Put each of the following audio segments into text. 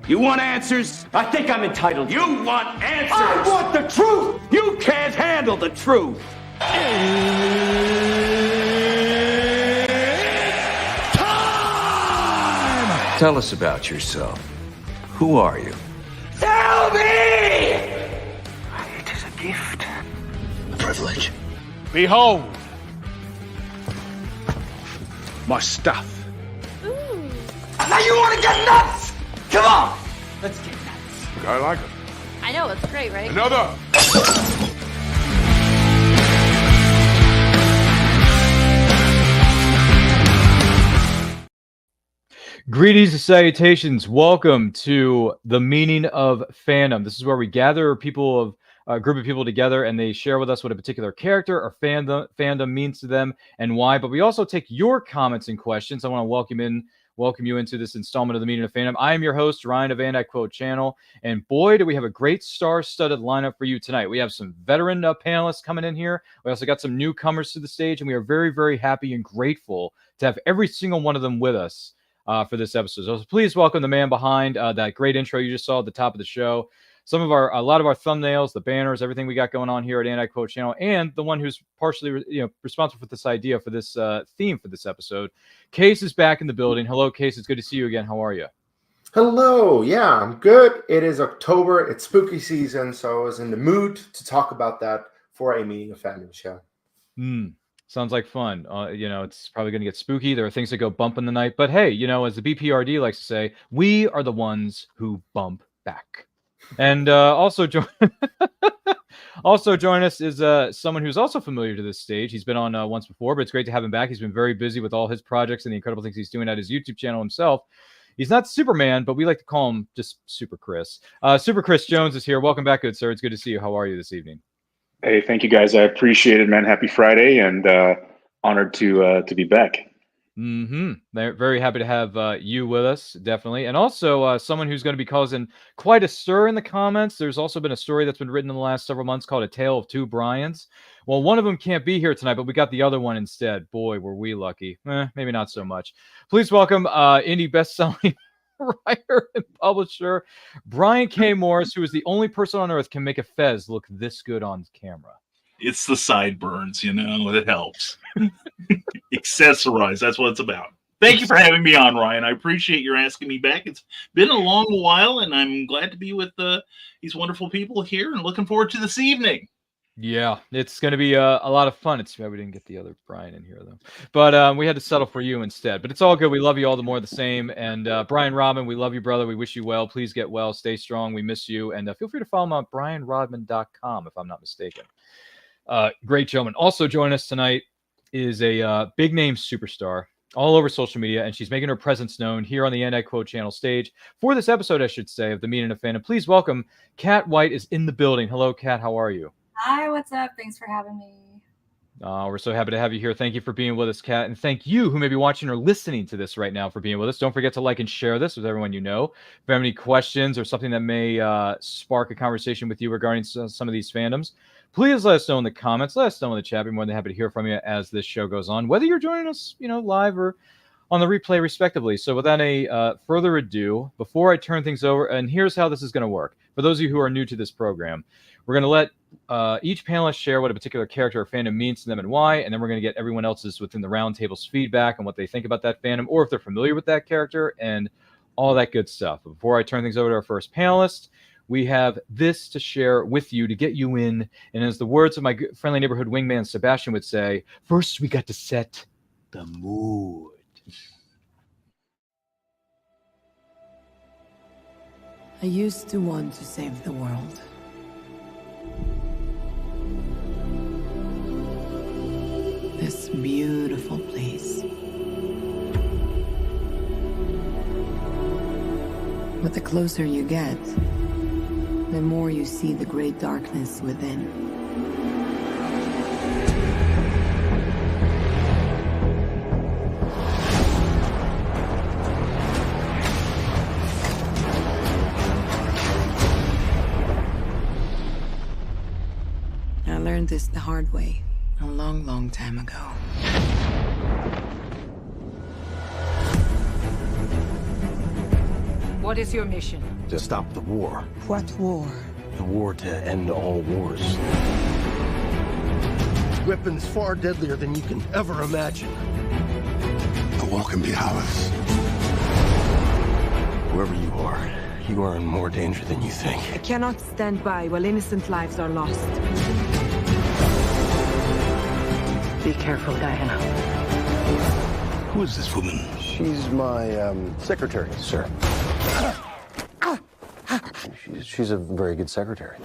You want answers? I think I'm entitled. You want answers? I want the truth! You can't handle the truth. It's time! Tell us about yourself. Who are you? Tell me! It is a gift. A privilege. Behold, my stuff. Now you want to get nuts? Come on! Let's get nuts. I like it. I know, it's great, right? Another. Greetings and salutations. Welcome to the Meaning of Fandom. This is where we gather people of a group of people together and they share with us what a particular character or fandom means to them and why. But we also take your comments and questions. I want to welcome you into this installment of the Meaning of Fandom. I am your host, Ryan of And I Quote Channel, and boy, do we have a great star-studded lineup for you tonight. We have some veteran panelists coming in here. We also got some newcomers to the stage, and we are very, very happy and grateful to have every single one of them with us for this episode. So please welcome the man behind that great intro you just saw at the top of the show. A lot of our thumbnails, the banners, everything we got going on here at And I Quote Channel, and the one who's partially responsible for this idea for this theme for this episode. Kees is back in the building. Hello, Kees. It's good to see you again. How are you? Hello. Yeah, I'm good. It is October. It's spooky season, so I was in the mood to talk about that for a Meaning of Fandom show. Sounds like fun. It's probably going to get spooky. There are things that go bump in the night. But hey, as the BPRD likes to say, we are the ones who bump back. And also join us is someone who's also familiar to this stage. He's been on once before, but it's great to have him back. He's been very busy with all his projects and the incredible things he's doing at his YouTube channel himself. He's not Superman, but we like to call him just Super Chris. Super Chris Jones is here. Welcome back, good sir. It's good to see you. How are you this evening? Hey, thank you guys. I appreciate it, man. Happy Friday, and honored to be back. They're very happy to have you with us, definitely. And also someone who's going to be causing quite a stir in the comments. There's also been a story that's been written in the last several months called A Tale of Two Bryans. Well, one of them can't be here tonight, but we got the other one instead. Boy, were we lucky. Maybe not so much. Please welcome indie best-selling writer and publisher Brian K. Morris, who is the only person on earth can make a fez look this good on camera. It's the sideburns, it helps. Accessorize, that's what it's about. Thank you for having me on, Ryan. I appreciate your asking me back. It's been a long while, and I'm glad to be with these wonderful people here and looking forward to this evening. Yeah, it's going to be a lot of fun. It's we didn't get the other Brian in here, though. But we had to settle for you instead. But it's all good. We love you all the more the same. And Brian Rodman, we love you, brother. We wish you well. Please get well. Stay strong. We miss you. And feel free to follow him on brianrodman.com, if I'm not mistaken. Great gentleman. Also joining us tonight is a big name superstar all over social media, and she's making her presence known here on the And I Quote Channel stage for this episode, I should say, of the Meaning of Fandom. Please welcome Kat White is in the building. Hello, Kat. How are you? Hi, what's up? Thanks for having me. We're so happy to have you here. Thank you for being with us, Kat, and thank you who may be watching or listening to this right now for being with us. Don't forget to like and share this with everyone you know. If you have any questions or something that may spark a conversation with you regarding some of these fandoms, please let us know in the comments. Let us know in the chat. We're more than happy to hear from you as this show goes on, whether you're joining us, live or on the replay, respectively. So without any further ado, before I turn things over, and here's how this is going to work. For those of you who are new to this program, we're going to let each panelist share what a particular character or fandom means to them and why, and then we're going to get everyone else's within the roundtable's feedback on what they think about that fandom, or if they're familiar with that character, and all that good stuff. But before I turn things over to our first panelist, we have this to share with you to get you in. And as the words of my friendly neighborhood wingman Sebastian would say, first we got to set the mood. I used to want to save the world. This beautiful place. But the closer you get, the more you see the great darkness within. I learned this the hard way a long, long time ago. What is your mission? to stop the war. What war? The war to end all wars. Weapons far deadlier than you can ever imagine. The wall can be ours. Whoever you are in more danger than you think. I cannot stand by while innocent lives are lost. Be careful, Diana. Who is this woman? She's my secretary, sir. She's a very good secretary.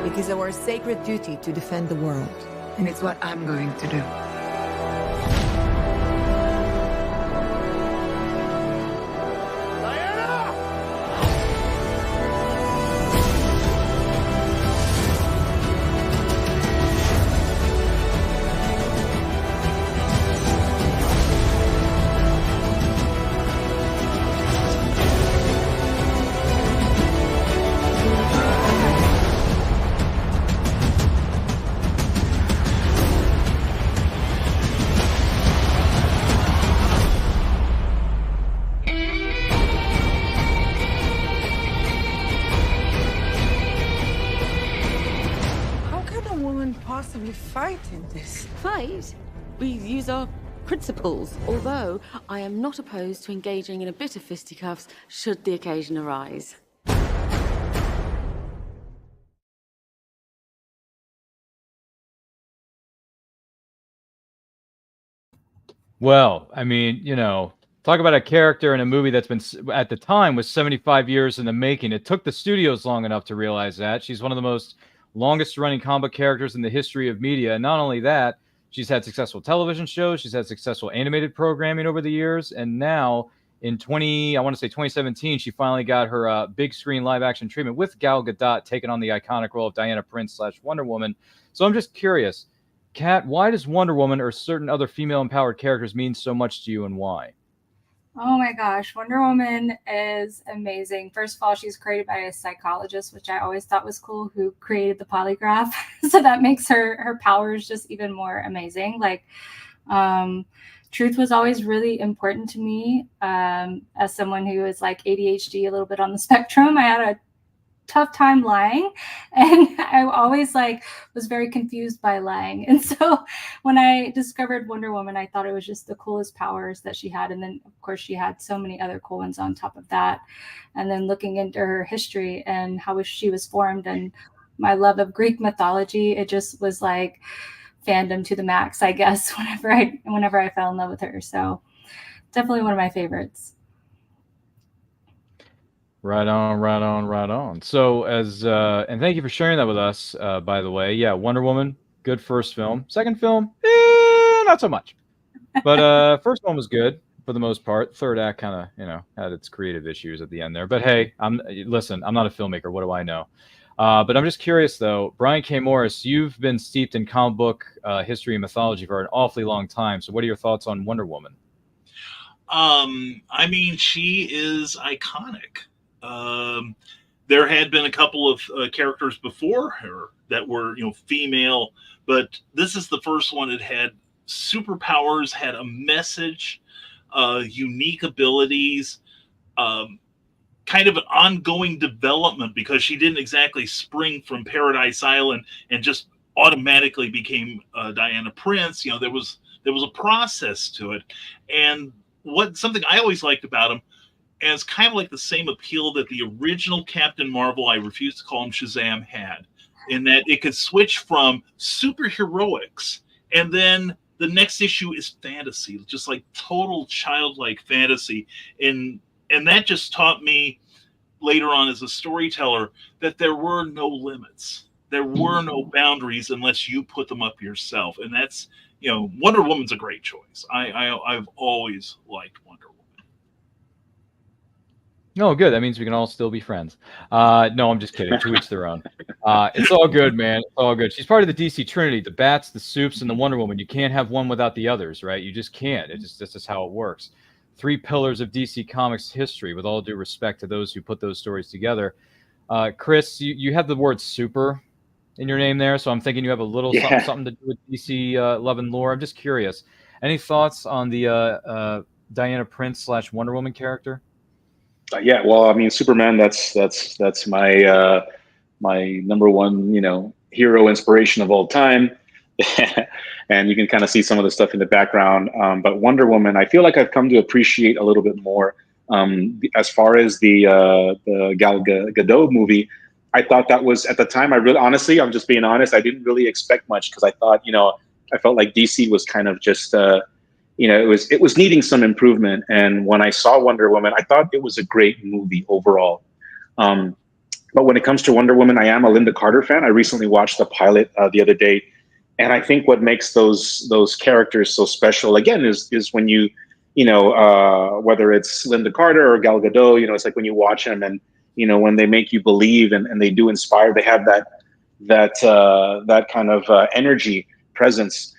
It is our sacred duty to defend the world. And it's what I'm going to do. Possibly fight in this? Fight? We use our principles. Although I am not opposed to engaging in a bit of fisticuffs should the occasion arise. Well, I mean, talk about a character in a movie that's been, at the time, was 75 years in the making. It took the studios long enough to realize that. She's one of the most longest-running comic book characters in the history of media. And not only that, she's had successful television shows. She's had successful animated programming over the years. And now, in 2017, she finally got her big screen live-action treatment with Gal Gadot taking on the iconic role of Diana Prince / Wonder Woman. So I'm just curious, Kat, why does Wonder Woman or certain other female-empowered characters mean so much to you, and why? Oh my gosh, Wonder Woman is amazing. First of all, she's created by a psychologist, which I always thought was cool, who created the polygraph. So that makes her powers just even more amazing. Like, truth was always really important to me. As someone who is like ADHD, a little bit on the spectrum, I had a tough time lying, and I always was very confused by lying. And so when I discovered Wonder Woman, I thought it was just the coolest powers that she had. And then of course she had so many other cool ones on top of that. And then looking into her history and how she was formed and my love of Greek mythology, it just was like fandom to the max, I guess, whenever I fell in love with her. So definitely one of my favorites. Right on. So and thank you for sharing that with us, by the way. Yeah, Wonder Woman, good first film. Second film, not so much. But first one was good for the most part. Third act kind of, had its creative issues at the end there. But hey, I'm not a filmmaker. What do I know? But I'm just curious, though. Brian K. Morris, you've been steeped in comic book history and mythology for an awfully long time. So what are your thoughts on Wonder Woman? I mean, she is iconic. There had been a couple of characters before her that were, female, but this is the first one that had superpowers, had a message, unique abilities, kind of an ongoing development, because she didn't exactly spring from Paradise Island and just automatically became Diana Prince. There was a process to it, and something I always liked about him. And it's kind of like the same appeal that the original Captain Marvel, I refuse to call him Shazam, had, in that it could switch from superheroics, and then the next issue is fantasy, just like total childlike fantasy. And that just taught me later on as a storyteller that there were no limits. There were no boundaries unless you put them up yourself. And that's, Wonder Woman's a great choice. I've always liked Wonder Woman. No, good. That means we can all still be friends. No, I'm just kidding. To each their own. It's all good, man. It's all good. She's part of the DC Trinity: the Bats, the Supes, and the Wonder Woman. You can't have one without the others, right? You just can't. This is how it works. 3 pillars of DC Comics history, with all due respect to those who put those stories together. Chris, you have the word super in your name there, so I'm thinking you have a little something to do with DC love and lore. I'm just curious. Any thoughts on the Diana Prince / Wonder Woman character? Yeah, well, I mean, Superman. That's my my number one, hero inspiration of all time. And you can kind of see some of the stuff in the background. But Wonder Woman, I feel like I've come to appreciate a little bit more. As far as the Gal Gadot movie, I thought that was, at the time, honestly, I'm just being honest, I didn't really expect much, because I thought, I felt like DC was kind of just, it was needing some improvement. And when I saw Wonder Woman, I thought it was a great movie overall. But when it comes to Wonder Woman, I am a Linda Carter fan. I recently watched the pilot the other day, and I think what makes those characters so special, again, is when you whether it's Linda Carter or Gal Gadot, it's like when you watch them, and when they make you believe, and they do inspire, they have that kind of energy, presence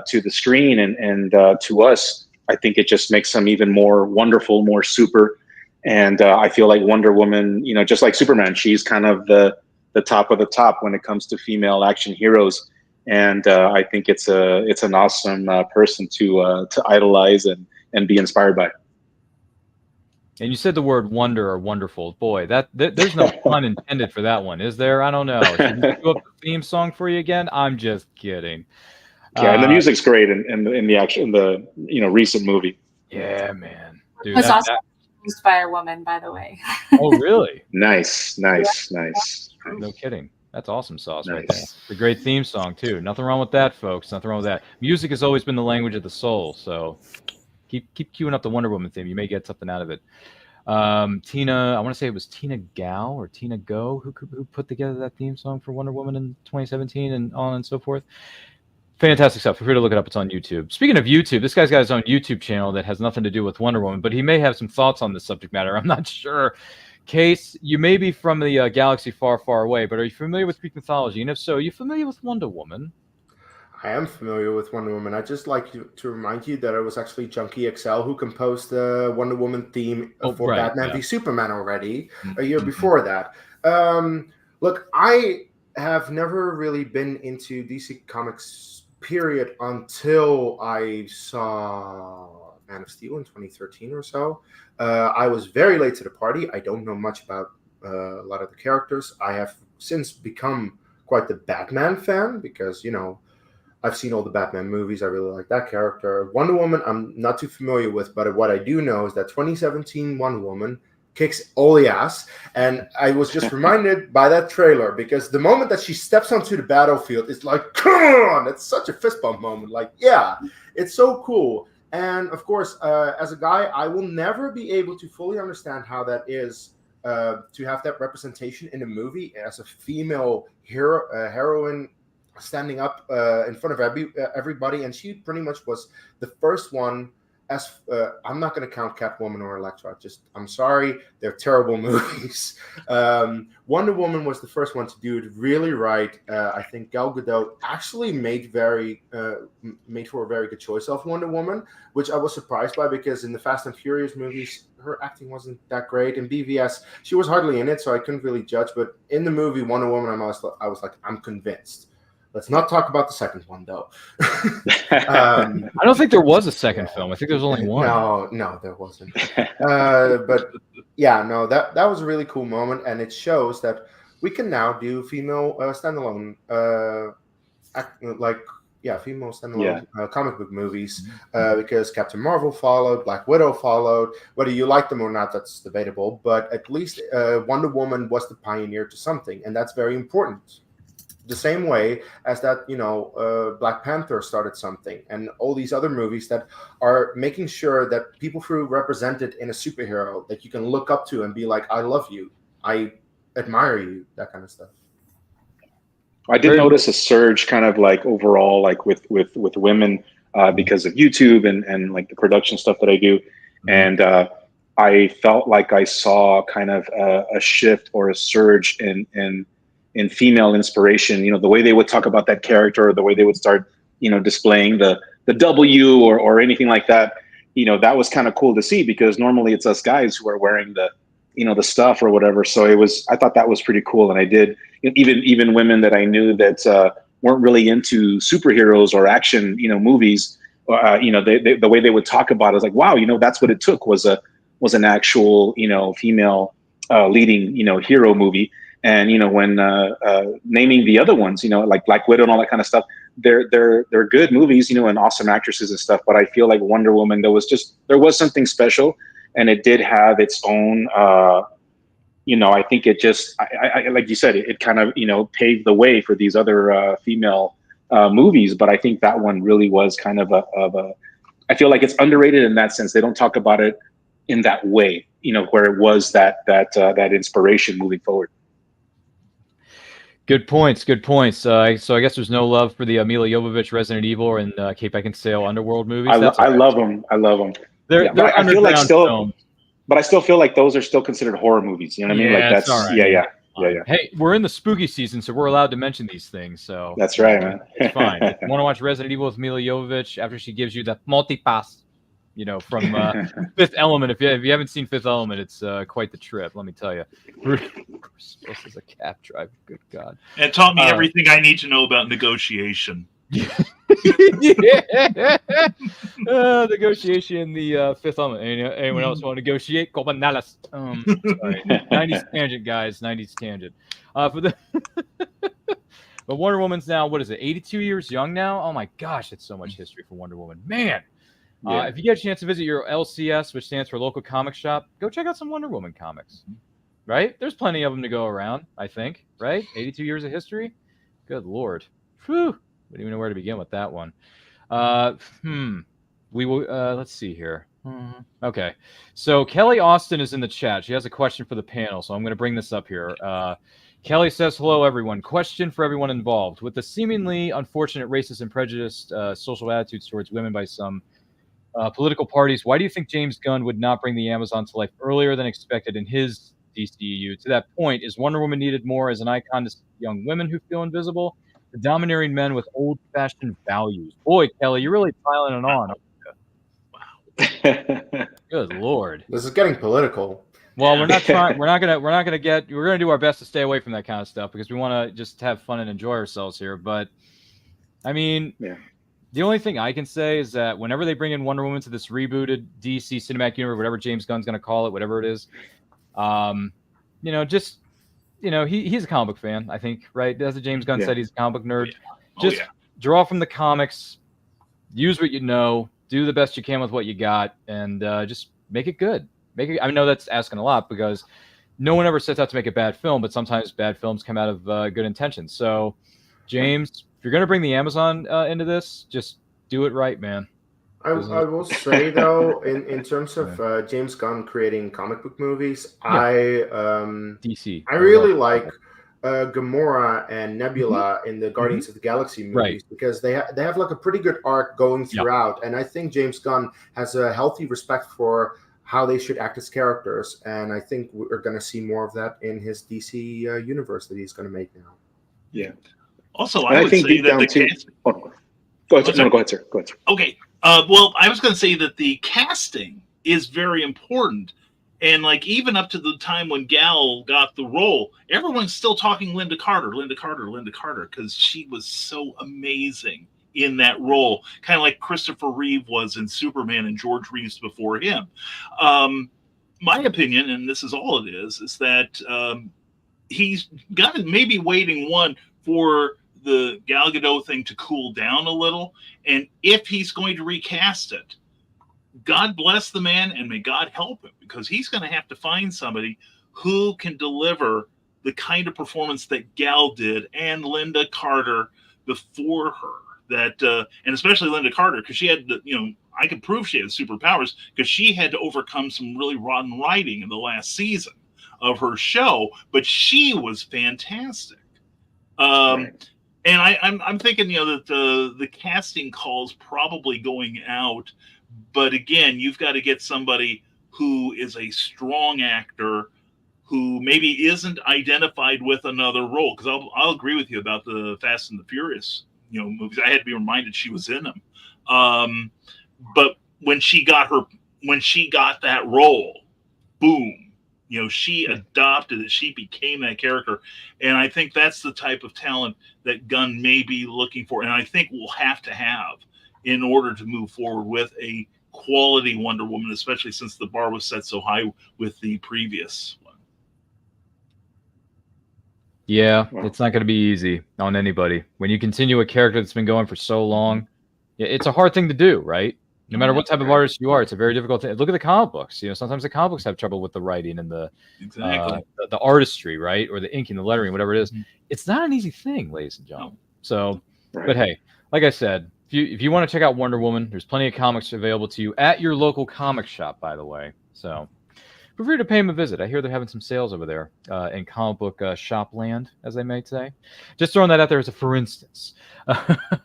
to the screen, and to us. I think it just makes them even more wonderful, more super. And I feel like Wonder Woman, just like Superman, she's kind of the top of the top when it comes to female action heroes. And I think it's an awesome person to idolize and be inspired by. And you said the word wonder or wonderful. Boy, there's no pun intended for that one, is there? I don't know. Should we do up the theme song for you again? I'm just kidding. Yeah, and the music's great in the recent movie. Yeah, man. Dude, It was also produced by a woman, by the way. Oh, really? Nice. No kidding. That's awesome sauce right there. It's a great theme song, too. Nothing wrong with that, folks. Nothing wrong with that. Music has always been the language of the soul, so keep queuing up the Wonder Woman theme. You may get something out of it. Tina, I want to say it was Tina Gao or Tina Go who put together that theme song for Wonder Woman in 2017 and on and so forth. Fantastic stuff. Feel free to look it up. It's on YouTube. Speaking of YouTube, this guy's got his own YouTube channel that has nothing to do with Wonder Woman, but he may have some thoughts on this subject matter. I'm not sure. Kees, you may be from the galaxy far, far away, but are you familiar with Greek mythology? And if so, are you familiar with Wonder Woman? I am familiar with Wonder Woman. I'd just like to remind you that it was actually Junkie XL who composed the Wonder Woman theme for Batman v Superman already a year before that. Look, I have never really been into DC Comics, period, until I saw Man of Steel in 2013 or so. I was very late to the party. I don't know much about a lot of the characters. I have since become quite the Batman fan because, I've seen all the Batman movies. I really like that character. Wonder Woman, I'm not too familiar with, but what I do know is that 2017 Wonder Woman kicks all the ass. And I was just reminded by that trailer, because the moment that she steps onto the battlefield, it's like, come on! It's such a fist bump moment. Like, yeah, it's so cool. And of course, as a guy, I will never be able to fully understand how that is to have that representation in a movie as a female heroine standing up in front of everybody. And she pretty much was the first one. As I'm not going to count Catwoman or Elektra. I'm sorry, they're terrible movies. Wonder Woman was the first one to do it really right. I think Gal Gadot actually made for a very good choice of Wonder Woman, which I was surprised by, because in the Fast and Furious movies, her acting wasn't that great. In BVS, she was hardly in it, so I couldn't really judge. But in the movie Wonder Woman, I was like, I'm convinced. Let's not talk about the second one, though. I don't think there was a second film. I think there was only one. No, there wasn't. But yeah, no, that was a really cool moment, and it shows that we can now do female standalone, female standalone comic book movies, because Captain Marvel followed, Black Widow followed. Whether you like them or not, that's debatable. But at least Wonder Woman was the pioneer to something, and that's very important. The same way as that, Black Panther started something, and all these other movies that are making sure that people feel represented in a superhero that you can look up to and be like, I love you, I admire you, that kind of stuff. I did notice a surge kind of like overall, like with women because of YouTube and like the production stuff that I do. And I felt like I saw kind of a shift or a surge in female inspiration, the way they would talk about that character, or the way they would start, displaying the W or anything like that. That was kind of cool to see, because normally it's us guys who are wearing the stuff or whatever. So I thought that was pretty cool. And I did, even women that I knew that weren't really into superheroes or action, movies, the way they would talk about it was like, wow, that's what it took was an actual, female leading, hero movie. And, when naming the other ones, like Black Widow and all that kind of stuff, they're good movies, and awesome actresses and stuff. But I feel like Wonder Woman, there was something special, and it did have its own, I think it just, I like you said, it kind of, paved the way for these other female movies. But I think that one really was kind of I feel like it's underrated in that sense. They don't talk about it in that way, where it was that inspiration moving forward. Good points. So I guess there's no love for the Mila Jovovich Resident Evil and Kate Beckinsale Underworld movies. I love them. They're I feel like films. But I still feel like those are still considered horror movies. You know what I mean? Like that's all right. Yeah. Hey, we're in the spooky season, so we're allowed to mention these things. So that's right, man. It's fine. If you want to watch Resident Evil with Mila Jovovich after she gives you the multipass, from Fifth Element. If you haven't seen Fifth Element, it's quite the trip. Let me tell you. This is a cab driver. Good God! And taught me everything I need to know about negotiation. Negotiation, the Fifth Element. Anyone else want to negotiate? Sorry. 90s tangent, guys. 90s tangent. But Wonder Woman's now, what is it, 82 years young now? Oh my gosh, it's so much history for Wonder Woman. Man. If you get a chance to visit your LCS, which stands for local comic shop, go check out some Wonder Woman comics. Right? There's plenty of them to go around, I think. Right? 82 years of history? Good Lord. Whew. I don't even know where to begin with that one. We will. Let's see here. Okay. So Kelly Austin is in the chat. She has a question for the panel, so I'm going to bring this up here. Kelly says, hello, everyone. Question for everyone involved. With the seemingly unfortunate racist and prejudiced social attitudes towards women by some political parties, why do you think James Gunn would not bring the Amazon to life earlier than expected in his DCEU? To that point, is Wonder Woman needed more as an icon to young women who feel invisible? The domineering men with old-fashioned values. Boy, Kelly, you're really piling it on. Wow. Good Lord. This is getting political. Well, we're gonna do our best to stay away from that kind of stuff because we want to just have fun and enjoy ourselves here. But I mean, the only thing I can say is that whenever they bring in Wonder Woman to this rebooted DC Cinematic Universe, whatever James Gunn's gonna call it, whatever it is, he's a comic book fan, I think, right? As James Gunn said, he's a comic book nerd. Just draw from the comics, use what you know, do the best you can with what you got, and just make it good. I know that's asking a lot because no one ever sets out to make a bad film, but sometimes bad films come out of good intentions. So, James, if you're going to bring the Amazon into this, just do it right, man. I will say, though, in terms of James Gunn creating comic book movies, DC. I really like Gamora and Nebula in the Guardians of the Galaxy movies because they have like a pretty good arc going throughout, and I think James Gunn has a healthy respect for how they should act as characters, and I think we're going to see more of that in his DC universe that he's going to make now. Yeah. Also, I would say that the cast... Go ahead, sir. Go ahead, sir. Okay. Well, I was going to say that the casting is very important. And like even up to the time when Gal got the role, everyone's still talking Linda Carter, because she was so amazing in that role, kind of like Christopher Reeve was in Superman and George Reeves before him. My opinion, and this is all it is that he's got maybe waiting for the Gal Gadot thing to cool down a little, and if he's going to recast it, God bless the man and may God help him, because he's going to have to find somebody who can deliver the kind of performance that Gal did and Linda Carter before her. That and especially Linda Carter, because she had I could prove she had superpowers because she had to overcome some really rotten writing in the last season of her show, but she was fantastic. And I'm thinking, that the casting call's probably going out, but again, you've got to get somebody who is a strong actor who maybe isn't identified with another role. Because I'll agree with you about the Fast and the Furious, movies. I had to be reminded she was in them. But when she got that role, boom. She adopted it. She became that character. And I think that's the type of talent that Gunn may be looking for. And I think we'll have to have in order to move forward with a quality Wonder Woman, especially since the bar was set so high with the previous one. Yeah, it's not going to be easy on anybody. When you continue a character that's been going for so long, it's a hard thing to do, right? No matter what type of artist you are, it's a very difficult thing. Look at the comic books. Sometimes the comic books have trouble with the writing and the artistry, right? Or the inking, the lettering, whatever it is. It's not an easy thing, ladies and gentlemen. So, but hey, like I said, if you want to check out Wonder Woman, there's plenty of comics available to you at your local comic shop, by the way. So feel free to pay them a visit. I hear they're having some sales over there in comic book shop land, as they may say. Just throwing that out there as a for instance.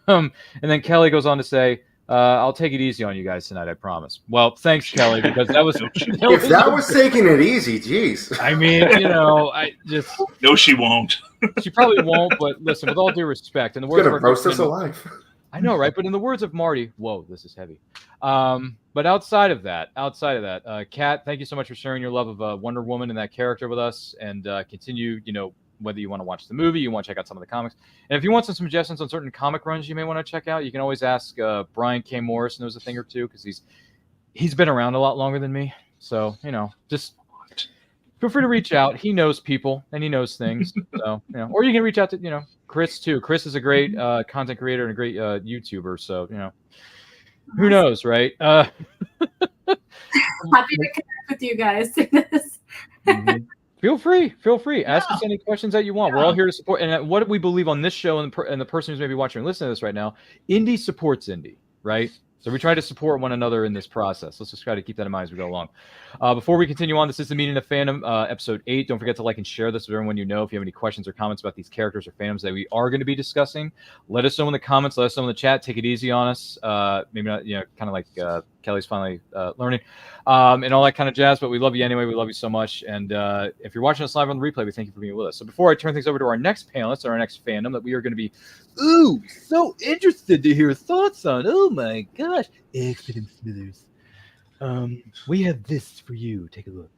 And then Kelly goes on to say, I'll take it easy on you guys tonight, I promise. Well, thanks, Kelly, because that was... if that was taking it easy, geez. I mean, I just... No, she won't. She probably won't, but listen, with all due respect... and the words going to roast us alive. I know, right? But in the words of Marty... Whoa, this is heavy. But outside of that, Kat, thank you so much for sharing your love of Wonder Woman and that character with us, and continue, whether you want to watch the movie, you want to check out some of the comics. And if you want some suggestions on certain comic runs you may want to check out, you can always ask Brian K. Morris knows a thing or two, because he's been around a lot longer than me. So, just feel free to reach out. He knows people and he knows things. So, or you can reach out to, Chris too. Chris is a great content creator and a great YouTuber. So, who knows, right? Happy to connect with you guys through this. Feel free. Ask us any questions that you want. We're all here to support. And what we believe on this show, and the person who's maybe watching and listening to this right now, indie supports indie, right? So we try to support one another in this process. Let's just try to keep that in mind as we go along. Before we continue on, this is the Meaning of Fandom, episode 8. Don't forget to like and share this with everyone you know. If you have any questions or comments about these characters or fandoms that we are going to be discussing, let us know in the comments. Let us know in the chat. Take it easy on us. Maybe not, kind of like Kelly's finally learning, and all that kind of jazz. But we love you anyway. We love you so much. And if you're watching us live on the replay, we thank you for being with us. So before I turn things over to our next panelist or our next fandom that we are going to be, so interested to hear thoughts on. Oh my gosh, Excellent Smithers. We have this for you. Take a look.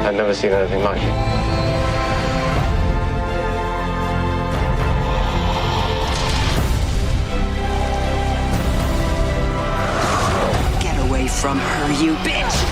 I've never seen anything like it. Get away from her, you bitch!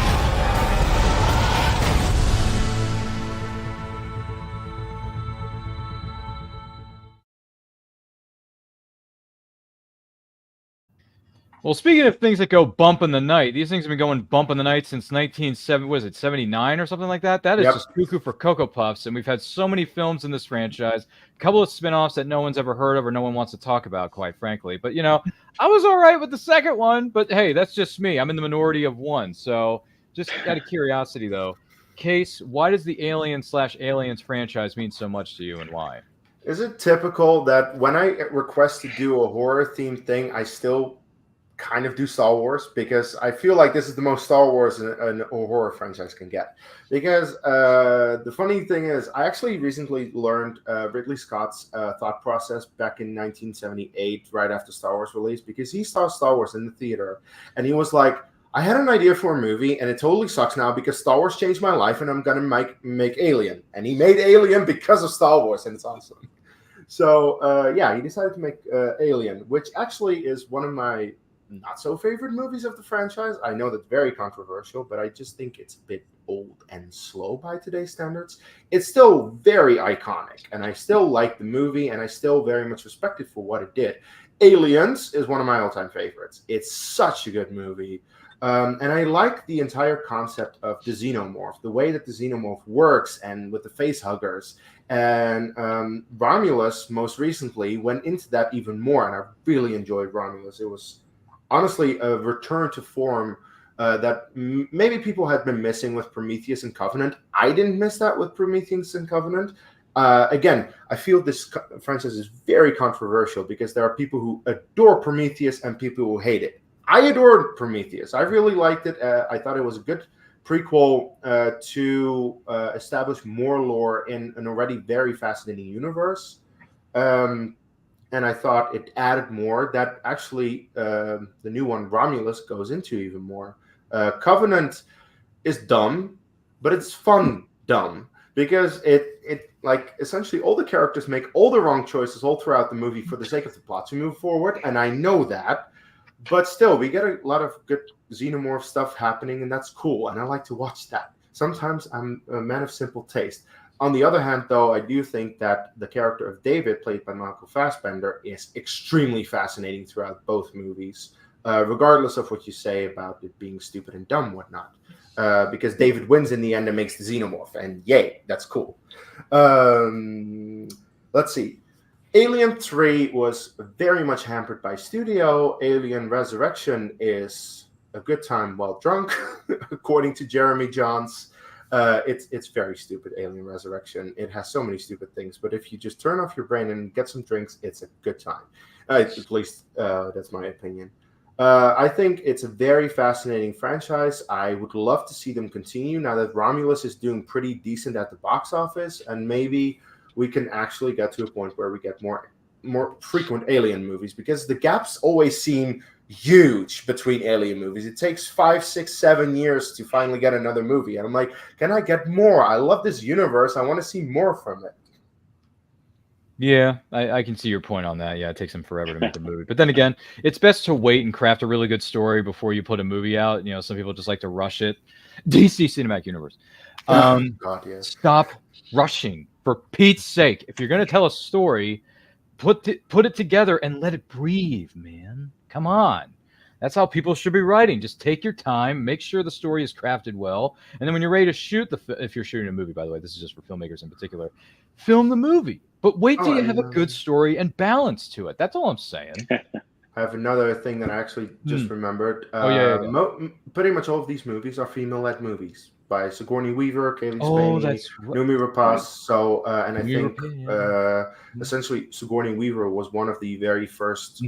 Well, speaking of things that go bump in the night, these things have been going bump in the night since 79 or something like that? That is just cuckoo for Cocoa Puffs, and we've had so many films in this franchise, a couple of spin-offs that no one's ever heard of or no one wants to talk about, quite frankly. But, I was all right with the second one, but hey, that's just me. I'm in the minority of one. So just out of curiosity, though, Kees, why does the Alien/Aliens franchise mean so much to you, and why? Is it typical that when I request to do a horror-themed thing, I still kind of do Star Wars, because I feel like this is the most Star Wars a horror franchise can get. Because the funny thing is, I actually recently learned Ridley Scott's thought process back in 1978, right after Star Wars released, because he saw Star Wars in the theater, and he was like, I had an idea for a movie, and it totally sucks now because Star Wars changed my life, and I'm going to make Alien. And he made Alien because of Star Wars, and it's awesome. So, he decided to make Alien, which actually is one of my not so favorite movies of the franchise. I know that's very controversial, but I just think it's a bit old and slow by today's standards. It's still very iconic, and I still like the movie, and I still very much respect it for what it did. Aliens is one of my all-time favorites. It's such a good movie. And I like the entire concept of the xenomorph, the way that the xenomorph works, and with the face huggers. And Romulus, most recently, went into that even more, and I really enjoyed Romulus. It was honestly a return to form that maybe people had been missing with Prometheus and Covenant. I didn't miss that with Prometheus and Covenant. Again, I feel this franchise is very controversial because there are people who adore Prometheus and people who hate it. I adored Prometheus. I really liked it. I thought it was a good prequel to establish more lore in an already very fascinating universe. And I thought it added more that actually the new one, Romulus, goes into even more. Covenant is dumb, but it's fun dumb. Because it like essentially all the characters make all the wrong choices all throughout the movie for the sake of the plot to move forward, and I know that, but still we get a lot of good xenomorph stuff happening, and that's cool, and I like to watch that. Sometimes I'm a man of simple taste. On the other hand, though, I do think that the character of David, played by Michael Fassbender, is extremely fascinating throughout both movies, regardless of what you say about it being stupid and dumb, whatnot. Because David wins in the end and makes the xenomorph, and yay, that's cool. Let's see. Alien 3 was very much hampered by studio. Alien Resurrection is a good time while drunk, according to Jeremy Johns. It's very stupid, Alien Resurrection. It has so many stupid things, but if you just turn off your brain and get some drinks, it's a good time. At least that's my opinion. I think it's a very fascinating franchise. I would love to see them continue now that Romulus is doing pretty decent at the box office, and maybe we can actually get to a point where we get more frequent Alien movies, because the gaps always seem huge between Alien movies. It takes 5, 6, 7 years to finally get another movie, and I'm like, can I get more? I love this universe. I want to see more from it. Yeah, I can see your point on that. Yeah, it takes them forever to make a movie. But then again, it's best to wait and craft a really good story before you put a movie out. You know, some people just like to rush it. DC Cinematic Universe. God, yes. Stop rushing, for Pete's sake. If you're going to tell a story, put it together and let it breathe, man. Come on. That's how people should be writing. Just take your time, make sure the story is crafted well, and then when you're ready to shoot if you're shooting a movie, by the way, this is just for filmmakers in particular, film the movie. But wait till you have a good story and balance to it. That's all I'm saying. I have another thing that I actually just remembered. Pretty much all of these movies are female-led movies by Sigourney Weaver, Kaylee Spaney, Noomi Rapace. So, and I think essentially Sigourney Weaver was one of the very first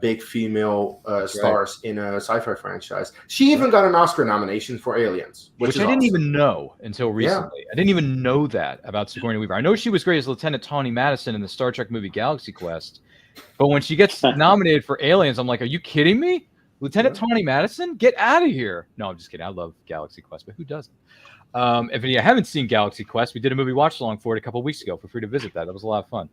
big female stars in a sci-fi franchise. She even got an Oscar nomination for Aliens, which I didn't even know until recently. I didn't even know that about Sigourney Weaver. I know she was great as Lieutenant Tawny Madison in the Star Trek movie Galaxy Quest, but when she gets nominated for Aliens, I'm like, are you kidding me? Lieutenant Tawny Madison? Get out of here. No, I'm just kidding. I love Galaxy Quest, but who doesn't? If you haven't seen Galaxy Quest, we did a movie watch along for it a couple of weeks ago. Feel free to visit that. That was a lot of fun.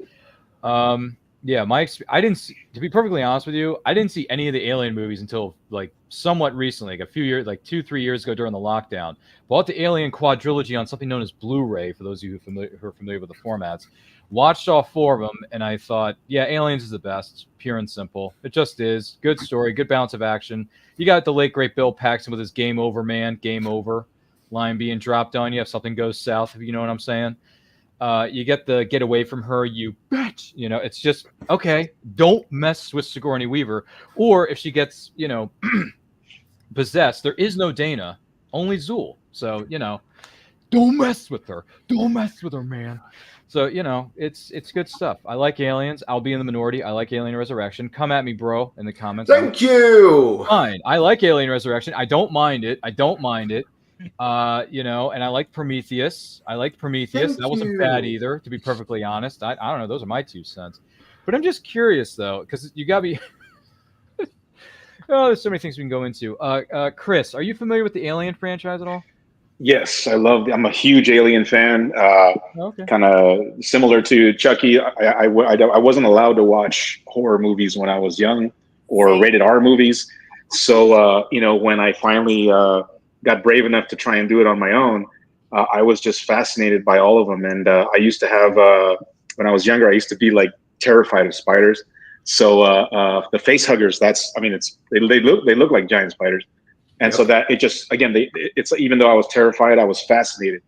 I didn't see, to be perfectly honest with you, I didn't see any of the Alien movies until like somewhat recently, like a few years, like 2-3 years ago during the lockdown. Bought the Alien quadrilogy on something known as Blu-ray, for those of you who are familiar with the formats. Watched all 4 of them, and I thought, yeah, Aliens is the best, pure and simple. It just is. Good story, good balance of action. You got the late, great Bill Paxton with his game over, man, game over line being dropped on you if something goes south, if you know what I'm saying. You get the get away from her, you bitch. You know, it's just, okay, don't mess with Sigourney Weaver. Or if she gets, possessed, there is no Dana, only Zool. So, don't mess with her. Don't mess with her, man. So, it's good stuff. I like Aliens. I'll be in the minority. I like Alien Resurrection. Come at me, bro, in the comments. Thank you. Fine. I like Alien Resurrection. I don't mind it. And I like Prometheus. That wasn't bad either, to be perfectly honest. I don't know. Those are my 2 cents. But I'm just curious, though, because you got me. There's so many things we can go into. Chris, are you familiar with the Alien franchise at all? Yes, I'm a huge Alien fan. Kind of similar to Chucky. I wasn't allowed to watch horror movies when I was young, or rated R movies. So, when I finally got brave enough to try and do it on my own, I was just fascinated by all of them. And I used to have, when I was younger, I used to be like terrified of spiders. So the face huggers, they look like giant spiders. And so that it just, again, it's even though I was terrified, I was fascinated.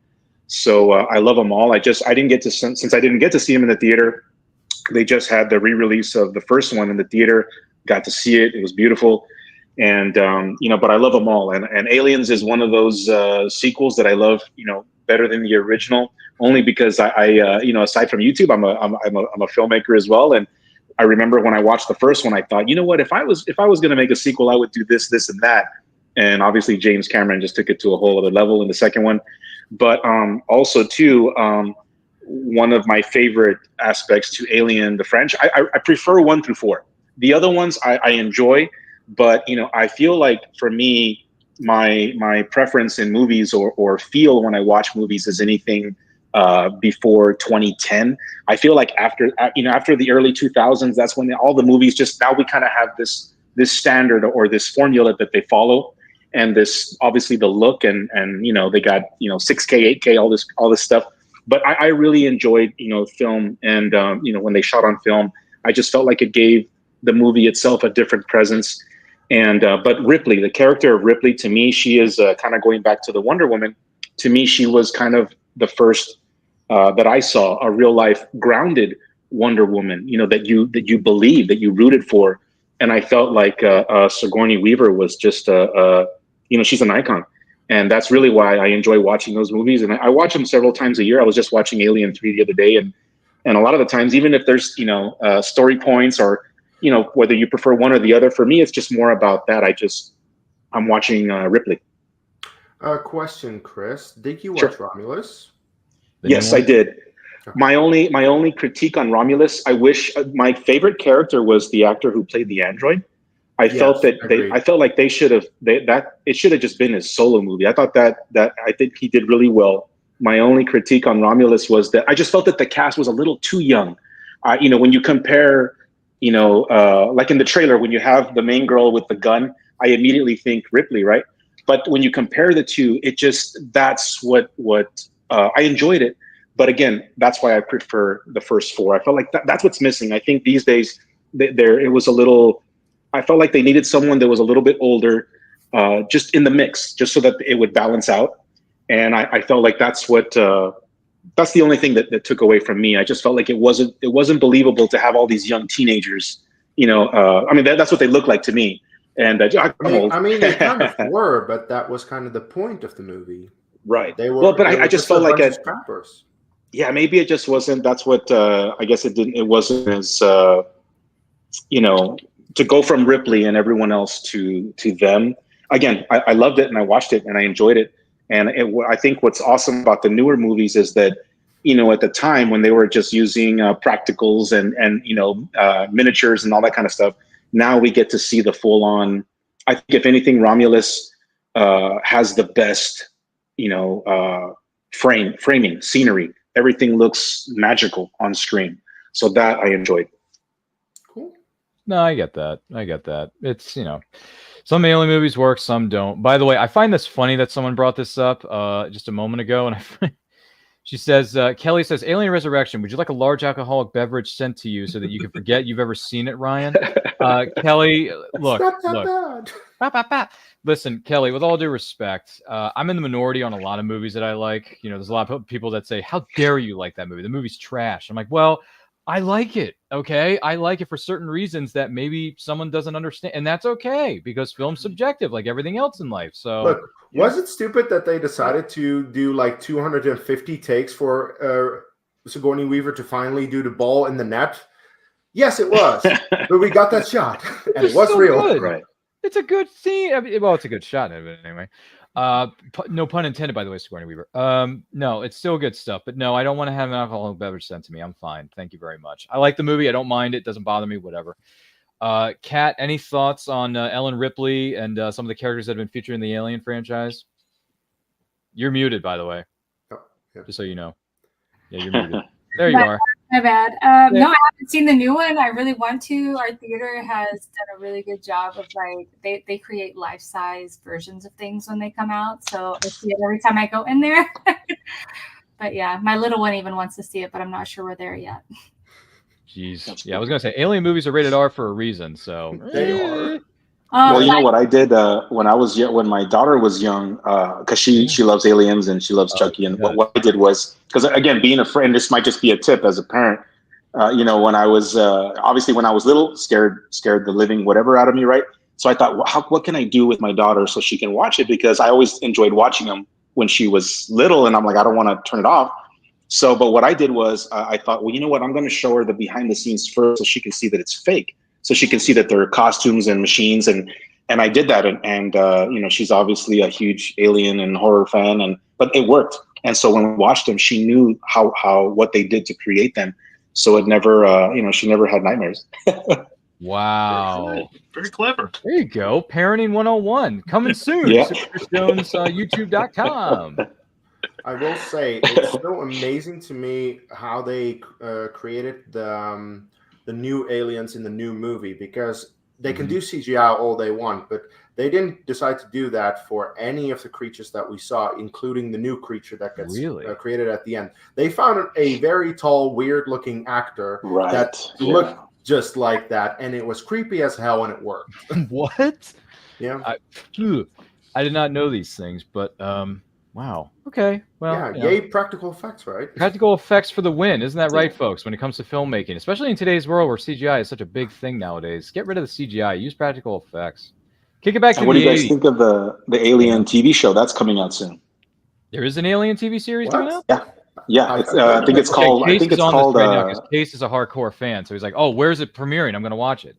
So I love them all. since I didn't get to see them in the theater, they just had the re-release of the first one in the theater. Got to see it. It was beautiful. And, but I love them all. And Aliens is one of those sequels that I love, better than the original, only because I you know, aside from YouTube, I'm a filmmaker as well. And I remember when I watched the first one, I thought, you know what, if I was going to make a sequel, I would do this, this, and that. And obviously James Cameron just took it to a whole other level in the second one. But also too, one of my favorite aspects to Alien, the French, I prefer 1 through 4. The other ones I enjoy, but you know, I feel like for me, my preference in movies or feel when I watch movies is anything before 2010. I feel like after the early 2000s, that's when all the movies just, now we kind of have this standard or this formula that they follow, and this, obviously the look and you know, they got, you know, 6K, 8K, all this stuff. But I really enjoyed, you know, film, and you know, when they shot on film, I just felt like it gave the movie itself a different presence. And but Ripley, the character of Ripley, to me, she is kind of going back to the Wonder Woman. To me, she was kind of the first that I saw a real life grounded Wonder Woman. You know, that you believe, that you rooted for. And I felt like Sigourney Weaver was just you know, she's an icon. And that's really why I enjoy watching those movies. And I watch them several times a year. I was just watching Alien 3 the other day. And a lot of the times, even if there's, you know, story points or, you know, whether you prefer one or the other, for me, it's just more about that. I'm watching Ripley. Question, Chris. Did you watch Romulus? Yes, I did. My only critique on Romulus, I wish my favorite character was the actor who played the android. I felt like they should have it should have just been his solo movie. I thought that I think he did really well. My only critique on Romulus was that I just felt that the cast was a little too young. You know, when you compare, you know, like in the trailer, when you have the main girl with the gun, I immediately think Ripley, right? But when you compare the two, it just, that's what I enjoyed it. But again, that's why I prefer the first 4. I felt like that's what's missing. I think these days it was a little, I felt like they needed someone that was a little bit older, just in the mix, just so that it would balance out. And I felt like that's the only thing that took away from me. I just felt like it wasn't believable to have all these young teenagers, you know, I mean, that's what they look like to me. And I mean, they kind of were, but that was kind of the point of the movie. Right. They were, well, but I just felt like scrappers. Yeah, maybe it just wasn't. That's what I guess it wasn't as you know, to go from Ripley and everyone else to them. Again, I loved it and I watched it and I enjoyed it. And I think what's awesome about the newer movies is that, you know, at the time when they were just using practicals and you know, miniatures and all that kind of stuff, now we get to see the full on. I think if anything, Romulus has the best, you know, framing, scenery. Everything looks magical on screen. So that I enjoyed. Cool. No, I get that. It's, you know, some alien movies work, some don't. By the way, I find this funny that someone brought this up just a moment ago, and she says, Kelly says, Alien Resurrection, would you like a large alcoholic beverage sent to you so that you can forget you've ever seen it, Ryan? Kelly, look. Listen, Kelly, with all due respect, I'm in the minority on a lot of movies that I like. You know, there's a lot of people that say, how dare you like that movie? The movie's trash. I'm like, well, I like it, okay? I like it for certain reasons that maybe someone doesn't understand, and that's okay, because film's subjective like everything else in life. So, look, was it stupid that they decided to do like 250 takes for Sigourney Weaver to finally do the ball in the net? Yes, it was, but we got that shot, and it was real. Good. Right. It's a good scene. I mean, well, it's a good shot of it anyway. No pun intended, by the way, Sigourney Weaver. No, it's still good stuff. But no, I don't want to have an alcoholic beverage sent to me. I'm fine. Thank you very much. I like the movie. I don't mind it. Doesn't bother me. Whatever. Kat, any thoughts on Ellen Ripley and some of the characters that have been featured in the Alien franchise? You're muted, by the way. Oh, yeah. Just so you know. Yeah, you're muted. There you are. My bad. No, I haven't seen the new one. I really want to. Our theater has done a really good job of like they create life-size versions of things when they come out. So I see it every time I go in there. But yeah, my little one even wants to see it, but I'm not sure we're there yet. Jeez. Yeah, I was gonna say Alien movies are rated R for a reason. So they are. Well, you know what I did when my daughter was young, because she loves aliens and she loves Chucky. And what I did was, because again, being a friend, this might just be a tip as a parent. You know, when I was obviously when I was little, scared the living whatever out of me, right? So I thought, what can I do with my daughter so she can watch it? Because I always enjoyed watching them when she was little, and I'm like, I don't want to turn it off. So, but what I did was I thought, well, you know what? I'm going to show her the behind the scenes first so she can see that it's fake. So she can see that there are costumes and machines. And I did that. And you know, she's obviously a huge alien and horror fan, but it worked. And so when we watched them, she knew what they did to create them. So it never, you know, she never had nightmares. Wow. Very clever. There you go. Parenting 101 coming soon. Yeah. Superstones, YouTube.com. I will say it's so amazing to me how they created the new aliens in the new movie, because they can do CGI all they want, but they didn't decide to do that for any of the creatures that we saw, including the new creature that gets created at the end. They found a very tall, weird-looking actor that looked just like that, and it was creepy as hell, and it worked. What? Yeah. I did not know these things, but wow. Okay. Well, yeah, yay, practical effects, right? Practical effects for the win. Isn't that right, folks? When it comes to filmmaking, especially in today's world where CGI is such a big thing nowadays, get rid of the CGI. Use practical effects. Kick it back to what do you guys 80s. think of the Alien TV show that's coming out soon? There is an Alien TV series coming out? Yeah. I think it's called. Case I think is it's on called. This right now, 'cause Case is a hardcore fan, so he's like, "Oh, where's it premiering? I'm going to watch it."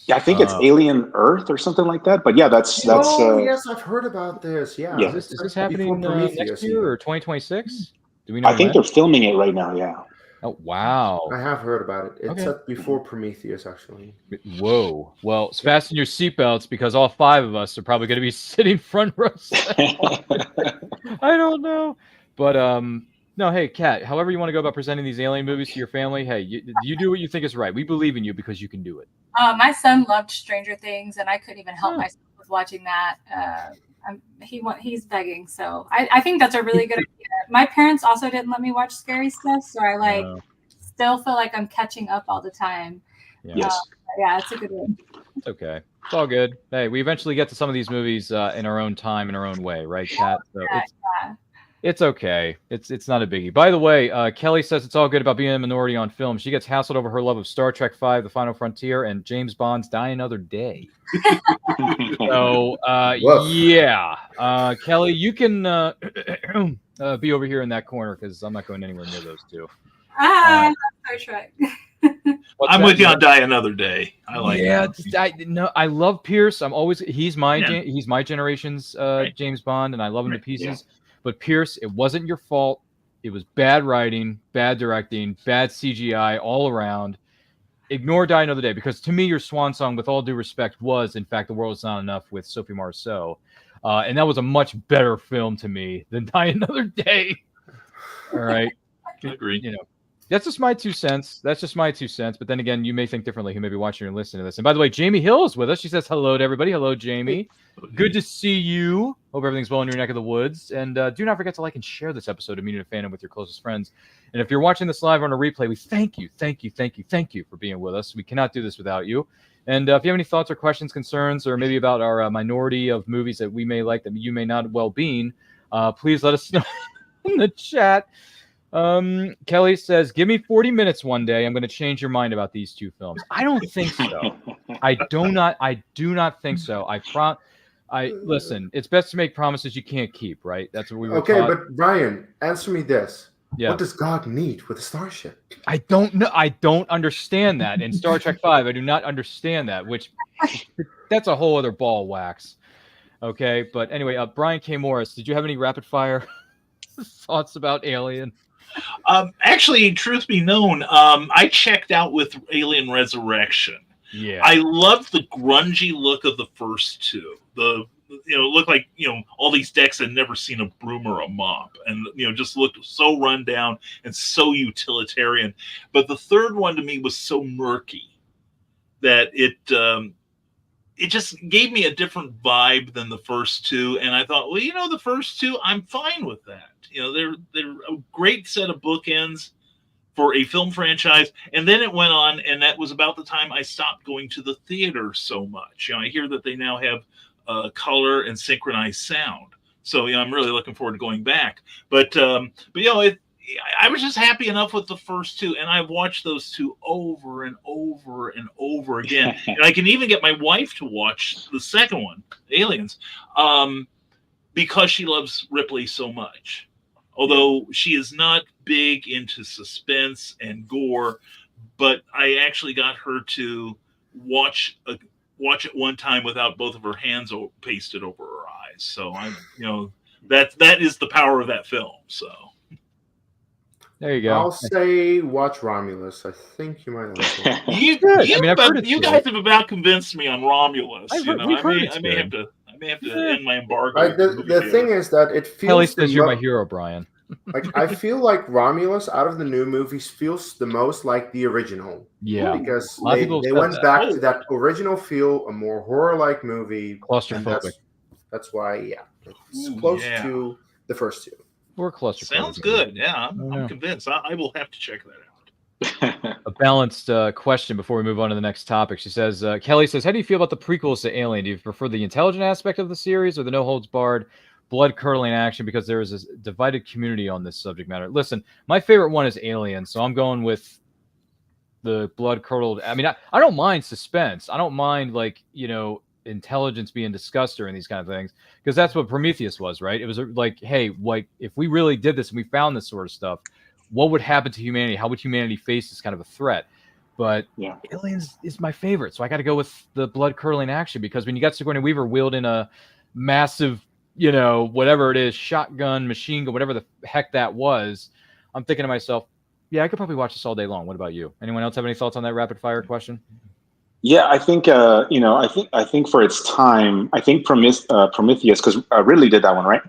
Yeah, I think it's Alien Earth or something like that. But yeah, that's. Oh yes, I've heard about this. Yeah. Yeah. Is this happening next year or 2026? Do we know? I think they're filming it right now. Yeah. Oh wow! I have heard about it. It's set before Prometheus, actually. Whoa! Well, fasten your seatbelts because all 5 of us are probably going to be sitting front row. I don't know, but no. Hey, Kat. However you want to go about presenting these alien movies to your family, hey, you do what you think is right. We believe in you because you can do it. My son loved Stranger Things, and I couldn't even help myself with watching that. He's begging, so I think that's a really good idea. My parents also didn't let me watch scary stuff, so I still feel like I'm catching up all the time. Yeah. Yeah, it's a good one. It's okay. It's all good. Hey, we eventually get to some of these movies in our own time, in our own way, right, Kat? So it's okay. It's not a biggie. By the way, Kelly says it's all good about being a minority on film. She gets hassled over her love of Star Trek V, The Final Frontier, and James Bond's Die Another Day. So, yeah. Kelly, you can be over here in that corner because I'm not going anywhere near those two. Star Trek. I'm with you on Die Another Day. I like I love Pierce. He's my generation's James Bond, and I love him to pieces. Yeah. But Pierce, it wasn't your fault. It was bad writing, bad directing, bad CGI all around. Ignore Die Another Day, because to me, your swan song, with all due respect, was, in fact, The World Is Not Enough with Sophie Marceau. And that was a much better film to me than Die Another Day. All right. I agree. You know, that's just my 2 cents. That's just my 2 cents. But then again, you may think differently. Who may be watching and listening to this. And by the way, Jamie Hill is with us. She says hello to everybody. Hello, Jamie. Good to see you. Hope everything's well in your neck of the woods. And do not forget to like and share this episode of Meaning of Fandom with your closest friends. And if you're watching this live on a replay, we thank you for being with us. We cannot do this without you. And if you have any thoughts or questions, concerns, or maybe about our minority of movies that we may like that you may not well-being, please let us know in the chat. Kelly says, give me 40 minutes one day. I'm going to change your mind about these 2 films. I don't think so. I do not think so. Listen, it's best to make promises you can't keep, right? That's what we were taught. But Brian, answer me this. Yeah. What does God need with a starship? I don't know. I don't understand that. In Star Trek V, I do not understand that, which that's a whole other ball of wax. Okay. But anyway, Brian K. Morris, did you have any rapid fire thoughts about Alien? Actually, truth be known, I checked out with Alien Resurrection. Yeah, I loved the grungy look of the first 2. It looked like all these decks had never seen a broom or a mop, and just looked so run down and so utilitarian. But the third one to me was so murky that it just gave me a different vibe than the first 2. And I thought, well, the first 2, I'm fine with that. They're a great set of bookends for a film franchise. And then it went on, and that was about the time I stopped going to the theater so much. I hear that they now have color and synchronized sound. So, I'm really looking forward to going back. But I was just happy enough with the first 2, and I've watched those 2 over and over and over again. And I can even get my wife to watch the second one, Aliens, because she loves Ripley so much. Although she is not big into suspense and gore, but I actually got her to watch it one time without both of her hands pasted over her eyes. So that is the power of that film. So there you go. I'll say watch Romulus. I think you might like it. You guys have about convinced me on Romulus. I may have to end my embargo. The thing is that it feels. Kelly says you're my hero, Brian. Like I feel like Romulus out of the new movies feels the most like the original. Yeah, because they went back to that original feel, a more horror-like movie. Claustrophobic. That's why, it's close to the first two. We're claustrophobic. Sounds good. Yeah, I'm convinced. I will have to check that out. A balanced question before we move on to the next topic. She says, Kelly says, how do you feel about the prequels to Alien? Do you prefer the intelligent aspect of the series or the no-holds-barred, blood-curdling action? Because there is a divided community on this subject matter. Listen, my favorite one is Alien, so I'm going with the blood-curdled. I mean, I don't mind suspense. I don't mind, intelligence being discussed during these kind of things, because that's what Prometheus was, right? It was like, hey, if we really did this and we found this sort of stuff, what would happen to humanity? How would humanity face this kind of a threat? But Aliens is my favorite, so I got to go with the blood-curdling action, because when you got Sigourney Weaver wielding a massive, whatever it is, shotgun, machine gun, whatever the heck that was, I'm thinking to myself, yeah, I could probably watch this all day long. What about you? Anyone else have any thoughts on that rapid-fire question? Yeah, I think I think for its time, I think Prometheus, because Ridley did that one, right?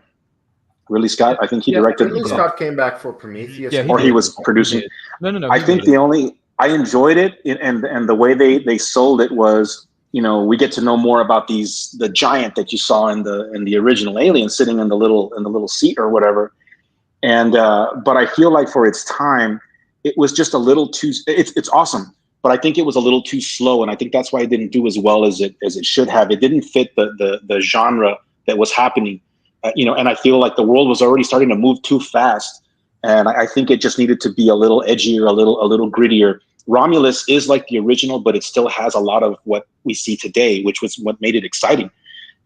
Ridley Scott, I think he directed. Ridley Scott came back for Prometheus, he was producing. No. I think I enjoyed it, and the way they sold it was, we get to know more about the giant that you saw in the original Alien sitting in the little seat or whatever, and but I feel like for its time, it was just a little too. It's awesome. But I think it was a little too slow, and I think that's why it didn't do as well as it should have. It didn't fit the genre that was happening, and I feel like the world was already starting to move too fast, and I think it just needed to be a little edgier, a little grittier. Romulus is like the original, but it still has a lot of what we see today, which was what made it exciting.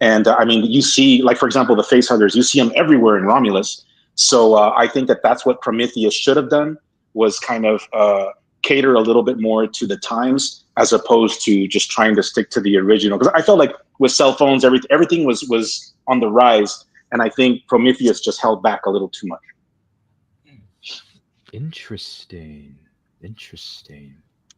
And I mean, you see, like for example, the facehuggers, you see them everywhere in Romulus. So I think that's what Prometheus should have done, was kind of cater a little bit more to the times, as opposed to just trying to stick to the original. Because I felt like with cell phones, everything was on the rise, and I think Prometheus just held back a little too much. Interesting.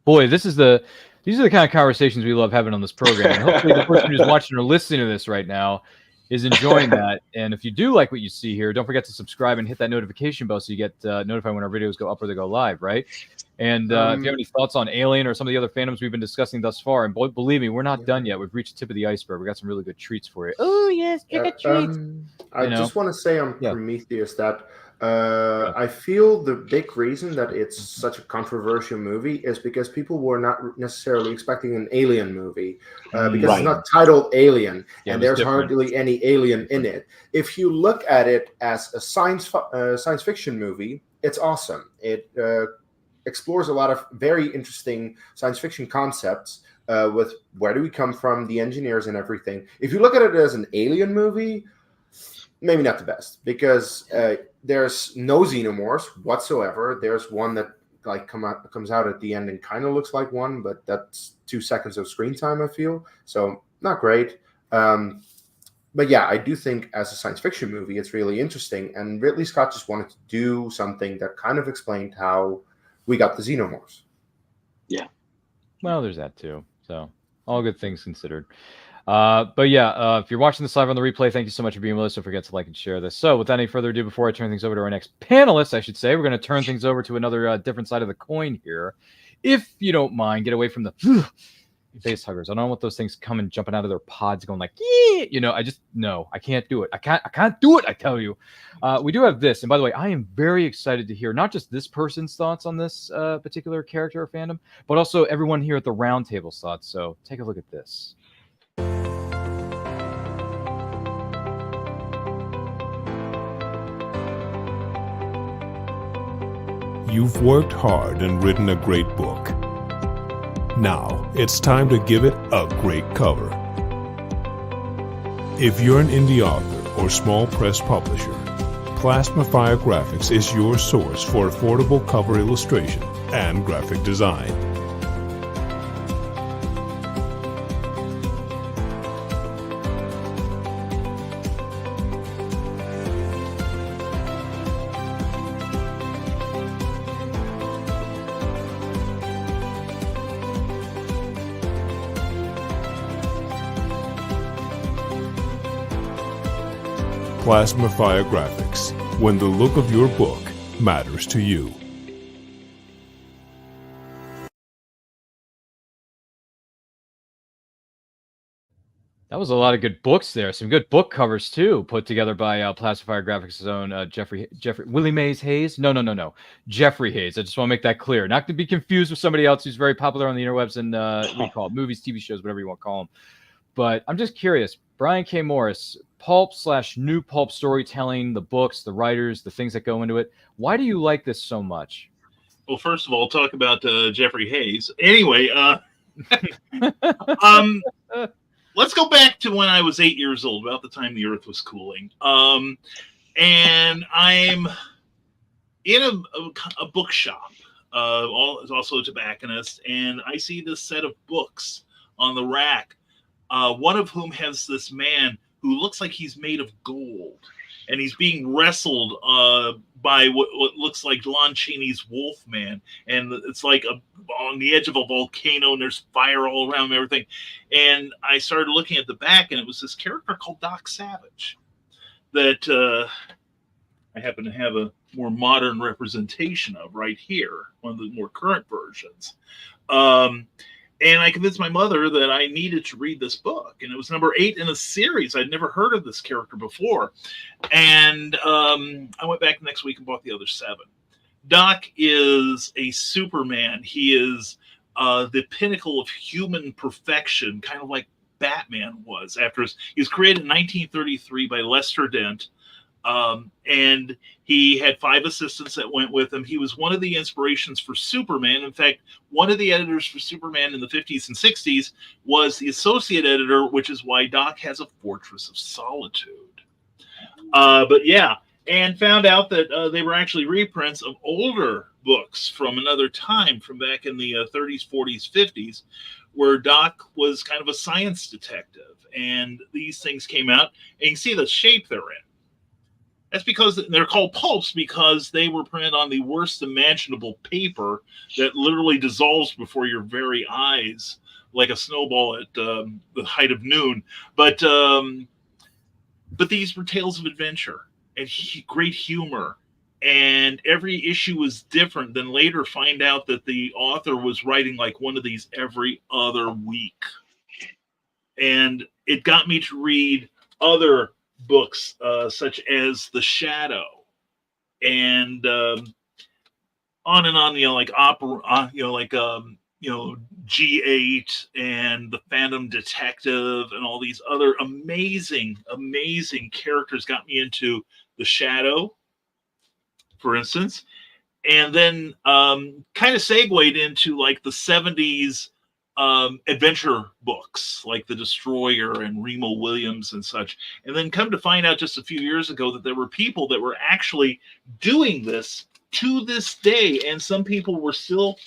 Boy, these are the kind of conversations we love having on this program. And hopefully the person who's watching or listening to this right now is enjoying that. And if you do like what you see here, don't forget to subscribe and hit that notification bell so you get notified when our videos go up or they go live, right? And if you have any thoughts on Alien or some of the other fandoms we've been discussing thus far, and believe me, we're not done yet. We've reached the tip of the iceberg. We got some really good treats for you. Oh, yes, treats. I just want to say on Prometheus that I feel the big reason that it's such a controversial movie is because people were not necessarily expecting an Alien movie, because it's not titled Alien, and there's hardly any alien in it. If you look at it as a science fiction movie, it's awesome. It explores a lot of very interesting science fiction concepts with where do we come from, the engineers and everything. If you look at it as an alien movie, maybe not the best, because there's no xenomorphs whatsoever. There's one that comes out at the end and kind of looks like one, but that's 2 seconds of screen time, I feel. So not great. But yeah, I do think as a science fiction movie, it's really interesting. And Ridley Scott just wanted to do something that kind of explained how we got the xenomorphs. Yeah. Well, there's that too. So all good things considered. But yeah, if you're watching this live on the replay, thank you so much for being with us. Don't forget to like and share this. So without any further ado, before I turn things over to our next panelist, I should say, we're going to turn things over to another different side of the coin here. If you don't mind, get away from the face huggers. I don't want those things coming, jumping out of their pods going like, yeah! I can't do it. I can't do it. I tell you. We do have this. And by the way, I am very excited to hear not just this person's thoughts on this particular character or fandom, but also everyone here at the roundtable's thoughts. So take a look at this. You've worked hard and written a great book. Now, it's time to give it a great cover. If you're an indie author or small press publisher, Plasmafire Graphics is your source for affordable cover illustration and graphic design. Plasmafire Graphics, when the look of your book matters to you. That was a lot of good books there. Some good book covers too, put together by Plasmafire Graphics' own Jeffrey Willie Mays Hayes. No, Jeffrey Hayes. I just want to make that clear, not to be confused with somebody else who's very popular on the interwebs and what do you call it, movies, TV shows, whatever you want to call them. But I'm just curious, Brian K. Morris, pulp/new pulp storytelling, the books, the writers, the things that go into it. Why do you like this so much? Well, first of all, talk about Jeffrey Hayes. Anyway, let's go back to when I was 8 years old, about the time the Earth was cooling. And I'm in a bookshop, also a tobacconist, and I see this set of books on the rack. One of whom has this man who looks like he's made of gold, and he's being wrestled by what looks like Lon Chaney's Wolfman, and it's like on the edge of a volcano, and there's fire all around and everything. And I started looking at the back, and it was this character called Doc Savage that I happen to have a more modern representation of right here, one of the more current versions. And I convinced my mother that I needed to read this book. And it was number 8 in a series. I'd never heard of this character before. And I went back next week and bought the other 7. Doc is a Superman. He is the pinnacle of human perfection, kind of like Batman was. He was created in 1933 by Lester Dent. And he had 5 assistants that went with him. He was one of the inspirations for Superman. In fact, one of the editors for Superman in the 50s and 60s was the associate editor, which is why Doc has a Fortress of Solitude. But yeah, and found out that they were actually reprints of older books from another time, from back in the 30s, 40s, 50s, where Doc was kind of a science detective. And these things came out, and you can see the shape they're in. That's because they're called pulps, because they were printed on the worst imaginable paper that literally dissolves before your very eyes, like a snowball at the height of noon. But these were tales of adventure and great humor, and every issue was different. Then later find out that the author was writing like one of these every other week, and it got me to read other books such as The Shadow, and on and on, like opera, G8 and The Phantom Detective, and all these other amazing characters got me into The Shadow, for instance, and then kind of segued into like the 70s adventure books like The Destroyer and Remo Williams and such. And then come to find out just a few years ago that there were people that were actually doing this to this day. And some people were still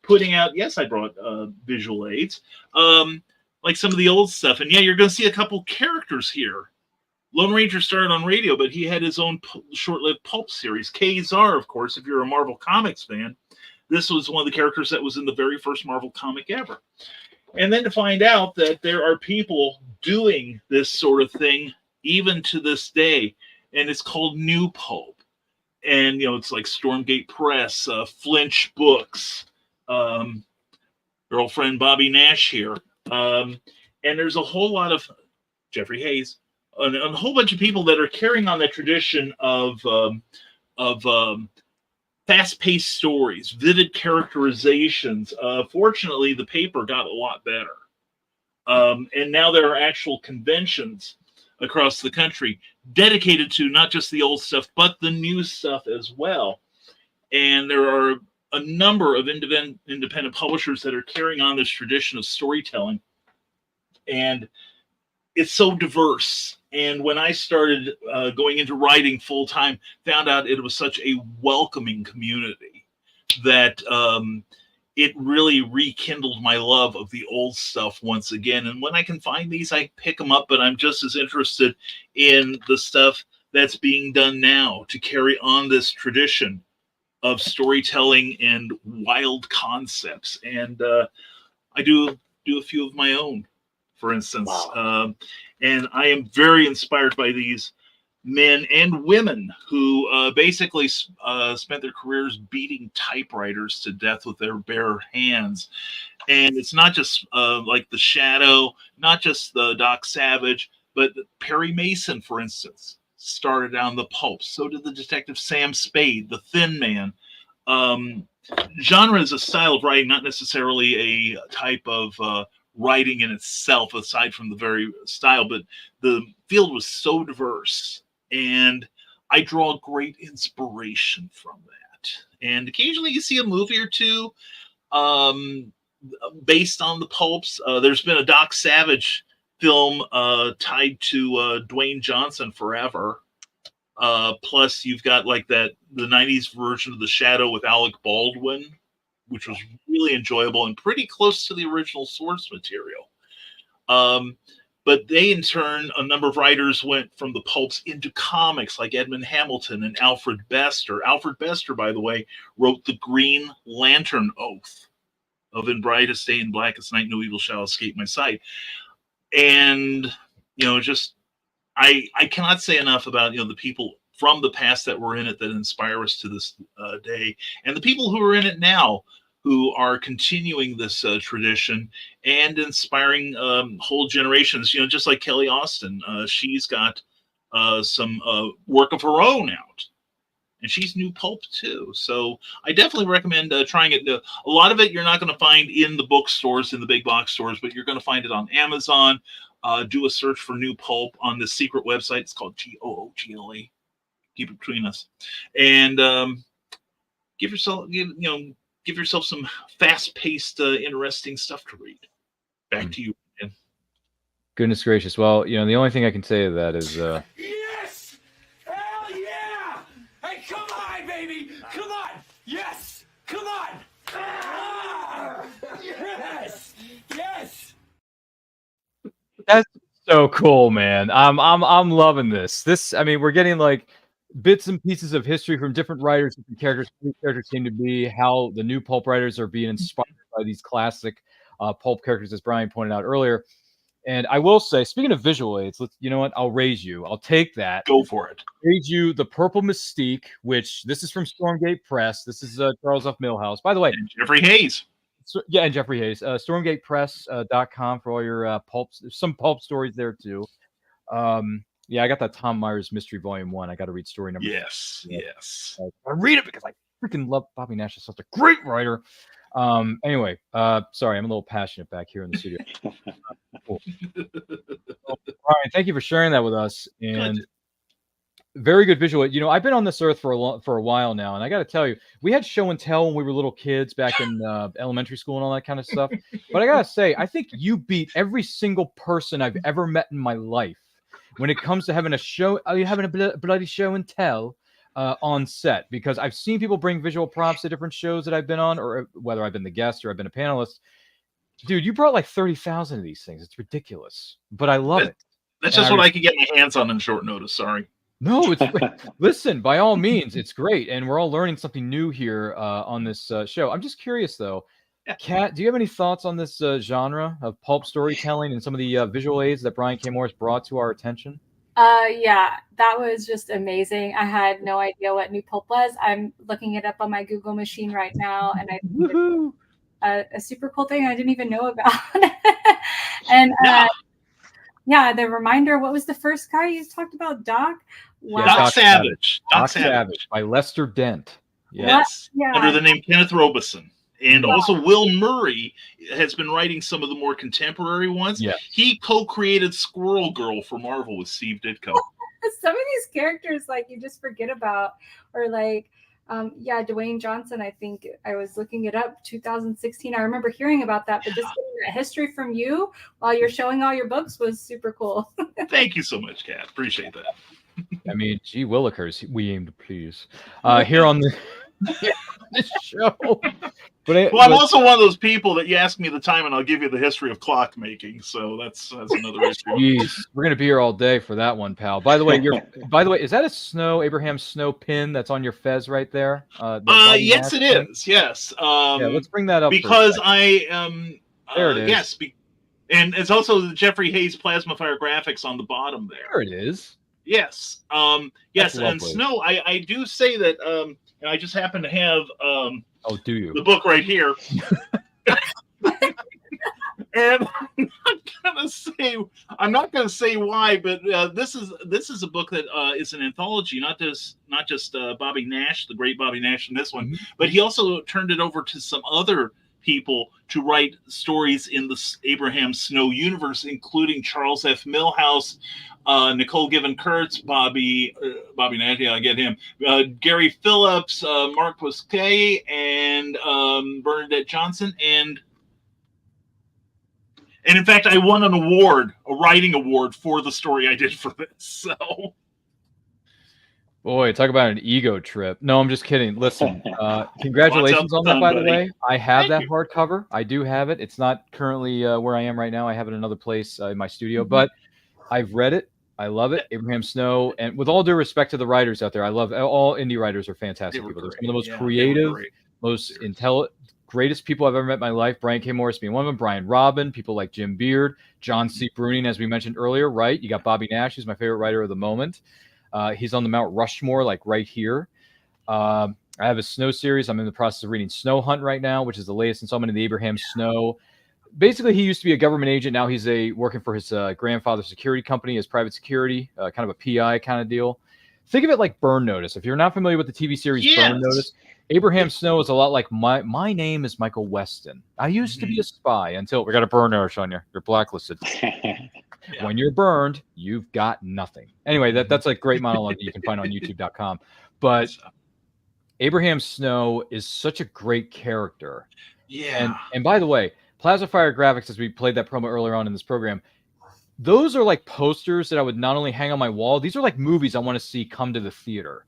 putting out, yes, I brought visual aids, like some of the old stuff. And yeah, you're going to see a couple characters here. Lone Ranger started on radio, but he had his own short-lived pulp series. Kees, of course, if you're a Marvel Comics fan, this was one of the characters that was in the very first Marvel comic ever. And then to find out that there are people doing this sort of thing even to this day, and it's called New Pulp. And, it's like Stormgate Press, Flinch Books, girlfriend Bobby Nash here. And there's a whole lot of Jeffrey Hayes, and a whole bunch of people that are carrying on that tradition of fast-paced stories, vivid characterizations. Fortunately, the paper got a lot better. And now there are actual conventions across the country dedicated to not just the old stuff, but the new stuff as well. And there are a number of independent publishers that are carrying on this tradition of storytelling. And it's so diverse. And when I started going into writing full time, found out it was such a welcoming community that it really rekindled my love of the old stuff once again. And when I can find these, I pick them up, but I'm just as interested in the stuff that's being done now to carry on this tradition of storytelling and wild concepts. And I do a few of my own, for instance. Wow. And I am very inspired by these men and women who basically spent their careers beating typewriters to death with their bare hands. And it's not just like the Shadow, not just the Doc Savage, but Perry Mason, for instance, started on the pulp. So did the detective Sam Spade, the Thin Man. Genre is a style of writing, not necessarily a type of writing in itself, aside from the very style, but the field was so diverse. And I draw great inspiration from that. And occasionally you see a movie or two based on the pulps. There's been a Doc Savage film tied to Dwayne Johnson forever. Plus, you've got like the 90s version of The Shadow with Alec Baldwin, which was really enjoyable and pretty close to the original source material. But they, in turn, a number of writers went from the pulps into comics, like Edmund Hamilton and Alfred Bester. Alfred Bester, by the way, wrote the Green Lantern Oath of "In brightest day and blackest night, no evil shall escape my sight." And, just I cannot say enough about, the people from the past that were in it that inspire us to this day, and the people who are in it now who are continuing this tradition and inspiring whole generations. Just like Kelly Austin, she's got some work of her own out, and she's new pulp too. So I definitely recommend trying it. A lot of it you're not going to find in the bookstores, in the big box stores, but you're going to find it on Amazon. Do a search for new pulp on this secret website. It's called GOOGLE. Keep it between us, and give yourself some fast-paced, interesting stuff to read. Back to you, man. Goodness gracious. Well, the only thing I can say to that is Yes! Hell yeah! Hey, come on, baby! Come on! Yes! Come on! Ah! Yes! Yes! that's so cool, man. I'm loving this. We're getting like bits and pieces of history from different writers, different characters. Who characters seem to be, how the new pulp writers are being inspired by these classic pulp characters, as Brian pointed out earlier. And I will say, speaking of visual aids, you know what? I'll raise you. I'll take that. Go for it. Raise you the Purple Mystique, which this is from Stormgate Press. This is Charles F. Millhouse. By the way, and Jeffrey Hayes. And Jeffrey Hayes. StormgatePress.com for all your pulps. There's some pulp stories there too. I got that Tom Myers Mystery Volume 1. I got to read story number. Yes. I read it because I freaking love Bobby Nash. Is such a great writer. Anyway, sorry, I'm a little passionate back here in the studio. Cool. Brian, thank you for sharing that with us. And very good visual. I've been on this earth for a while now, and I got to tell you, we had show and tell when we were little kids back in elementary school and all that kind of stuff. But I got to say, I think you beat every single person I've ever met in my life when it comes to having a show. Are you having a bloody show and tell on set? Because I've seen people bring visual props to different shows that I've been on, or whether I've been the guest or I've been a panelist. Dude, you brought like 30,000 of these things. It's ridiculous, but I love it. That's just what I could get my hands on in short notice. Sorry. No, it's listen, by all means, it's great. And we're all learning something new here on this show. I'm just curious, though. Kat, do you have any thoughts on this genre of pulp storytelling and some of the visual aids that Brian K. Morris brought to our attention? Yeah, that was just amazing. I had no idea what new pulp was. I'm looking it up on my Google machine right now, and I think it's a super cool thing I didn't even know about. And yeah, the reminder. What was the first guy you talked about? Doc. Wow. Yeah, Doc Savage. Doc Savage by Lester Dent. Yes, under the name Kenneth Robeson. And also Will Murray has been writing some of the more contemporary ones. Yeah. He co-created Squirrel Girl for Marvel with Steve Ditko. Some of these characters, like, you just forget about, or like, Dwayne Johnson, I think I was looking it up, 2016. I remember hearing about that, but just getting that history from you while you're showing all your books was super cool. Thank you so much, Kat. Appreciate that. I mean, gee willikers, we aim to please. Here on the show. But I'm also one of those people that you ask me the time and I'll give you the history of clock making. So that's another issue. Jeez, we're gonna be here all day for that one, pal. By the way, is that a Abraham Snow pin that's on your fez right there? Yes, it is. Yes. Yeah, let's bring that up because I there it is. Yes, and it's also the Jeffrey Hayes Plasma Fire graphics on the bottom there. There it is. Yes. Yes, and Snow. I do say that. And I just happen to have. Oh, do you? The book right here. And I'm not gonna say why, but this is a book that is an anthology, not just Bobby Nash, the great Bobby Nash in this one, but he also turned it over to some other people to write stories in the Abraham Snow universe, including Charles F. Milhouse, Nicole Given Kurtz, Bobby Nash, yeah, I get him, Gary Phillips, Mark Posquet, and Bernadette Johnson, and in fact, I won an award, a writing award, for the story I did for this. So, boy, talk about an ego trip. No, I'm just kidding. Listen, congratulations on that, by the way. I have that hardcover. I do have it. It's not currently where I am right now. I have it in another place in my studio, but I've read it. I love it. Abraham Snow, and with all due respect to the writers out there, I love all indie writers are fantastic people. They're some of the most creative, most intelligent, greatest people I've ever met in my life. Brian K. Morris being one of them. Brian Robin, people like Jim Beard, John C. Bruning, as we mentioned earlier, right? You got Bobby Nash, who's my favorite writer of the moment. He's on the Mount Rushmore, like right here. I have a Snow series. I'm in the process of reading Snow Hunt right now, which is the latest installment in the Abraham Snow. Basically, he used to be a government agent. Now he's working for his grandfather's security company, his private security, kind of a PI kind of deal. Think of it like Burn Notice. If you're not familiar with the TV series Burn Notice, Abraham Snow is a lot like my name is Michael Weston. I used to be a spy until we got a burn notice on you. You're blacklisted. When you're burned, you've got nothing. Anyway, that's a great monologue that you can find on YouTube.com. But Abraham Snow is such a great character. Yeah. And by the way, Plasma Fire Graphics, as we played that promo earlier on in this program, those are like posters that I would not only hang on my wall, these are like movies I want to see come to the theater.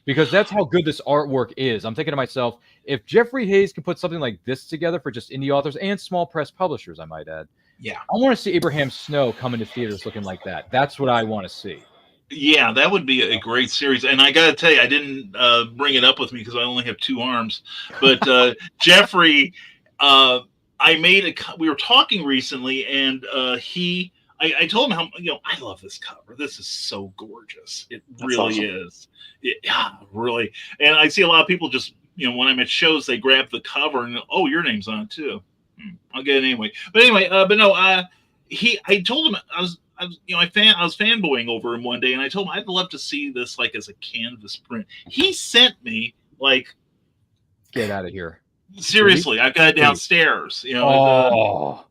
Because that's how good this artwork is. I'm thinking to myself, if Jeffrey Hayes can put something like this together for just indie authors and small press publishers, I might add. Yeah. I want to see Abraham Snow come into theaters looking like that. That's what I want to see. Yeah, that would be a great series. And I got to tell you, I didn't bring it up with me because I only have 2 arms. But Jeffrey, we were talking recently, and I told him how, I love this cover. This is so gorgeous. It really is. Yeah, really. And I see a lot of people just, when I'm at shows, they grab the cover and, oh, your name's on it too. I'll get it anyway. But anyway, I told him I was fanboying over him one day, and I told him I'd love to see this like as a canvas print. He sent me get out of here. Seriously, I've got it downstairs. That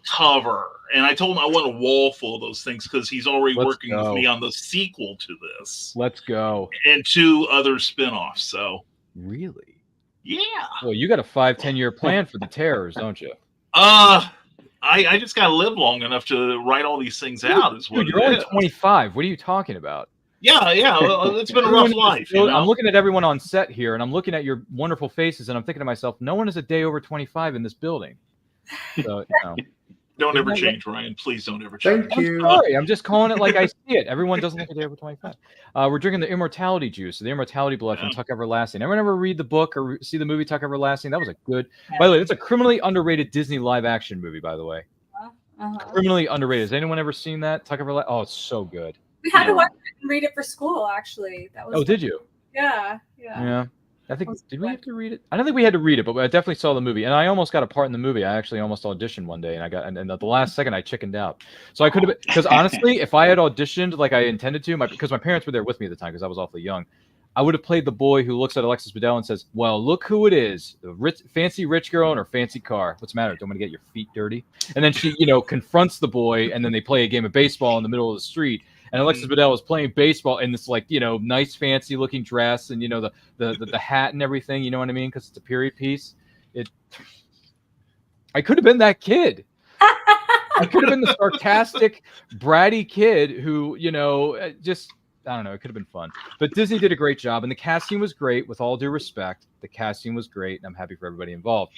cover. And I told him I want a wall full of those things because he's already working with me on the sequel to this. Let's go. And 2 other spinoffs. So really, yeah. Well, you got a 5-10 year plan for the Terrors, don't you? I just got to live long enough to write all these things out. Dude, you're only 25. What are you talking about? Yeah. Well, it's been a rough life. I'm looking at everyone on set here, and I'm looking at your wonderful faces, and I'm thinking to myself, no one is a day over 25 in this building. So, Don't ever change, Ryan. Please don't ever change. Thank you. I'm sorry. I'm just calling it like I see it. Everyone doesn't look a day over 25. We're drinking the Immortality Juice, the Immortality Blood from Tuck Everlasting. Everyone ever read the book or see the movie Tuck Everlasting? That was a good. By the way, that's a criminally underrated Disney live action movie. By the way, criminally underrated. Has anyone ever seen that Tuck Everlasting? Oh, it's so good. We had to watch it and read it for school. Actually, that was. Oh, did you? Yeah. I think did we have to read it? I don't think we had to read it, but I definitely saw the movie, and I almost got a part in the movie. I actually almost auditioned one day, and I got and at the last second I chickened out. So I could have, because honestly, if I had auditioned like I intended to, because my parents were there with me at the time because I was awfully young, I would have played the boy who looks at Alexis Bledel and says, "Well, look who it is, the fancy rich girl in her fancy car. What's the matter? Don't want to get your feet dirty?" And then she, confronts the boy, and then they play a game of baseball in the middle of the street. And Alexis Bledel was playing baseball in this nice fancy looking dress and the hat and everything, you know what I mean? Because it's a period piece. I could have been that kid. I could have been the sarcastic, bratty kid who, just, I don't know, it could have been fun. But Disney did a great job, and the casting was great, with all due respect. The casting was great, and I'm happy for everybody involved.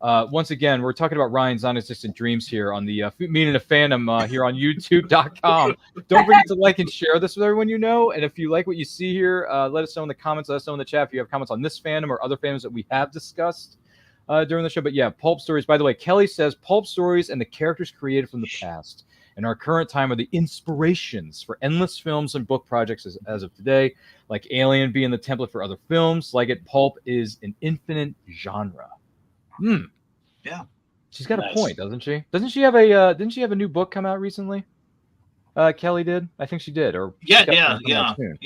Once again, we're talking about Ryan's Non-Existent Dreams here on the Meaning of Fandom here on YouTube.com. Don't forget to like and share this with everyone you know. And if you like what you see here, let us know in the comments. Let us know in the chat if you have comments on this fandom or other fandoms that we have discussed during the show. But yeah, pulp stories. By the way, Kelly says pulp stories and the characters created from the past in our current time are the inspirations for endless films and book projects as of today. Like Alien being the template for other films, like it, pulp is an infinite genre. Yeah, she's got a point, doesn't she? Doesn't she have a? Didn't she have a new book come out recently? Kelly did. I think she did. Or yeah.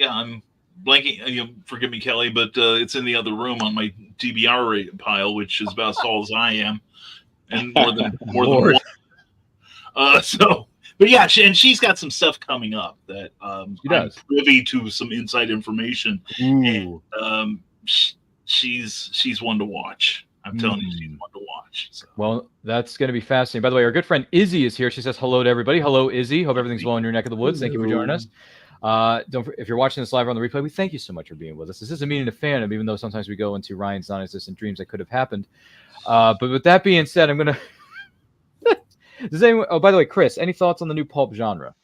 I'm blanking. Forgive me, Kelly, but it's in the other room on my DBR pile, which is about as tall as I am, and more than one. But yeah, she's got some stuff coming up that I'm privy to some inside information, and she's one to watch. I'm telling you, she's one to watch. So. Well, that's going to be fascinating. By the way, our good friend Izzy is here. She says hello to everybody. Hello, Izzy. Hope everything's well in your neck of the woods. Thank you for joining us. If you're watching this live on the replay, we thank you so much for being with us. This is a Meaning of Fandom, even though sometimes we go into Ryan's Non-Existent Dreams that could have happened. But with that being said, I'm going to... Does anyone... Oh, by the way, Chris, any thoughts on the new pulp genre?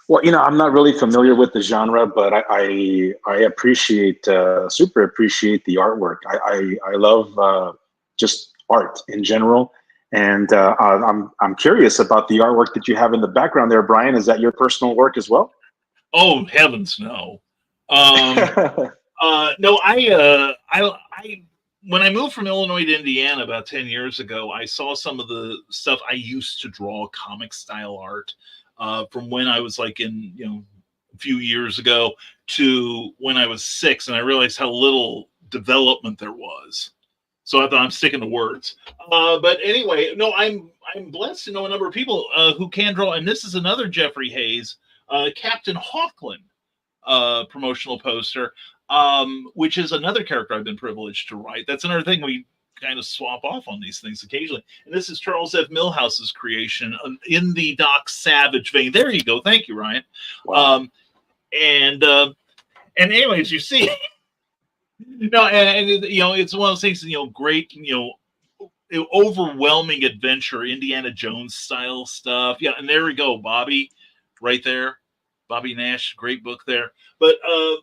Well, I'm not really familiar with the genre, but I appreciate, super appreciate the artwork. I love just art in general. And I'm curious about the artwork that you have in the background there, Brian. Is that your personal work as well? Oh, heavens, no. No, I when I moved from Illinois to Indiana about 10 years ago, I saw some of the stuff I used to draw, comic style art, from when I was like in, a few years ago to when I was 6, and I realized how little development there was. So I thought I'm sticking to words. But anyway, no, I'm blessed to know a number of people who can draw, and this is another Jeffrey Hayes, Captain Hawkland promotional poster, which is another character I've been privileged to write. That's another thing we kind of swap off on these things occasionally. And this is Charles F. Millhouse's creation in the Doc Savage vein. There you go. Thank you, Ryan. Wow. And anyways, you see, it's one of those things, great, overwhelming adventure, Indiana Jones style stuff. Yeah. And there we go. Bobby right there. Bobby Nash, great book there. But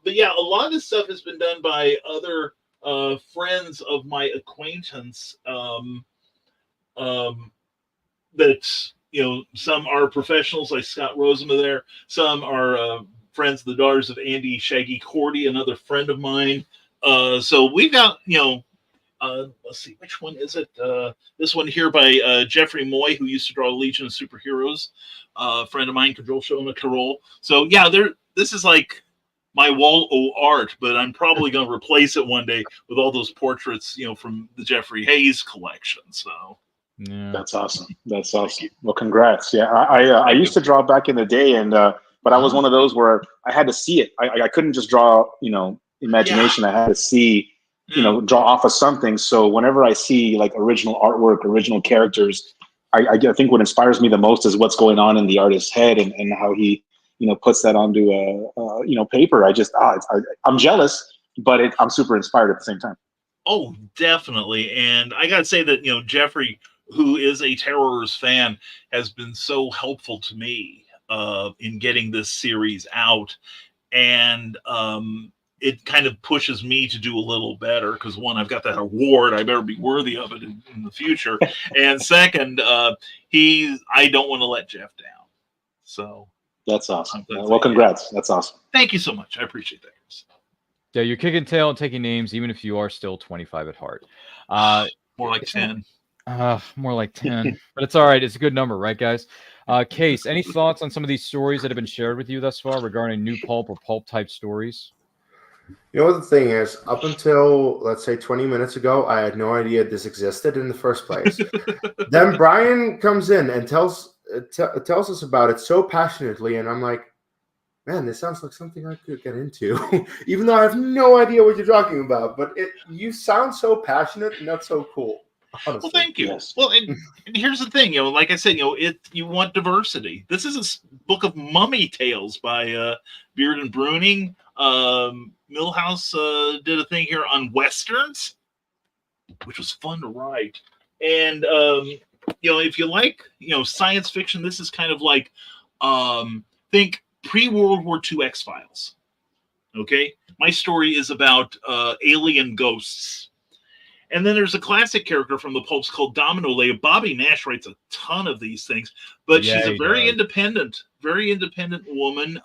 yeah, a lot of this stuff has been done by other friends of my acquaintance. That some are professionals like Scott Rosema there. Some are friends of the daughters of Andy Shaggy Cordy, another friend of mine. So we've got let's see, which one is it? This one here by Jeffrey Moy, who used to draw Legion of Superheroes. Friend of mine, Control Shona Carol. So yeah, this is like my wall of art, but I'm probably going to replace it one day with all those portraits, from the Jeffrey Hayes collection. So yeah, that's awesome. That's awesome. Well, congrats. Yeah, I used to draw back in the day, and but I was one of those where I had to see it. I couldn't just draw, imagination. Yeah. I had to see, draw off of something. So whenever I see like original artwork, original characters, I think what inspires me the most is what's going on in the artist's head and how he, puts that onto paper. I'm jealous, but I'm super inspired at the same time. Oh, definitely. And I got to say that, Jeffrey, who is a Terrorers fan, has been so helpful to me in getting this series out. And it kind of pushes me to do a little better because, one, I've got that award. I better be worthy of it in the future. And second, I don't want to let Jeff down. So that's awesome. Well, congrats. That's awesome. Thank you so much. I appreciate that. Yeah, you're kicking tail and taking names, even if you are still 25 at heart. More like 10. More like 10. But it's all right. It's a good number, right, guys? Kees, any thoughts on some of these stories that have been shared with you thus far regarding new pulp or pulp-type stories? You know what the thing is? Up until, let's say, 20 minutes ago, I had no idea this existed in the first place. Then Brian comes in and tells us about it so passionately, and I'm like, man, this sounds like something I could get into, even though I have no idea what you're talking about. But you sound so passionate, and that's so cool. Honestly. Well, thank you. Yes. Well, and here's the thing, like I said, you want diversity. This is a book of mummy tales by Beard and Bruning. Millhouse did a thing here on westerns, which was fun to write. And if you like, science fiction, this is kind of like think pre-World War II X-Files. Okay, my story is about alien ghosts. And then there's a classic character from the pulps called Domino Leia. Bobby Nash writes a ton of these things, but she's a very independent woman.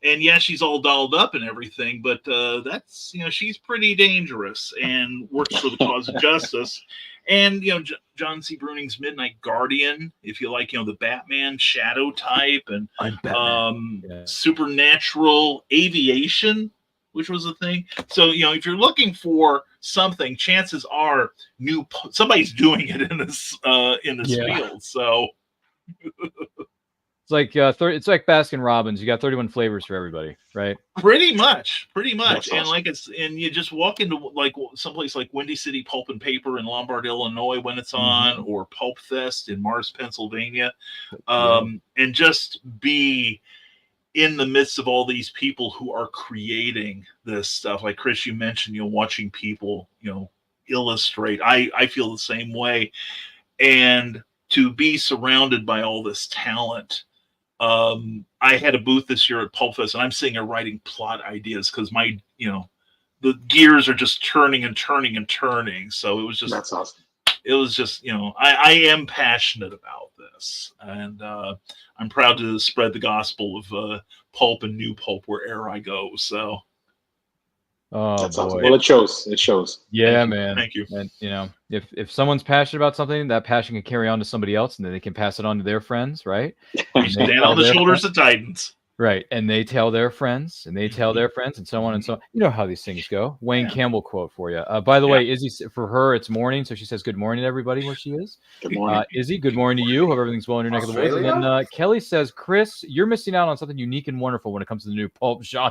And yeah, she's all dolled up and everything, but that's, she's pretty dangerous and works for the cause of justice. And, John C. Bruning's Midnight Guardian, if you like, the Batman shadow type, and supernatural aviation, which was a thing. So, if you're looking for something, chances are somebody's doing it in this field. So it's like it's like Baskin Robbins. You got 31 flavors for everybody, right? Pretty much. That's awesome. And you just walk into like someplace like Windy City Pulp and Paper in Lombard, Illinois when it's on, or Pulp Fest in Mars, Pennsylvania, and just be in the midst of all these people who are creating this stuff. Like Chris, you mentioned, watching people, illustrate. I feel the same way. And to be surrounded by all this talent. I had a booth this year at Pulp Fest, and I'm sitting there writing plot ideas because the gears are just turning and turning and turning. So it was just, that's awesome. It was just, I am passionate about this, and I'm proud to spread the gospel of pulp and new pulp wherever I go. So. That's awesome. Well, it shows. Yeah, man. Thank you. And if someone's passionate about something, that passion can carry on to somebody else, and then they can pass it on to their friends, right? Stand on the shoulders of Titans. Right. And they tell their friends, and they tell their friends, and so on and so on. You know how these things go. Wayne Campbell quote for you. By the way, Izzy, for her, it's morning, so she says good morning to everybody where she is. Good morning. Izzy, good morning to you. Hope everything's well in your neck of the woods. And then Kelly says, Chris, you're missing out on something unique and wonderful when it comes to the new pulp genre.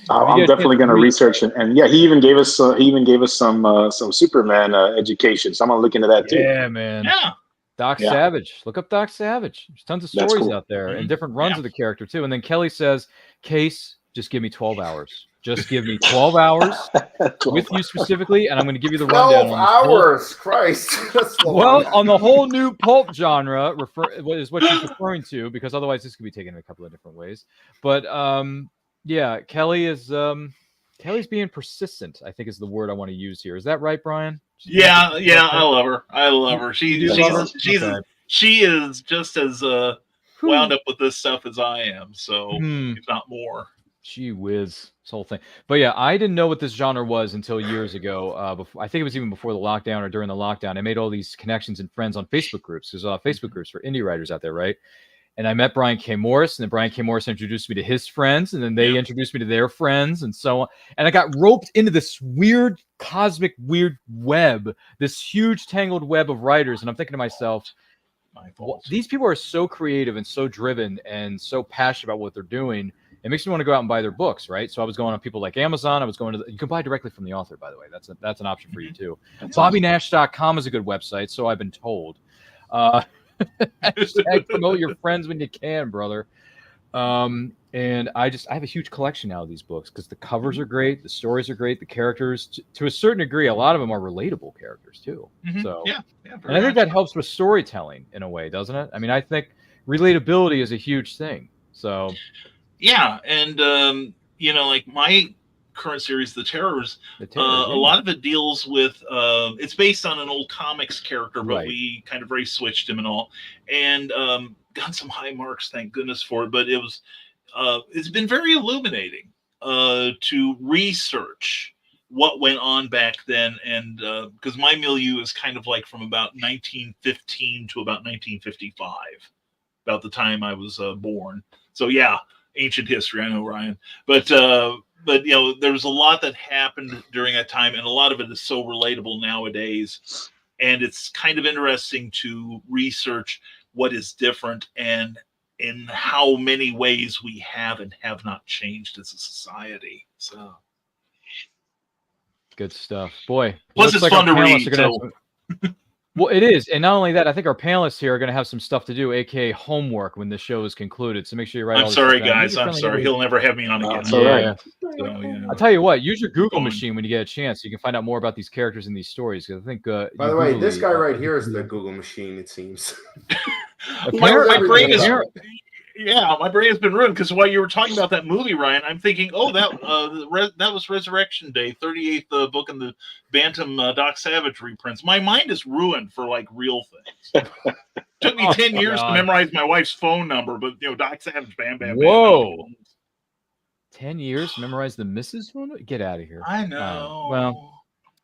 I'm definitely going to research it. And yeah, he even gave us some Superman education. So I'm going to look into that too. Yeah, man. Yeah. Doc Savage. Look up Doc Savage. There's tons of stories out there and different runs of the character too. And then Kelly says, Case, just give me 12 hours. Just give me 12 hours with you specifically, and I'm going to give you the rundown. 12 hours, Christ. Well, on the whole new pulp genre is what she's referring to, because otherwise this could be taken in a couple of different ways. But yeah, Kelly is Kelly's being persistent, I think is the word I want to use here. Is that right, Brian? Yeah, I love her. She is just as wound up with this stuff as I am, so if not more. Gee whiz, this whole thing. But yeah, I didn't know what this genre was until years ago. Before, I think it was even before the lockdown or during the lockdown. I made all these connections and friends on Facebook groups. There's Facebook groups for indie writers out there, right? And I met Brian K. Morris, and then Brian K. Morris introduced me to his friends, and then they introduced me to their friends, and so on. And I got roped into this weird, cosmic, weird web, this huge tangled web of writers. And I'm thinking to myself, these people are so creative and so driven and so passionate about what they're doing. It makes me want to go out and buy their books, right? So I was going on people like Amazon. I was going to you can buy directly from the author, by the way. That's an option for you too. BobbyNash.com is a good website, so I've been told. Hashtag promote your friends when you can, brother. And I have a huge collection now of these books because the covers are great, the stories are great, the characters to a certain degree, a lot of them are relatable characters too. So and I think that helps with storytelling in a way, doesn't it? I mean, I think relatability is a huge thing. So yeah, and like my current series, The Terrors, a lot of it deals with it's based on an old comics character, but we kind of very switched him and all, and got some high marks, thank goodness for it. But it was it's been very illuminating to research what went on back then, and because my milieu is kind of like from about 1915 to about 1955, about the time I was born. So yeah, ancient history, I know, Ryan, but there was a lot that happened during that time, and a lot of it is so relatable nowadays. And it's kind of interesting to research what is different and in how many ways we have and have not changed as a society. So good stuff, boy. Plus, it's fun to read. Well, it is. And not only that, I think our panelists here are going to have some stuff to do, aka homework, when the show is concluded. So make sure you write all I'm this sorry, stuff down. guys. I'm sorry. He'll never have me on again. That's all right. Yeah. So, yeah. I'll tell you what, use your Google machine when you get a chance. So you can find out more about these characters and these stories. Because I think, by the way, this guy right here is the Google machine, it seems. my brain is... Yeah, my brain has been ruined because while you were talking about that movie, Ryan, I'm thinking, oh, that was Resurrection Day, 38th book in the Bantam Doc Savage reprints. My mind is ruined for like real things. Took me 10 years to memorize my wife's phone number, but Doc Savage, bam, bam, bam. Whoa. 10 years to memorize the Mrs. phone number? Get out of here. I know. Well,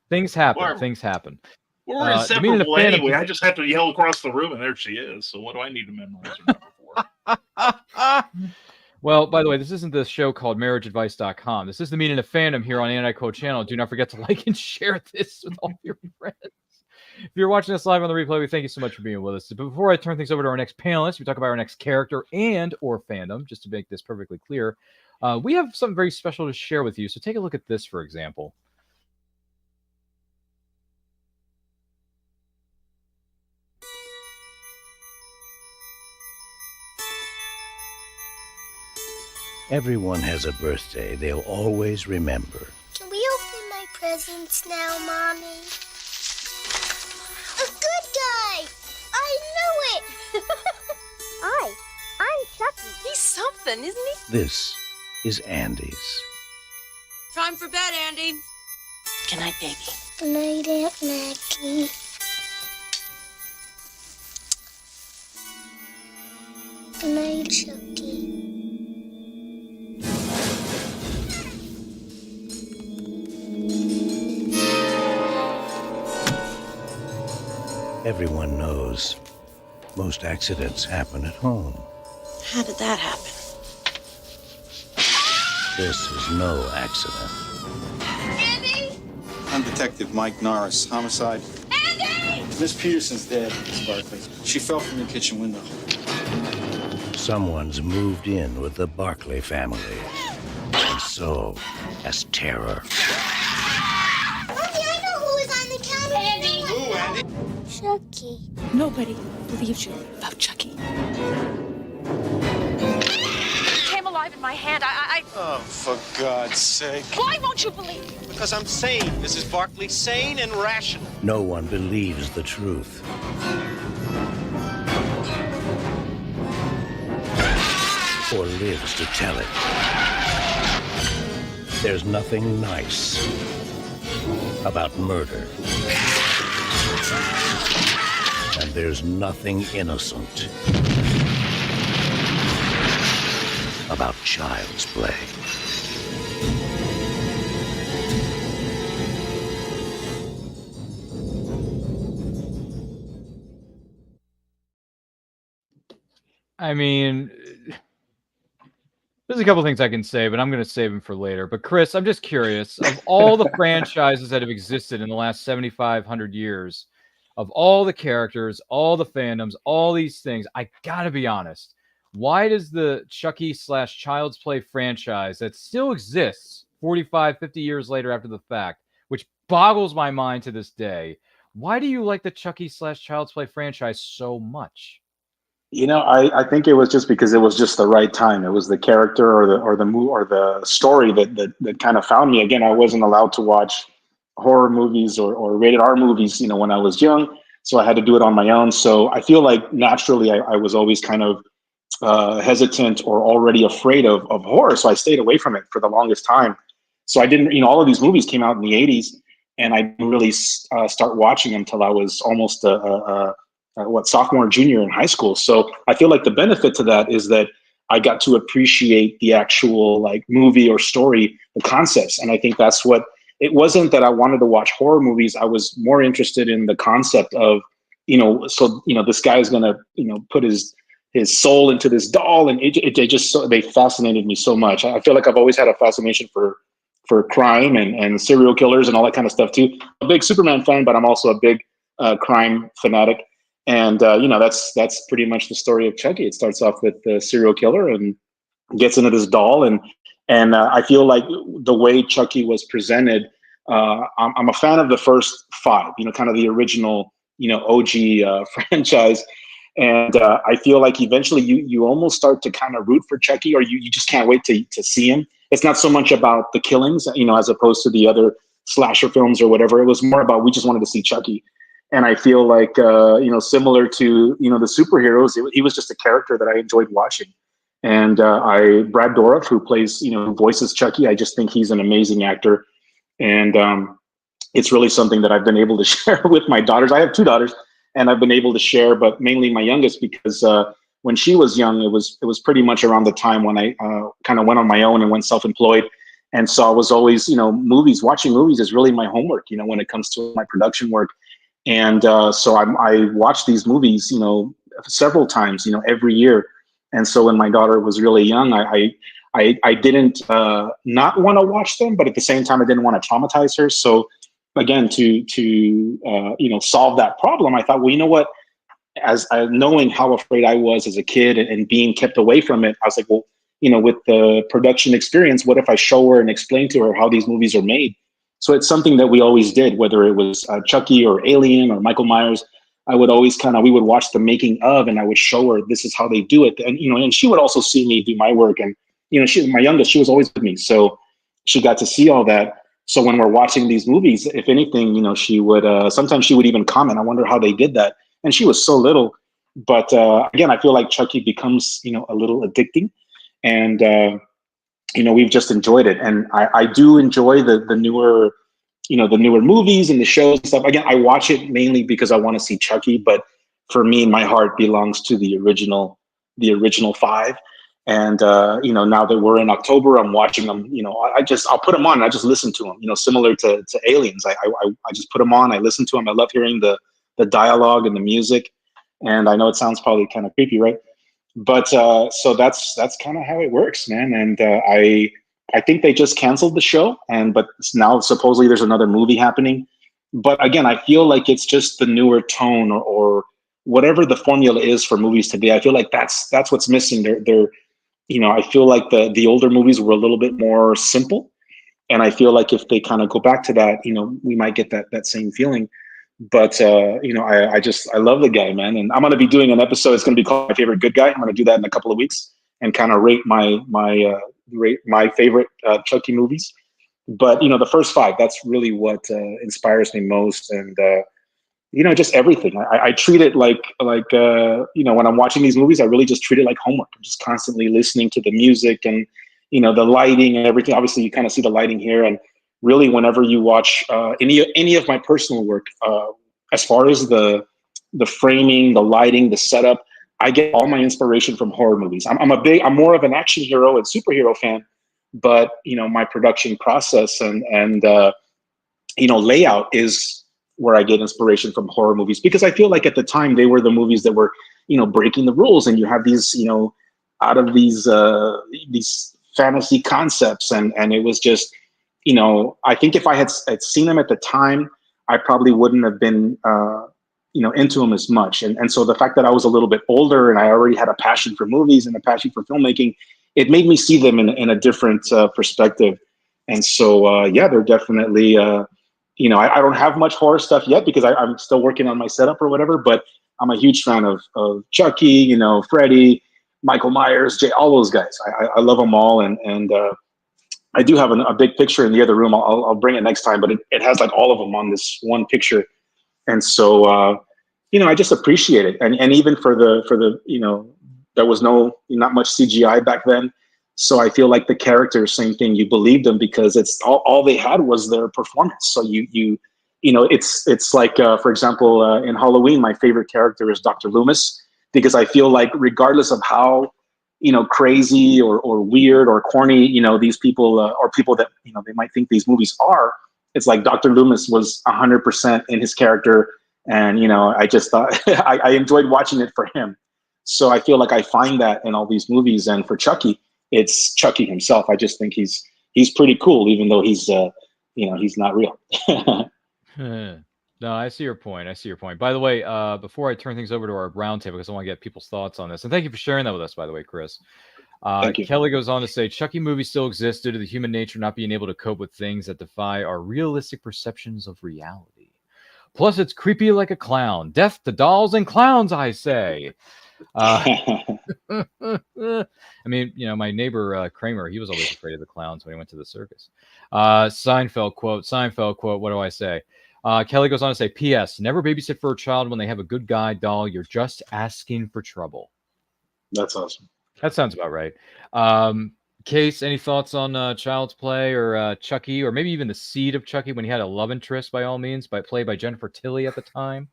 things happen. Things happen. We're inseparable anyway. I just have to yell across the room, and there she is. So what do I need to memorize her number for? Well, by the way, this isn't the show called marriageadvice.com. This is the Meaning of Fandom here on Anti-Code channel. Do not forget to like and share this with all your friends. If you're watching us live on the replay, we thank you so much for being with us. But before I turn things over to our next panelist, we talk about our next character and or fandom, just to make this perfectly clear. We have something very special to share with you. So take a look at this, for example. Everyone has a birthday they'll always remember. Can we open my presents now, Mommy? A good guy! I knew it! I'm Chucky. He's something, isn't he? This is Andy's. Time for bed, Andy. Good night, baby. Good night, Aunt Maggie. Good night, Chucky. Everyone knows most accidents happen at home. How did that happen? This is no accident. Andy! I'm Detective Mike Norris. Homicide. Andy! Miss Peterson's dead, Miss Barkley. She fell from your kitchen window. Someone's moved in with the Barkley family. And so has terror. Mommy, I know who is on the counter. Andy! Who, Andy? Chucky. Nobody believes you about Chucky. He came alive in my hand. Oh, for God's sake. Why won't you believe me? Because I'm sane, Mrs. Barkley. Sane and rational. No one believes the truth. Or lives to tell it. There's nothing nice about murder. And there's nothing innocent about child's play. I mean, there's a couple things I can say, but I'm going to save them for later. But Chris, I'm just curious, of all the franchises that have existed in the last 7,500 years, of all the characters, all the fandoms, all these things, I got to be honest. Why does the Chucky / Child's Play franchise that still exists 45, 50 years later after the fact, which boggles my mind to this day, why do you like the Chucky / Child's Play franchise so much? I think it was just because it was just the right time. It was the character or the story that kind of found me. Again, I wasn't allowed to watch horror movies or rated R movies, when I was young. So I had to do it on my own. So I feel like naturally I was always kind of hesitant or already afraid of horror. So I stayed away from it for the longest time. So I didn't, all of these movies came out in the 80s and I didn't really start watching them until I was almost sophomore, junior in high school. So I feel like the benefit to that is that I got to appreciate the actual movie or story, the concepts. And I think that's what, it wasn't that I wanted to watch horror movies. I was more interested in the concept of, this guy's going to, put his soul into this doll. And they fascinated me so much. I feel like I've always had a fascination for crime and serial killers and all that kind of stuff too. I'm a big Superman fan, but I'm also a big crime fanatic. And, that's pretty much the story of Chucky. It starts off with the serial killer and gets into this doll. And I feel like the way Chucky was presented, I'm a fan of the first 5, kind of the original OG franchise. And I feel like eventually you almost start to kind of root for Chucky, or you just can't wait to see him. It's not so much about the killings, as opposed to the other slasher films or whatever. It was more about, we just wanted to see Chucky. And I feel like, similar to, the superheroes, he was just a character that I enjoyed watching. And Brad Dourif, who plays, who voices Chucky, I just think he's an amazing actor. And it's really something that I've been able to share with my daughters. I have 2 daughters, and I've been able to share, but mainly my youngest, because when she was young, it was pretty much around the time when I kind of went on my own and went self-employed. And so I was always, watching movies is really my homework, when it comes to my production work. And so I watched these movies, several times, every year. And so when my daughter was really young, I didn't not want to watch them, but at the same time, I didn't want to traumatize her. So again, to solve that problem, I thought, well, you know what? As knowing how afraid I was as a kid and being kept away from it, I was like, well, with the production experience, what if I show her and explain to her how these movies are made? So it's something that we always did, whether it was Chucky or Alien or Michael Myers. I would always we would watch the making of, and I would show her this is how they do it. And, and she would also see me do my work. And, my youngest, she was always with me. So she got to see all that. So when we're watching these movies, if anything, she would, sometimes she would even comment, I wonder how they did that. And she was so little. But again, I feel like Chucky becomes, a little addicting. And, we've just enjoyed it. And I do enjoy the newer, the newer movies and the shows and stuff. Again, I watch it mainly because I want to see Chucky. But for me, my heart belongs to the original 5. And, now that we're in October, I'm watching them, I'll put them on and I just listen to them, similar to Aliens. I just put them on. I listen to them. I love hearing the dialogue and the music. And I know it sounds probably kind of creepy, right? But so that's kind of how it works, man. And I think they just canceled the show, but now supposedly there's another movie happening. But again, I feel like it's just the newer tone or whatever the formula is for movies today. I feel like that's what's missing. They're I feel like the older movies were a little bit more simple, and I feel like if they kind of go back to that, we might get that same feeling. But I love the guy, man, and I'm going to be doing an episode. It's going to be called My Favorite Good Guy. I'm going to do that in a couple of weeks and kind of rate my favorite Chucky movies. But the first 5, that's really what inspires me most, and just everything. I treat it like when I'm watching these movies, I really just treat it like homework. I'm just constantly listening to the music and the lighting and everything. Obviously, you kind of see the lighting here, and really, whenever you watch any of my personal work, as far as the framing, the lighting, the setup, I get all my inspiration from horror movies. I'm more of an action hero and superhero fan, but my production process and layout is where I get inspiration from horror movies, because I feel like at the time they were the movies that were breaking the rules, and you have these out of these fantasy concepts, and it was just. I think if I had seen them at the time, I probably wouldn't have been, into them as much. And so the fact that I was a little bit older and I already had a passion for movies and a passion for filmmaking, it made me see them in a different perspective. And so, they're definitely, I don't have much horror stuff yet because I'm still working on my setup or whatever, but I'm a huge fan of Chucky, Freddy, Michael Myers, Jay, all those guys. I love them all. And I do have a big picture in the other room. I'll bring it next time, but it has like all of them on this one picture. And so, I just appreciate it. And even for the, there was not much CGI back then. So I feel like the characters, same thing, you believed them because it's all they had was their performance. So it's like, for example, in Halloween, my favorite character is Dr. Loomis, because I feel like regardless of how, crazy or weird or corny, these people or people that, they might think these movies are, it's like Dr. Loomis was 100% in his character. And, I just thought I enjoyed watching it for him. So I feel like I find that in all these movies. And for Chucky, it's Chucky himself. I just think he's pretty cool, even though he's not real. No, I see your point. By the way, before I turn things over to our roundtable, because I want to get people's thoughts on this, and thank you for sharing that with us, by the way, Chris. Kelly goes on to say, Chucky movies still exist due to the human nature not being able to cope with things that defy our realistic perceptions of reality. Plus, it's creepy like a clown. Death to dolls and clowns, I say. I mean, my neighbor Kramer, he was always afraid of the clowns when he went to the circus. Seinfeld quote, what do I say? Kelly goes on to say, P.S. Never babysit for a child when they have a good guy doll. You're just asking for trouble. That's awesome. That sounds about right. Kees, any thoughts on Child's Play or Chucky, or maybe even the seed of Chucky when he had a love interest, by all means, played by Jennifer Tilly at the time?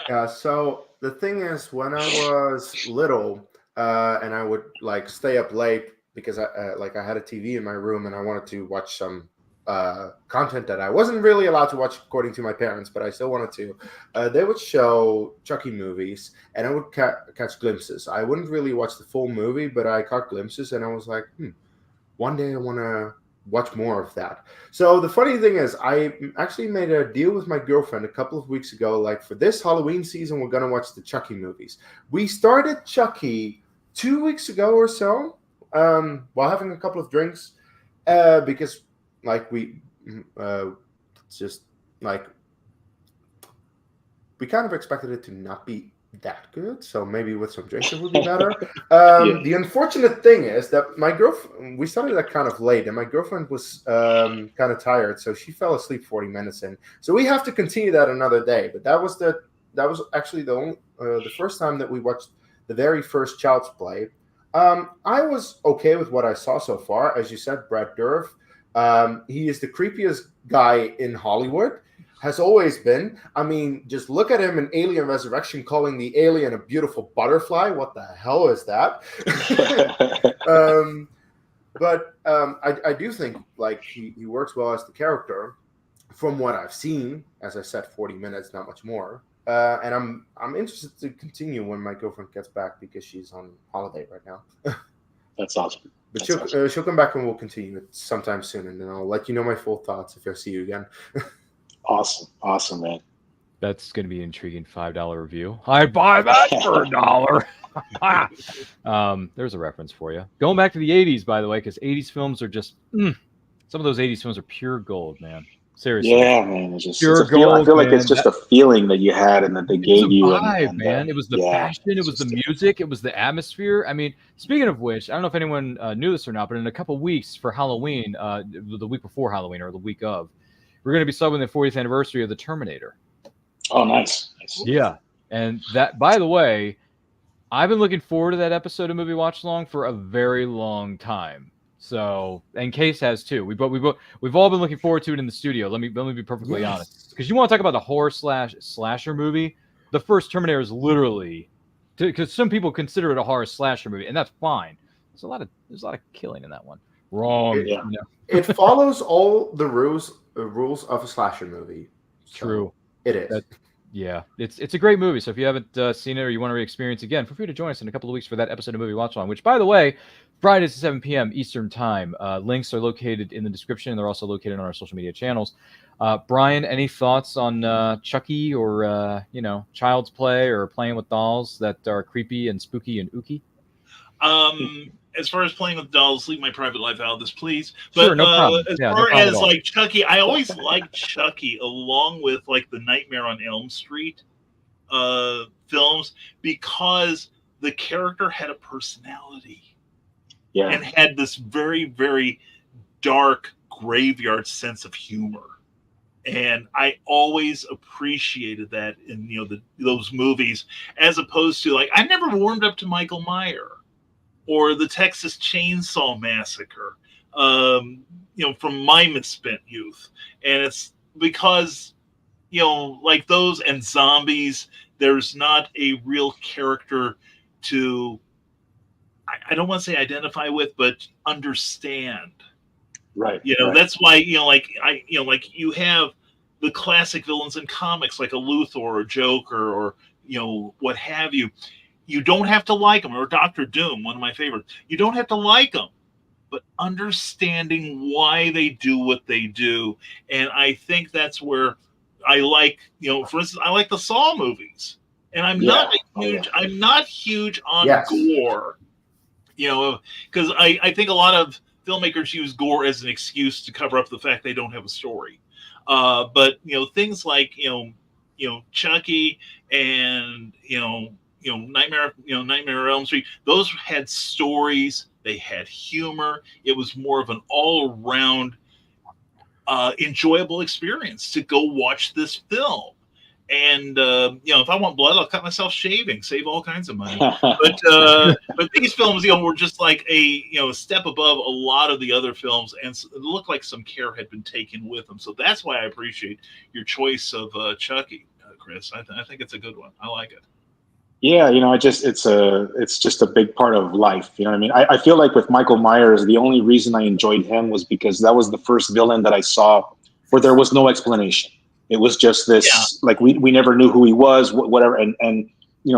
Yeah, so the thing is, when I was little, and I would stay up late because I had a TV in my room and I wanted to watch some content that I wasn't really allowed to watch according to my parents, but I still wanted to. They would show Chucky movies, and I would catch glimpses. I wouldn't really watch the full movie, but I caught glimpses, and I was like, one day I want to watch more of that. So the funny thing is, I actually made a deal with my girlfriend a couple of weeks ago. Like, for this Halloween season, we're gonna watch the Chucky movies. We started Chucky 2 weeks ago or so, while having a couple of drinks, because we kind of expected it to not be that good, so maybe with some drinks it would be better. The unfortunate thing is that my girlfriend, we started that kind of late, and my girlfriend was kind of tired, so she fell asleep 40 minutes in. So we have to continue that another day. But that was actually the first time that we watched the very first Child's Play. I was okay with what I saw so far. As you said, Brad Dourif, he is the creepiest guy in Hollywood. Has always been. I mean, just look at him in Alien Resurrection calling the alien a beautiful butterfly. What the hell is that? But I do think he works well as the character from what I've seen. As I said, 40 minutes, not much more. And I'm interested to continue when my girlfriend gets back because she's on holiday right now. That's awesome. But she'll come back and we'll continue it sometime soon, and then I'll let you know my full thoughts if I see you again. Awesome, man. That's going to be an intriguing $5 review. I buy that for $1. There's a reference for you. Going back to the 80s, by the way, because 80s films are just some of those 80s films are pure gold, man. Seriously. Yeah, man. It's just pure gold. I feel like it's just a feeling that you had and that they gave you. Vibe, man. It was the passion. It was the music. It was the atmosphere. I mean, speaking of which, I don't know if anyone knew this or not, but in a couple weeks for Halloween, the week before Halloween or the week of, we're going to be celebrating the 40th anniversary of the Terminator. Oh, nice. Yeah. And that, by the way, I've been looking forward to that episode of Movie Watch Along for a very long time. So, and Kees has too. We've all been looking forward to it in the studio. Let me be perfectly honest. Because you want to talk about the horror slasher movie, the first Terminator is literally, because some people consider it a horror slasher movie, and that's fine. There's a lot of killing in that one. Wrong. Yeah. It follows all the rules of a slasher movie. So true. It is. It's a great movie. So if you haven't seen it or you want to re-experience again, feel free to join us in a couple of weeks for that episode of Movie Watch Along, which, by the way, Fridays at 7 p.m. Eastern Time. Links are located in the description, and they're also located on our social media channels. Brian, any thoughts on Chucky or Child's Play or playing with dolls that are creepy and spooky and ooky? As far as playing with dolls, leave my private life out of this, please. But sure, no problem. As far as Chucky, I always liked Chucky along with the Nightmare on Elm Street films because the character had a personality, and had this very, very dark graveyard sense of humor. And I always appreciated that in those movies, as opposed to I never warmed up to Michael Myers or the Texas Chainsaw Massacre, from my misspent youth. And it's because, those and zombies, there's not a real character to, I don't want to say identify with, but understand. Right. That's why, you have the classic villains in comics, like a Luthor or Joker or, what have you. You don't have to like them, or Dr. Doom, one of my favorites. You don't have to like them, but understanding why they do what they do. And I think that's where I like, for instance, I like the Saw movies. And I'm not huge on gore, because I think a lot of filmmakers use gore as an excuse to cover up the fact they don't have a story. But things like Chucky and Nightmare on Elm Street, those had stories, they had humor. It was more of an all-around enjoyable experience to go watch this film. And if I want blood, I'll cut myself shaving, save all kinds of money. But these films, were just like a step above a lot of the other films, and it looked like some care had been taken with them. So that's why I appreciate your choice of Chucky, Chris. I think it's a good one. I like it. Yeah, it's just a big part of life. You know what I mean? I feel like with Michael Myers, the only reason I enjoyed him was because that was the first villain that I saw where there was no explanation. It was just this, like we never knew who he was, whatever. And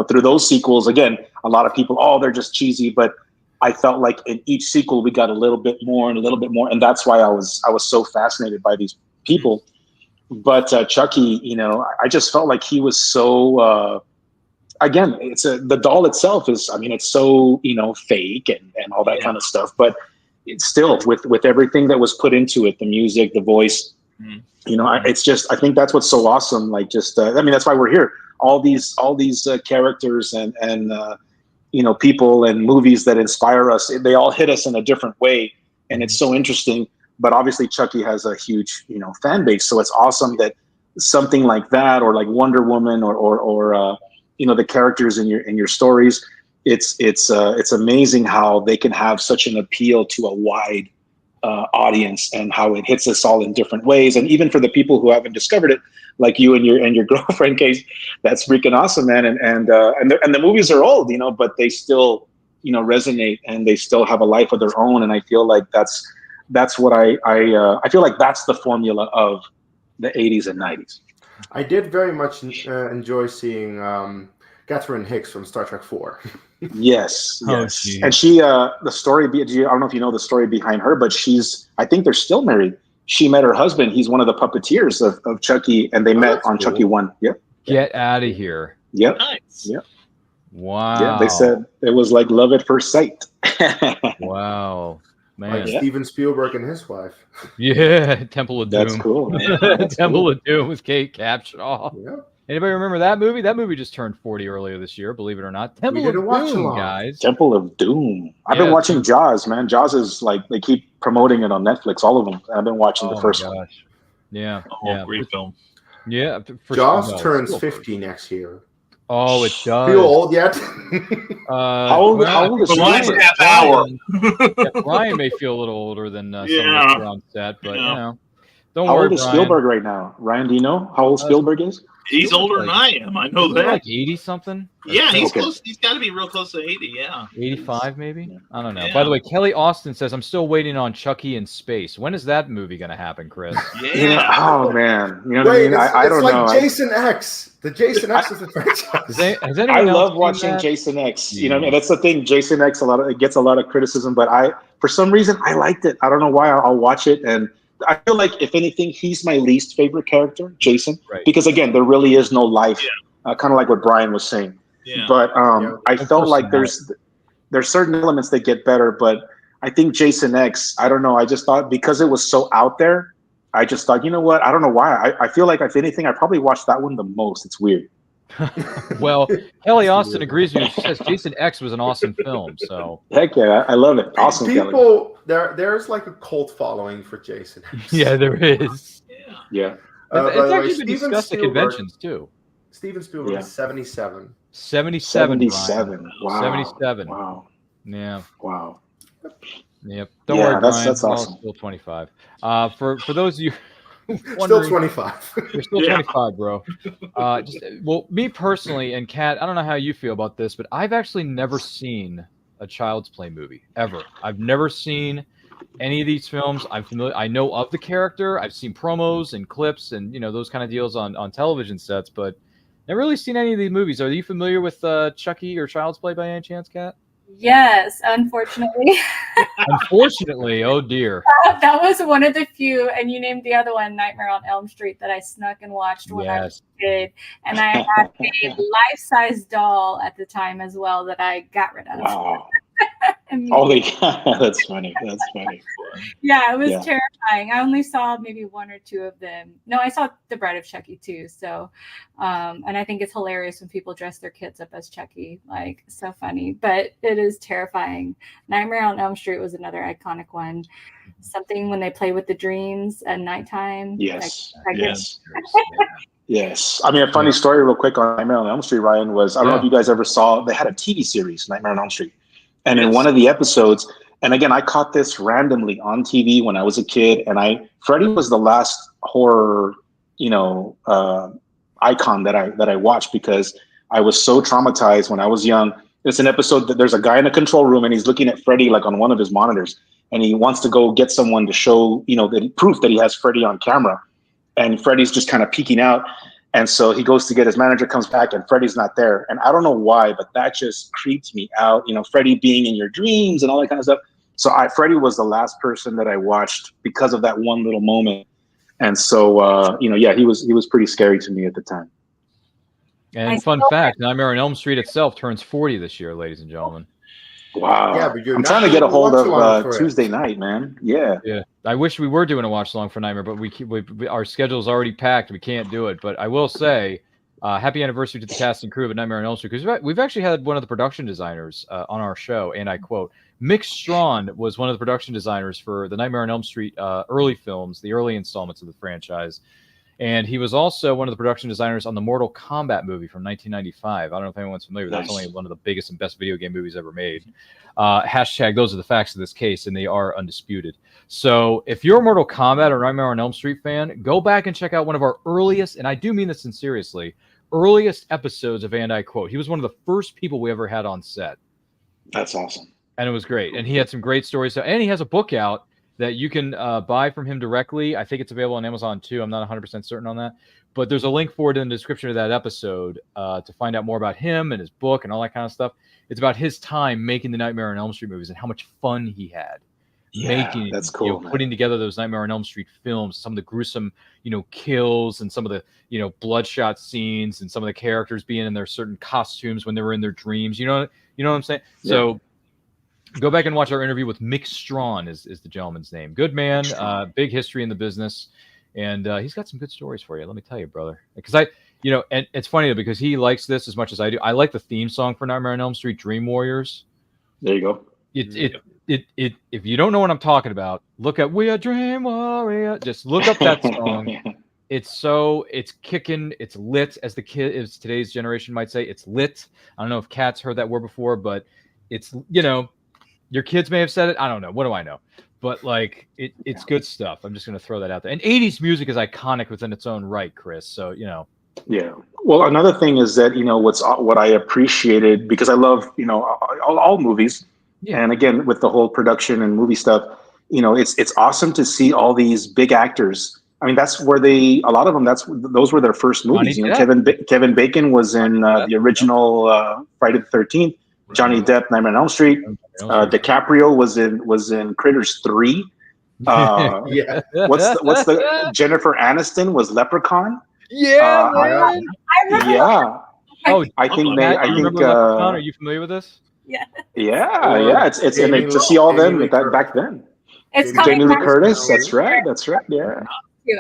through those sequels, again, a lot of people, they're just cheesy. But I felt like in each sequel we got a little bit more and a little bit more, and that's why I was so fascinated by these people. But Chucky, I just felt like he was so. Again, the doll itself is, it's so fake and all that kind of stuff. But it's still with everything that was put into it, the music, the voice. It's just, I think that's what's so awesome. Like just, that's why we're here. All these characters and people and movies that inspire us, they all hit us in a different way. And it's so interesting, but obviously Chucky has a huge, fan base. So it's awesome that something like that, or like Wonder Woman or the characters in your stories, it's amazing how they can have such an appeal to a wide audience, and how it hits us all in different ways. And even for the people who haven't discovered it, like you and your girlfriend, Kees, that's freaking awesome, man. And the movies are old, but they still resonate, and they still have a life of their own. And I feel like that's what I feel like that's the formula of the 80s and 90s. I did very much enjoy seeing Catherine Hicks from Star Trek 4. Yes. And she, the story, I don't know if you know the story behind her, but I think they're still married. She met her husband. He's one of the puppeteers of Chucky, and they met on Chucky 1. Yep. Get out of here. Yep. Nice. Yep. Wow. Yeah, they said it was like love at first sight. Wow. Man. Like Steven Spielberg and his wife. Yeah, Temple of Doom. That's cool. Temple of Doom with Kate Capshaw. Yeah. Anybody remember that movie? That movie just turned 40 earlier this year, believe it or not. Temple of Doom, guys. Temple of Doom. I've been watching Jaws, man. Jaws is like, they keep promoting it on Netflix, all of them. I've been watching the first one. Yeah. Great film. Yeah. Jaws turns 50 next year. Oh, it does. Feel old yet? How old is the last half hour? Brian may feel a little older than some of us around set, but don't worry. How old is Spielberg right now? Ryan, do you know how old Spielberg is? He's older than I am. I know that. Like 80 something. Yeah, he's close. He's got to be real close to 80. Yeah, 85 maybe. I don't know. Yeah. By the way, Kelly Austin says I'm still waiting on Chucky in space. When is that movie going to happen, Chris? Yeah. Oh man. You know what I mean? I don't know. It's like Jason X. The Jason X is the franchise. I love watching Jason X. You know what I mean? That's the thing. Jason X it gets a lot of criticism, but for some reason I liked it. I don't know why. I'll watch it, and I feel like if anything, he's my least favorite character, Jason, because again, there really is no life. Kind of like what Brian was saying. Yeah. But I felt like there's certain elements that get better, but I think Jason X, I don't know. I just thought because it was so out there, I just thought, you know what? I don't know why. I feel like if anything, I probably watched that one the most. It's weird. Well, Kelly Austin agrees with you. She says Jason X was an awesome film. So heck yeah, I love it. Awesome. People, there's like a cult following for Jason X. Yeah, there is. Yeah. It's actually been discussed at conventions too. Steven Spielberg is 77. 77. Wow. 77. Wow. Yeah. Wow. Yep. Don't worry, Brian. That's awesome. Still 25. For those of you still 25. You're still 25, bro. Me personally, and Kat, I don't know how you feel about this, but I've actually never seen a Child's Play movie ever. I've never seen any of these films. I know of the character. I've seen promos and clips and those kind of deals on television sets, but never really seen any of these movies. Are you familiar with Chucky or Child's Play by any chance, Kat? Yes, unfortunately. Unfortunately, oh dear. That was one of the few, and you named the other one, Nightmare on Elm Street, that I snuck and watched when I was a kid. And I had a life-size doll at the time as well that I got rid of. Wow. That's funny. That's funny. Yeah, it was terrifying. I only saw maybe one or two of them. No, I saw The Bride of Chucky too. So, and I think it's hilarious when people dress their kids up as Chucky. Like, so funny, but it is terrifying. Nightmare on Elm Street was another iconic one. Something when they play with the dreams at nighttime. Yes. Like, Yes. Yes. I mean, a funny story real quick on Nightmare on Elm Street, Ryan, was, I don't know if you guys ever saw, they had a TV series, Nightmare on Elm Street. And in one of the episodes, and again, I caught this randomly on TV when I was a kid, and Freddy was the last horror, icon that I watched because I was so traumatized when I was young. It's an episode that there's a guy in a control room and he's looking at Freddy like on one of his monitors, and he wants to go get someone to show, the proof that he has Freddy on camera. And Freddy's just kind of peeking out. And so he goes to get his manager, comes back, and Freddy's not there. And I don't know why, but that just creeped me out. Freddy being in your dreams and all that kind of stuff. So Freddy was the last person that I watched because of that one little moment. And so, he was pretty scary to me at the time. And fun fact, Nightmare on Elm Street itself turns 40 this year, ladies and gentlemen. Wow. Yeah, but I'm trying to get a hold of Tuesday night, man. Yeah. I wish we were doing a watch along for Nightmare, but our schedule is already packed. We can't do it. But I will say, happy anniversary to the cast and crew of Nightmare on Elm Street, because we've actually had one of the production designers on our show, and I quote, Mick Strawn was one of the production designers for the Nightmare on Elm Street early films, the early installments of the franchise. And he was also one of the production designers on the Mortal Kombat movie from 1995. I don't know if anyone's familiar with that. It's only one of the biggest and best video game movies ever made. Hashtag, those are the facts of this case, and they are undisputed. So if you're a Mortal Kombat or Nightmare on Elm Street fan, go back and check out one of our earliest, and I do mean this sincerely, earliest episodes of And I Quote. He was one of the first people we ever had on set. That's awesome. And it was great. And he had some great stories. And he has a book out that you can buy from him directly. I think it's available on Amazon too. I'm not 100% certain on that. But there's a link for it in the description of that episode to find out more about him and his book and all that kind of stuff. It's about his time making the Nightmare on Elm Street movies and how much fun he had making, that's cool, putting together those Nightmare on Elm Street films, some of the gruesome, kills and some of the, bloodshot scenes and some of the characters being in their certain costumes when they were in their dreams. You know what I'm saying? Yeah. So go back and watch our interview with Mick Strawn is the gentleman's name. Good man, big history in the business. And he's got some good stories for you. Let me tell you, brother. Because and it's funny because he likes this as much as I do. I like the theme song for Nightmare on Elm Street, Dream Warriors. There you go. If you don't know what I'm talking about, look at We Are Dream Warrior. Just look up that song. It's kicking, it's lit, as today's generation might say. It's lit. I don't know if Kat's heard that word before, but it's, your kids may have said it. I don't know. What do I know? But it's good stuff. I'm just going to throw that out there. And 80s music is iconic within its own right, Chris. So, Yeah. Well, another thing is that, what I appreciated, because I love, all movies. Yeah. And again, with the whole production and movie stuff, it's awesome to see all these big actors. I mean, that's where a lot of them, those were their first movies. Kevin Bacon was in the original Friday the 13th. Johnny Depp, Nightmare on Elm Street. DiCaprio was in Critters 3. Yeah. What's the Jennifer Aniston was Leprechaun. Yeah, man. Yeah. Oh, I think Leprechaun. Are you familiar with this? Yeah. Yeah. It's to see all them back then. It's Jamie Lee Curtis. That's right. Yeah.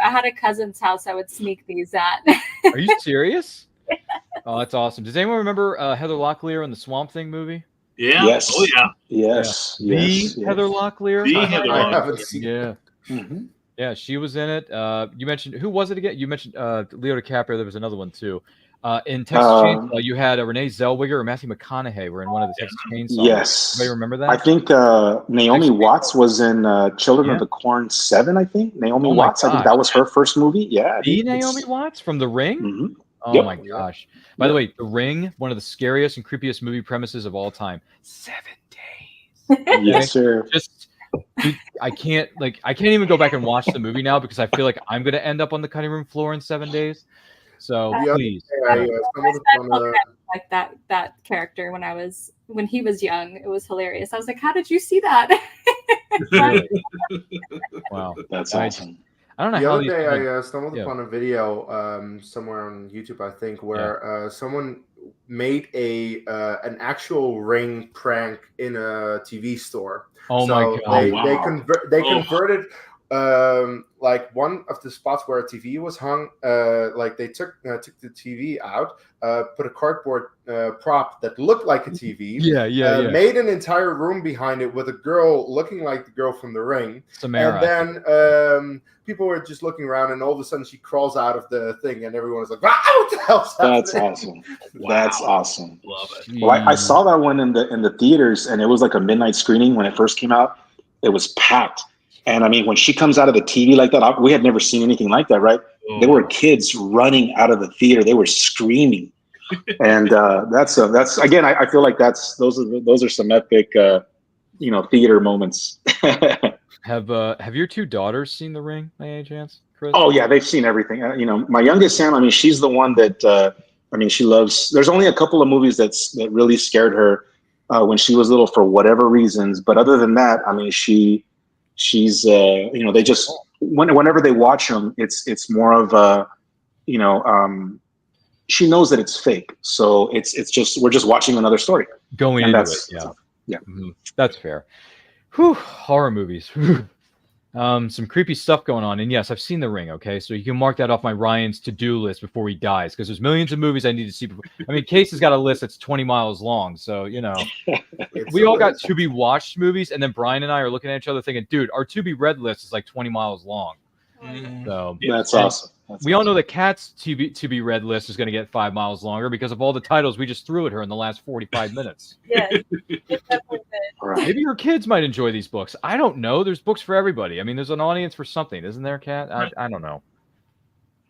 I had a cousin's house I would sneak these at. Are you serious? Oh, that's awesome. Does anyone remember Heather Locklear in the Swamp Thing movie? Yeah. Yes. Oh, yeah. Yes. Heather Locklear? I haven't seen it. Yeah. Mm-hmm. Yeah, she was in it. You mentioned, who was it again? You mentioned Leo DiCaprio. There was another one, too. In Texas Chainsaw, you had Renee Zellweger or Matthew McConaughey were in one of the Texas Chainsaw. Yes. Anybody remember that? I think Naomi Watts was in Children of the Corn 7, I think. Naomi Watts. I think that was her first movie. Yeah. Naomi Watts from The Ring? Mm-hmm. Oh, my gosh. By the way, The Ring, one of the scariest and creepiest movie premises of all time. 7 days. Yes, sir. I can't even go back and watch the movie now because I feel like I'm going to end up on the cutting room floor in 7 days. So please. Like that character when he was young. It was hilarious. I was like, how did you see that? Wow. That's awesome. I don't know the how other day I stumbled upon a video somewhere on YouTube, I think, where someone made an actual ring prank in a TV store. Oh so my God! They converted like one of the spots where a TV was hung. Like they took the TV out, put a cardboard prop that looked like a TV. Yeah. Made an entire room behind it with a girl looking like the girl from The Ring. Samara. And then people were just looking around, and all of a sudden she crawls out of the thing, and everyone was like, "Wow, what the hell's happening?" That's awesome. That's awesome. Love it. Well, I saw that one in the theaters, and it was like a midnight screening when it first came out. It was packed. And I mean, when she comes out of the TV like that, we had never seen anything like that, right? There were kids running out of the theater. They were screaming. And that's again, I feel like those are some epic, theater moments. Have your two daughters seen The Ring by any chance, Chris? Oh yeah, they've seen everything. My youngest Sam, I mean, she's the one that she loves. There's only a couple of movies that really scared her when she was little for whatever reasons, but other than that, I mean, she's they just whenever they watch them, it's more of she knows that it's fake, so it's just we're just watching another story going into it. Yeah. Mm-hmm. That's fair. Whew, horror movies. Some creepy stuff going on, and yes, I've seen The Ring. Okay, so you can mark that off my Ryan's to-do list before he dies, because there's millions of movies I need to see. I mean, Kees has got a list that's 20 miles long, so we all got to be watched movies, and then Brian and I are looking at each other thinking, dude, our to be read list is like 20 miles long. So that's awesome. We all know that Kat's to be read list is going to get 5 miles longer because of all the titles we just threw at her in the last 45 minutes. Yes, it definitely did. Maybe your kids might enjoy these books. I don't know. There's books for everybody. I mean, there's an audience for something, isn't there, Kat? I don't know.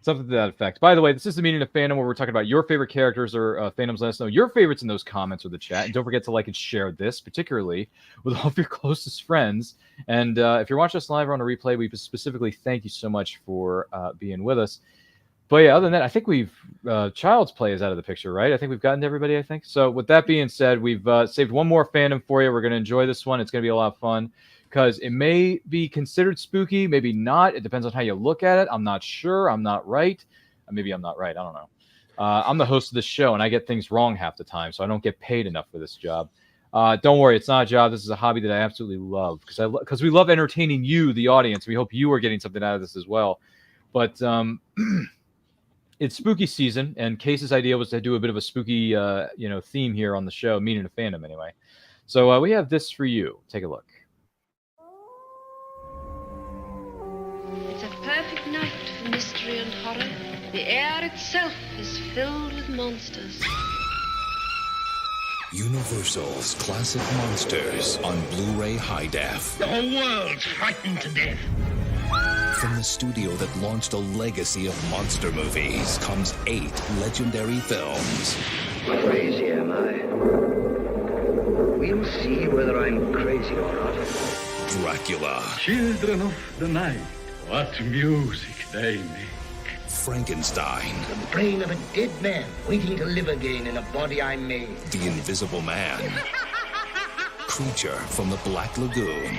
Something to that effect. By the way, this is the Meaning of Fandom, where we're talking about your favorite characters or fandoms. Let us know your favorites in those comments or the chat. And don't forget to like and share this, particularly with all of your closest friends. And if you're watching us live or on a replay, we specifically thank you so much for being with us. But yeah, other than that, I think we've Child's Play is out of the picture, right? I think we've gotten to everybody, I think. So with that being said, we've saved one more fandom for you. We're going to enjoy this one. It's going to be a lot of fun because it may be considered spooky, maybe not. It depends on how you look at it. I'm not sure. I'm not right. Maybe I'm not right. I don't know. I'm the host of this show, and I get things wrong half the time, so I don't get paid enough for this job. Don't worry, it's not a job. This is a hobby that I absolutely love because we love entertaining you, the audience. We hope you are getting something out of this as well. But it's spooky season, and Kees's idea was to do a bit of a spooky, theme here on the show, Meaning of Fandom, anyway. So we have this for you. Take a look. It's a perfect night for mystery and horror. The air itself is filled with monsters. Universal's classic monsters on Blu-ray High Def. The whole world's frightened to death. From the studio that launched a legacy of monster movies comes 8 legendary films. Crazy am I? We'll see whether I'm crazy or not. Dracula. Children of the night, what music they make. Frankenstein. The brain of a dead man waiting to live again in a body I made. The Invisible Man. Creature from the Black Lagoon.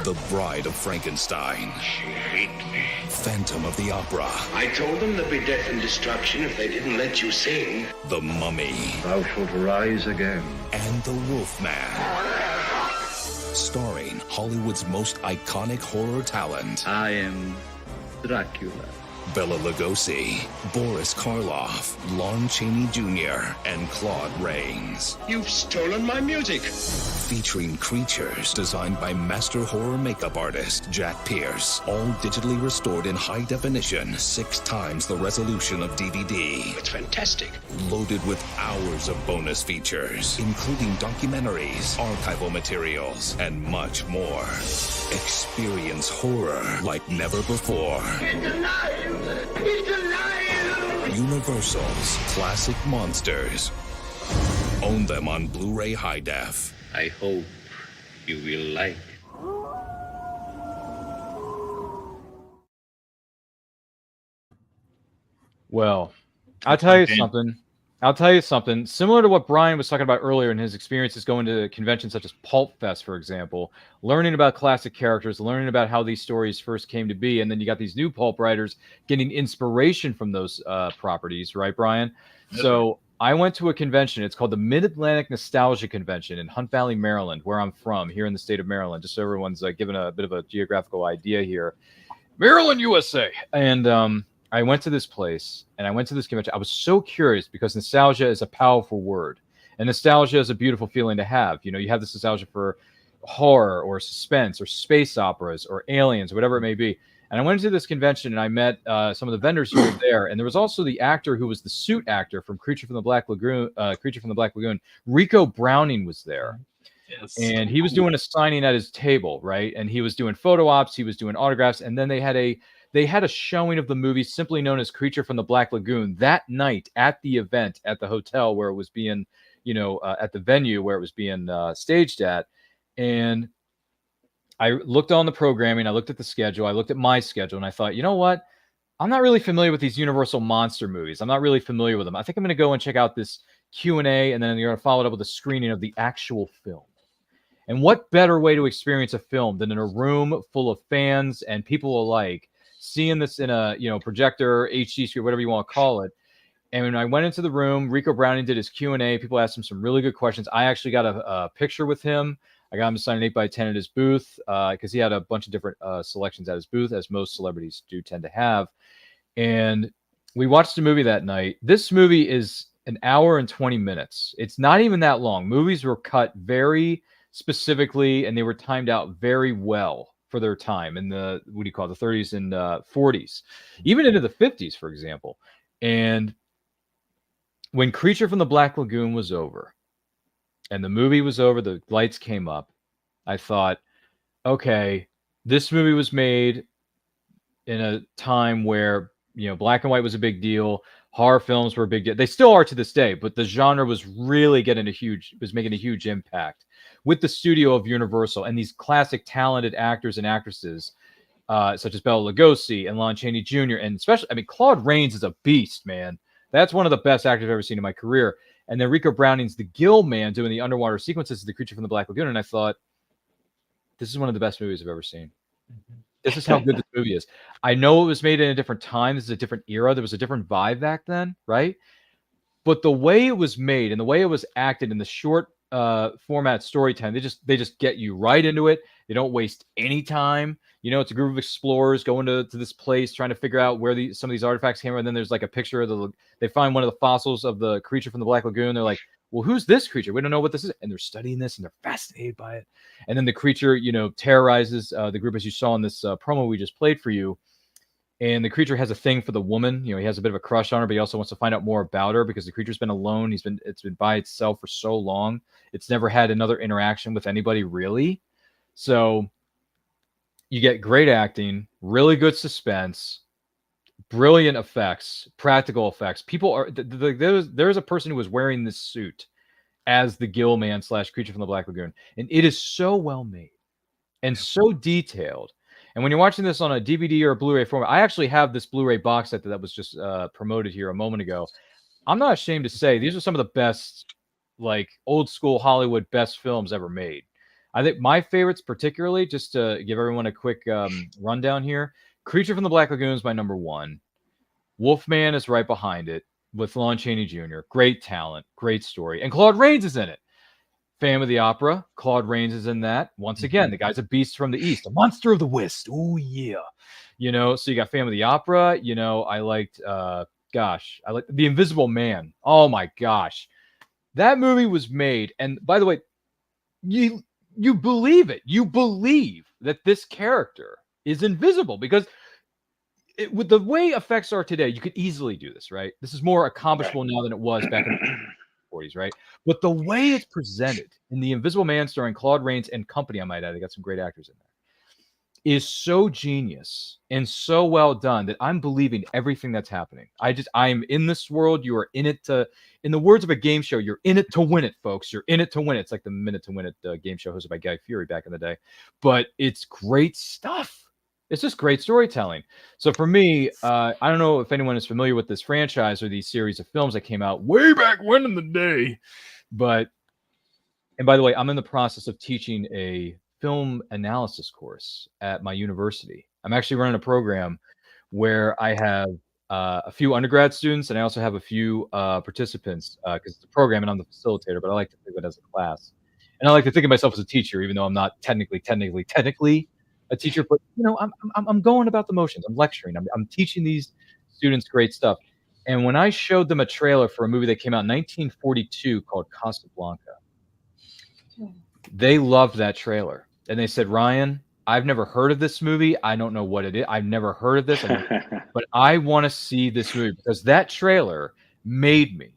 The Bride of Frankenstein. She ate me. Phantom of the Opera. I told them there'd be death and destruction if they didn't let you sing. The Mummy. Thou shalt rise again. And the Wolfman. Starring Hollywood's most iconic horror talent. I am Dracula. Bela Lugosi, Boris Karloff, Lon Chaney Jr., and Claude Rains. You've stolen my music. Featuring creatures designed by master horror makeup artist Jack Pierce, all digitally restored in high definition, 6 times the resolution of DVD. It's fantastic. Loaded with hours of bonus features, including documentaries, archival materials, and much more. Experience horror like never before. It's alive! It's alive! Universal's classic monsters. Own them on Blu-ray High Def. I hope you will like. Well, I'll tell you something. Similar to what Brian was talking about earlier in his experiences going to conventions such as Pulp Fest, for example, learning about classic characters, learning about how these stories first came to be, and then you got these new pulp writers getting inspiration from those properties, right, Brian? So I went to a convention. It's called the Mid-Atlantic Nostalgia Convention in Hunt Valley, Maryland, where I'm from, here in the state of Maryland. Just so everyone's given a bit of a geographical idea here. Maryland, USA. And I went to this place, and I went to this convention. I was so curious because nostalgia is a powerful word. And nostalgia is a beautiful feeling to have. You know, you have this nostalgia for horror or suspense or space operas or aliens or whatever it may be. And I went to this convention and I met some of the vendors who were there. And there was also the actor who was the suit actor from Creature from the Black Lagoon. Rico Browning was there. Yes. And he was doing a signing at his table, right? And he was doing photo ops, he was doing autographs, and then they had a showing of the movie simply known as Creature from the Black Lagoon that night at the event at the hotel where it was being, at the venue where it was being staged at. And I looked on the programming, I looked at the schedule, I looked at my schedule, and I thought, you know what? I'm not really familiar with these Universal monster movies. I'm not really familiar with them. I think I'm going to go and check out this Q&A, and then you're going to follow it up with a screening of the actual film. And what better way to experience a film than in a room full of fans and people alike, seeing this in a projector, HD screen, whatever you want to call it. And when I went into the room, Rico Browning did his Q&A. People asked him some really good questions. I actually got a picture with him. I got him to sign an 8x10 at his booth because he had a bunch of different selections at his booth, as most celebrities do tend to have. And we watched the movie that night. This movie is an hour and 20 minutes. It's not even that long. Movies were cut very specifically, and they were timed out very well for their time in the, the 30s and 40s, even into the 50s, for example. And when Creature from the Black Lagoon was over, and the movie was over, the lights came up, I thought, okay, this movie was made in a time where, black and white was a big deal. Horror films were a big deal. They still are to this day, but the genre was really making a huge impact with the studio of Universal and these classic talented actors and actresses, such as Bela Lugosi and Lon Chaney Jr. And especially, Claude Rains is a beast, man. That's one of the best actors I've ever seen in my career. And then Rico Browning's the Gill Man doing the underwater sequences of the Creature from the Black Lagoon. And I thought, this is one of the best movies I've ever seen. This is how good this movie is. I know it was made in a different time. This is a different era. There was a different vibe back then, right? But the way it was made and the way it was acted in the short format storytelling, they just get you right into it. They don't waste any time. It's a group of explorers going to this place trying to figure out where some of these artifacts came from. And then there's like a picture of they find one of the fossils of the creature from the Black Lagoon. They're like, well, who's this creature? We don't know what this is. And they're studying this and they're fascinated by it. And then the creature, terrorizes the group, as you saw in this promo we just played for you. And the creature has a thing for the woman. He has a bit of a crush on her, but he also wants to find out more about her because the creature's been alone. It's been by itself for so long. It's never had another interaction with anybody, really. So you get great acting, really good suspense, brilliant effects, practical effects. People are there's a person who was wearing this suit as the Gill Man / Creature from the Black Lagoon, and it is so well made and so detailed. And when you're watching this on a DVD or a Blu-ray format, I actually have this Blu-ray box set that was just promoted here a moment ago. I'm not ashamed to say these are some of the best, like old school Hollywood best films ever made. I think my favorites, particularly, just to give everyone a quick rundown here, Creature from the Black Lagoon is my number one. Wolfman is right behind it with Lon Chaney Jr. Great talent, great story. And Claude Rains is in it. Phantom of the Opera, Claude Rains is in that. Once again, the guy's a beast from the East, a monster of the West. Oh, yeah. So you got Phantom of the Opera. I liked, I liked The Invisible Man. Oh, my gosh. That movie was made. And by the way, you believe it. You believe that this character is invisible because with the way effects are today, you could easily do this, right? This is more accomplishable now than it was back in the 40s, right? But the way it's presented in The Invisible Man starring Claude Rains and company, I might add, they got some great actors in there, is so genius and so well done that I'm believing everything that's happening. I'm in this world. You are in it in the words of a game show, you're in it to win it, folks. You're in it to win it. It's like the Minute to Win It game show hosted by Guy Fieri back in the day. But it's great stuff. It's just great storytelling. So for me, I don't know if anyone is familiar with this franchise or these series of films that came out way back when in the day. And by the way, I'm in the process of teaching a film analysis course at my university. I'm actually running a program where I have a few undergrad students, and I also have a few participants because it's a program and I'm the facilitator, but I like to think of it as a class. And I like to think of myself as a teacher, even though I'm not technically a teacher, but I'm going about the motions. I'm lecturing. I'm teaching these students great stuff. And when I showed them a trailer for a movie that came out in 1942 called Casablanca, they loved that trailer. And they said, Ryan, I've never heard of this movie. I don't know what it is. I've never heard of this. But I want to see this movie because that trailer made me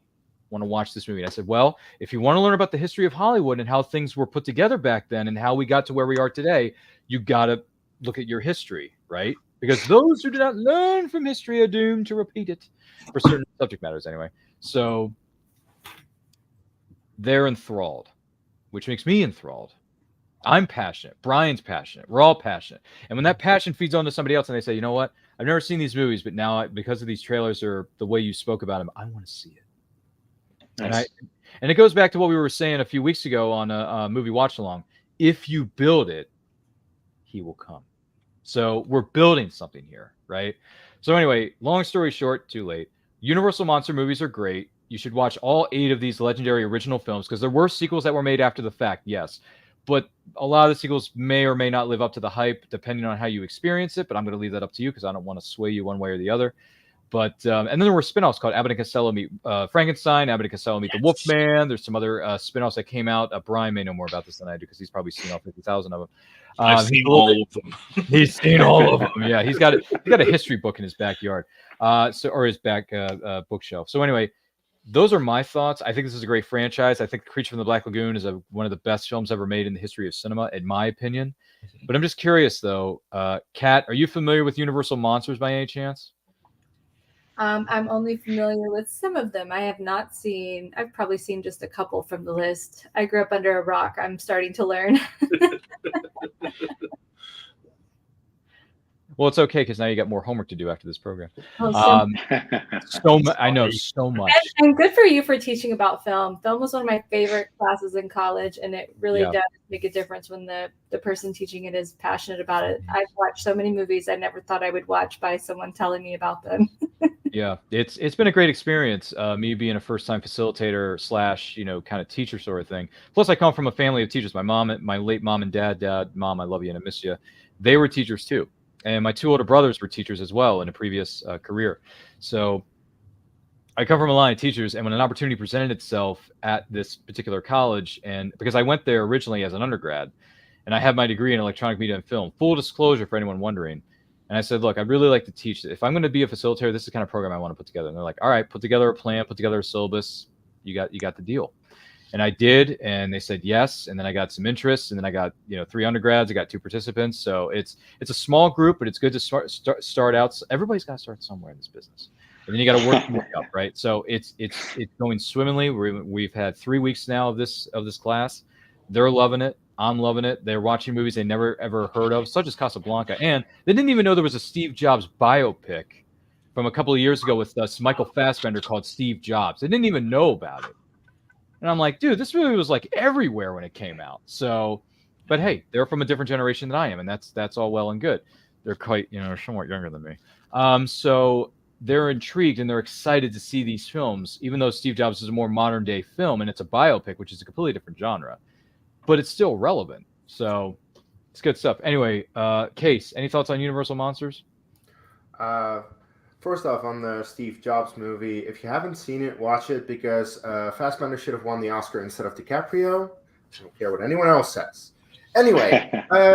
want to watch this movie. And I said, well, if you want to learn about the history of Hollywood and how things were put together back then and how we got to where we are today, you got to look at your history, right? Because those who do not learn from history are doomed to repeat it for certain subject matters anyway. So they're enthralled, which makes me enthralled. I'm passionate. Brian's passionate. We're all passionate. And when that passion feeds onto somebody else and they say, you know what? I've never seen these movies, but now because of these trailers or the way you spoke about them, I want to see it. Nice. And it goes back to what we were saying a few weeks ago on a movie watch along. If you build it, he will come. So we're building something here, right? So anyway, long story short, too late. Universal monster movies are great. You should watch all 8 of these legendary original films because there were sequels that were made after the fact, yes. But a lot of the sequels may or may not live up to the hype depending on how you experience it. But I'm going to leave that up to you because I don't want to sway you one way or the other. But and then there were spinoffs called Abbott and Costello Meet Frankenstein, Abbott and Costello Meet the Wolfman. There's some other spinoffs that came out. Brian may know more about this than I do because he's probably seen all 50,000 of them. I've seen all of them. He's seen all of them. Yeah, he's got a history book in his backyard, or his back bookshelf. So anyway, those are my thoughts. I think this is a great franchise. I think Creature from the Black Lagoon is one of the best films ever made in the history of cinema, in my opinion. But I'm just curious, though. Kat, are you familiar with Universal Monsters by any chance? I'm only familiar with some of them. I have not seen, I've probably seen just a couple from the list. I grew up under a rock. I'm starting to learn. Well, it's okay because now you got more homework to do after this program. Oh, I know so much. And good for you for teaching about film. Film was one of my favorite classes in college, and it really does make a difference when the person teaching it is passionate about it. I've watched so many movies I never thought I would watch by someone telling me about them. Yeah, it's been a great experience. Me being a first-time facilitator / kind of teacher sort of thing. Plus, I come from a family of teachers. My late mom and dad, Mom, I love you and I miss you. They were teachers too. And my 2 older brothers were teachers as well in a previous career. So I come from a line of teachers, and when an opportunity presented itself at this particular college, and because I went there originally as an undergrad, and I have my degree in electronic media and film, full disclosure for anyone wondering, and I said, look, I'd really like to teach. If I'm going to be a facilitator, this is the kind of program I want to put together. And they're like, all right, put together a plan, put together a syllabus. You got the deal. And I did, and they said yes. And then I got some interest, and then I got 3 undergrads. I got 2 participants. So it's a small group, but it's good to start out. So everybody's got to start somewhere in this business, and then you got to work your way up, right? So it's going swimmingly. We've had 3 weeks now of this class. They're loving it. I'm loving it. They're watching movies they never ever heard of, such as Casablanca, and they didn't even know there was a Steve Jobs biopic from a couple of years ago with Michael Fassbender called Steve Jobs. They didn't even know about it. And I'm like, dude, this movie was like everywhere when it came out. So, but hey, they're from a different generation than I am, and that's all well and good. They're quite, somewhat younger than me. So they're intrigued and they're excited to see these films, even though Steve Jobs is a more modern day film and it's a biopic, which is a completely different genre, but it's still relevant. So it's good stuff. Anyway, Kees, any thoughts on Universal Monsters? First off, on the Steve Jobs movie, if you haven't seen it, watch it because Fassbender should have won the Oscar instead of DiCaprio. I don't care what anyone else says. Anyway,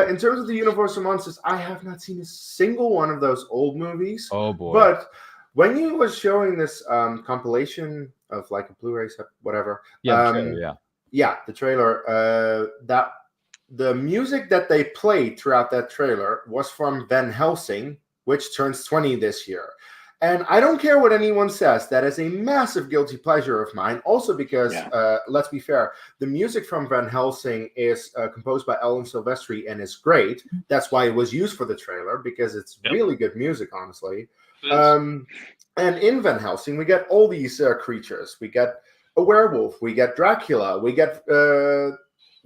in terms of the Universal Monsters, I have not seen a single one of those old movies. Oh, boy. But when you was showing this compilation of like a Blu-ray set, whatever. Yeah, the trailer, yeah, the trailer. That the music that they played throughout that trailer was from Van Helsing, which turns 20 this year. And I don't care what anyone says. That is a massive guilty pleasure of mine. Also because, let's be fair, the music from Van Helsing is composed by Alan Silvestri and is great. That's why it was used for the trailer, because it's really good music, honestly. And in Van Helsing, we get all these creatures. We get a werewolf. We get Dracula. We get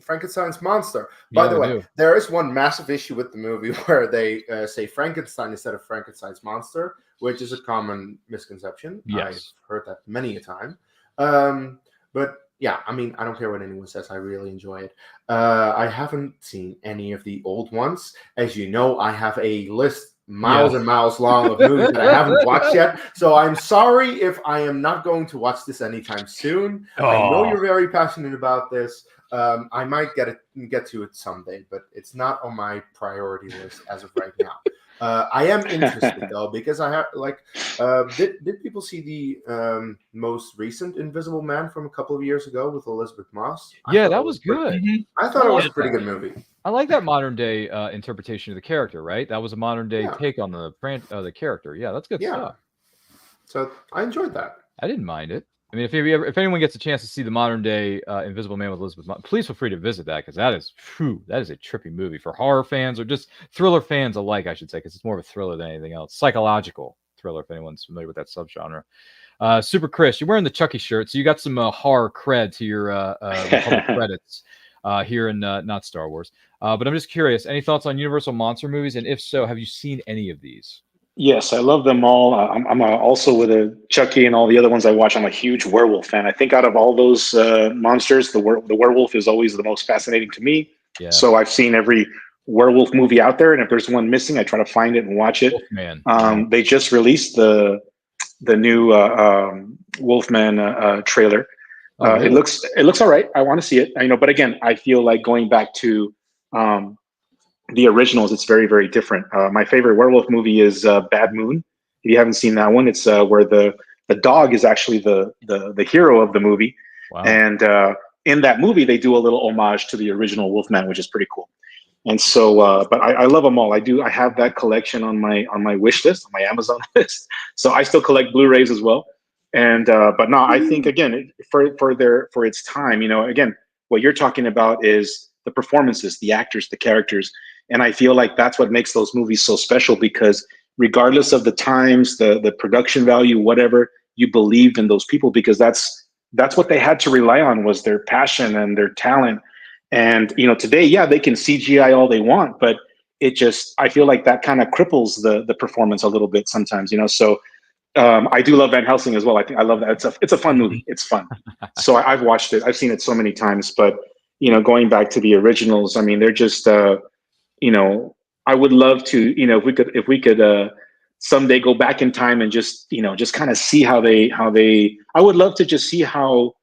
Frankenstein's monster. By the way, there is one massive issue with the movie where they say Frankenstein instead of Frankenstein's monster, which is a common misconception. Yes. I've heard that many a time. But yeah, I mean, I don't care what anyone says. I really enjoy it. I haven't seen any of the old ones. As you know, I have a list miles and miles long of movies that I haven't watched yet. So I'm sorry if I am not going to watch this anytime soon. I know you're very passionate about this. I might get to it someday, but it's not on my priority list as of right now. I am interested though, because I have did people see the most recent Invisible Man from a couple of years ago with Elizabeth Moss? Yeah, that was good. I thought it was a pretty good movie. I like that modern day interpretation of the character. Right, that was a modern day take on the character. Yeah, that's good stuff. So I enjoyed that. I didn't mind it. I mean, if anyone gets a chance to see the modern day Invisible Man with Elizabeth Moss, please feel free to visit that, because that is a trippy movie for horror fans or just thriller fans alike, I should say, because it's more of a thriller than anything else. Psychological thriller, if anyone's familiar with that subgenre. Super Chris, you're wearing the Chucky shirt, so you got some horror cred to your Republic credits here in not Star Wars. But I'm just curious, any thoughts on Universal monster movies, and if so, have you seen any of these? Yes, I love them all. I'm also with a Chucky and all the other ones I watch. I'm a huge werewolf fan. I think out of all those monsters, the werewolf is always the most fascinating to me. Yeah. So I've seen every werewolf movie out there, and if there's one missing, I try to find it and watch it. Wolfman. They just released the new Wolfman trailer. Really? It looks all right. I want to see it. I know, but again, I feel like going back to the originals, it's very, very different. My favorite werewolf movie is Bad Moon. If you haven't seen that one, it's where the dog is actually the hero of the movie. Wow. And in that movie, they do a little homage to the original Wolfman, which is pretty cool. And so, but I love them all. I have that collection on my wish list, on my Amazon list. So I still collect Blu-rays as well. And but no, I think again for its time, again, what you're talking about is the performances, the actors, the characters. And I feel like that's what makes those movies so special, because regardless of the times, the production value, whatever, you believed in those people, because that's what they had to rely on, was their passion and their talent. And, today, yeah, they can CGI all they want, but I feel like that kind of cripples the performance a little bit sometimes, So I do love Van Helsing as well. I love that. It's a fun movie. It's fun. So I've watched it. I've seen it so many times, but, going back to the originals, I mean, they're just, I would love to, if we could someday go back in time and just kind of see how they, I would love to just see how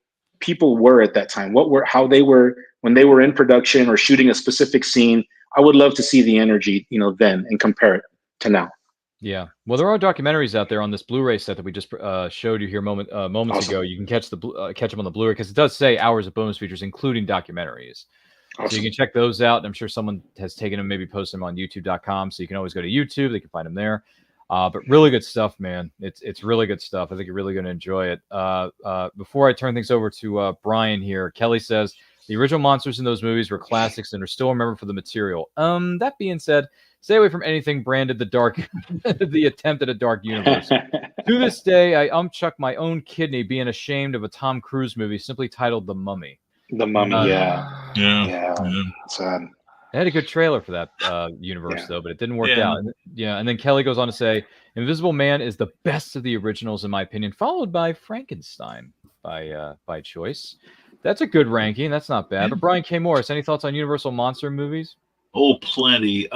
people were at that time, how they were when they were in production or shooting a specific scene. I would love to see the energy, then, and compare it to now. Yeah. Well, there are documentaries out there on this Blu-ray set that we just showed you here moments awesome. Ago. You can catch them on the Blu-ray, because it does say hours of bonus features, including documentaries. Awesome. So you can check those out. I'm sure someone has taken them, maybe posted them on youtube.com. So you can always go to YouTube. They can find them there. But really good stuff, man. It's really good stuff. I think you're really going to enjoy it. Before I turn things over to Brian here, Kelly says, the original monsters in those movies were classics and are still remembered for the material. That being said, stay away from anything branded the attempt at a dark universe. To this day, I chuck my own kidney being ashamed of a Tom Cruise movie simply titled The Mummy. The Mummy, yeah. Sad. They had a good trailer for that universe, though, but it didn't work out. And then Kelly goes on to say, Invisible Man is the best of the originals, in my opinion, followed by Frankenstein by choice. That's a good ranking. That's not bad. But Brian K. Morris, any thoughts on Universal monster movies? Oh, plenty.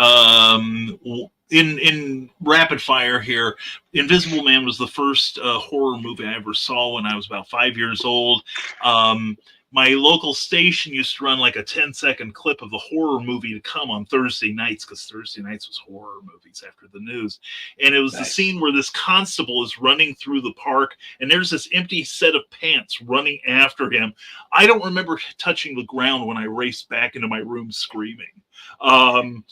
In rapid fire here, Invisible Man was the first horror movie I ever saw when I was about 5 years old. My local station used to run like a 10-second clip of the horror movie to come on Thursday nights, because Thursday nights was horror movies after the news. And it was the scene where this constable is running through the park, and there's this empty set of pants running after him. I don't remember touching the ground when I raced back into my room screaming. And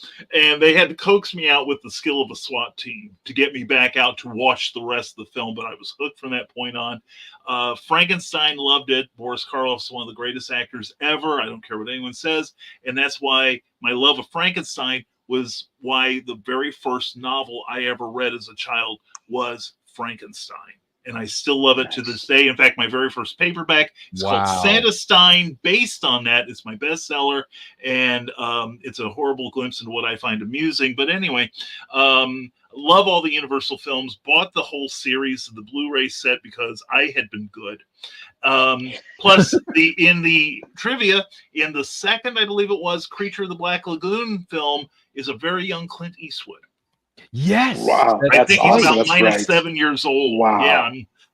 they had to coax me out with the skill of a SWAT team to get me back out to watch the rest of the film, but I was hooked from that point on. Frankenstein, loved it. Boris Karloff is one of the greatest actors ever. I don't care what anyone says. And that's why my love of Frankenstein was why the very first novel I ever read as a child was Frankenstein. And I still love it to this day. In fact, my very first paperback is called Santa Stein, based on that. It's my bestseller, and it's a horrible glimpse into what I find amusing. But anyway, Love all the Universal films. Bought the whole series of the Blu-ray set because I had been good. Plus, in the trivia, in the second, I believe it was, Creature of the Black Lagoon film, is a very young Clint Eastwood. Yes. Wow. I That's think awesome. he's about That's -7 years old. Wow.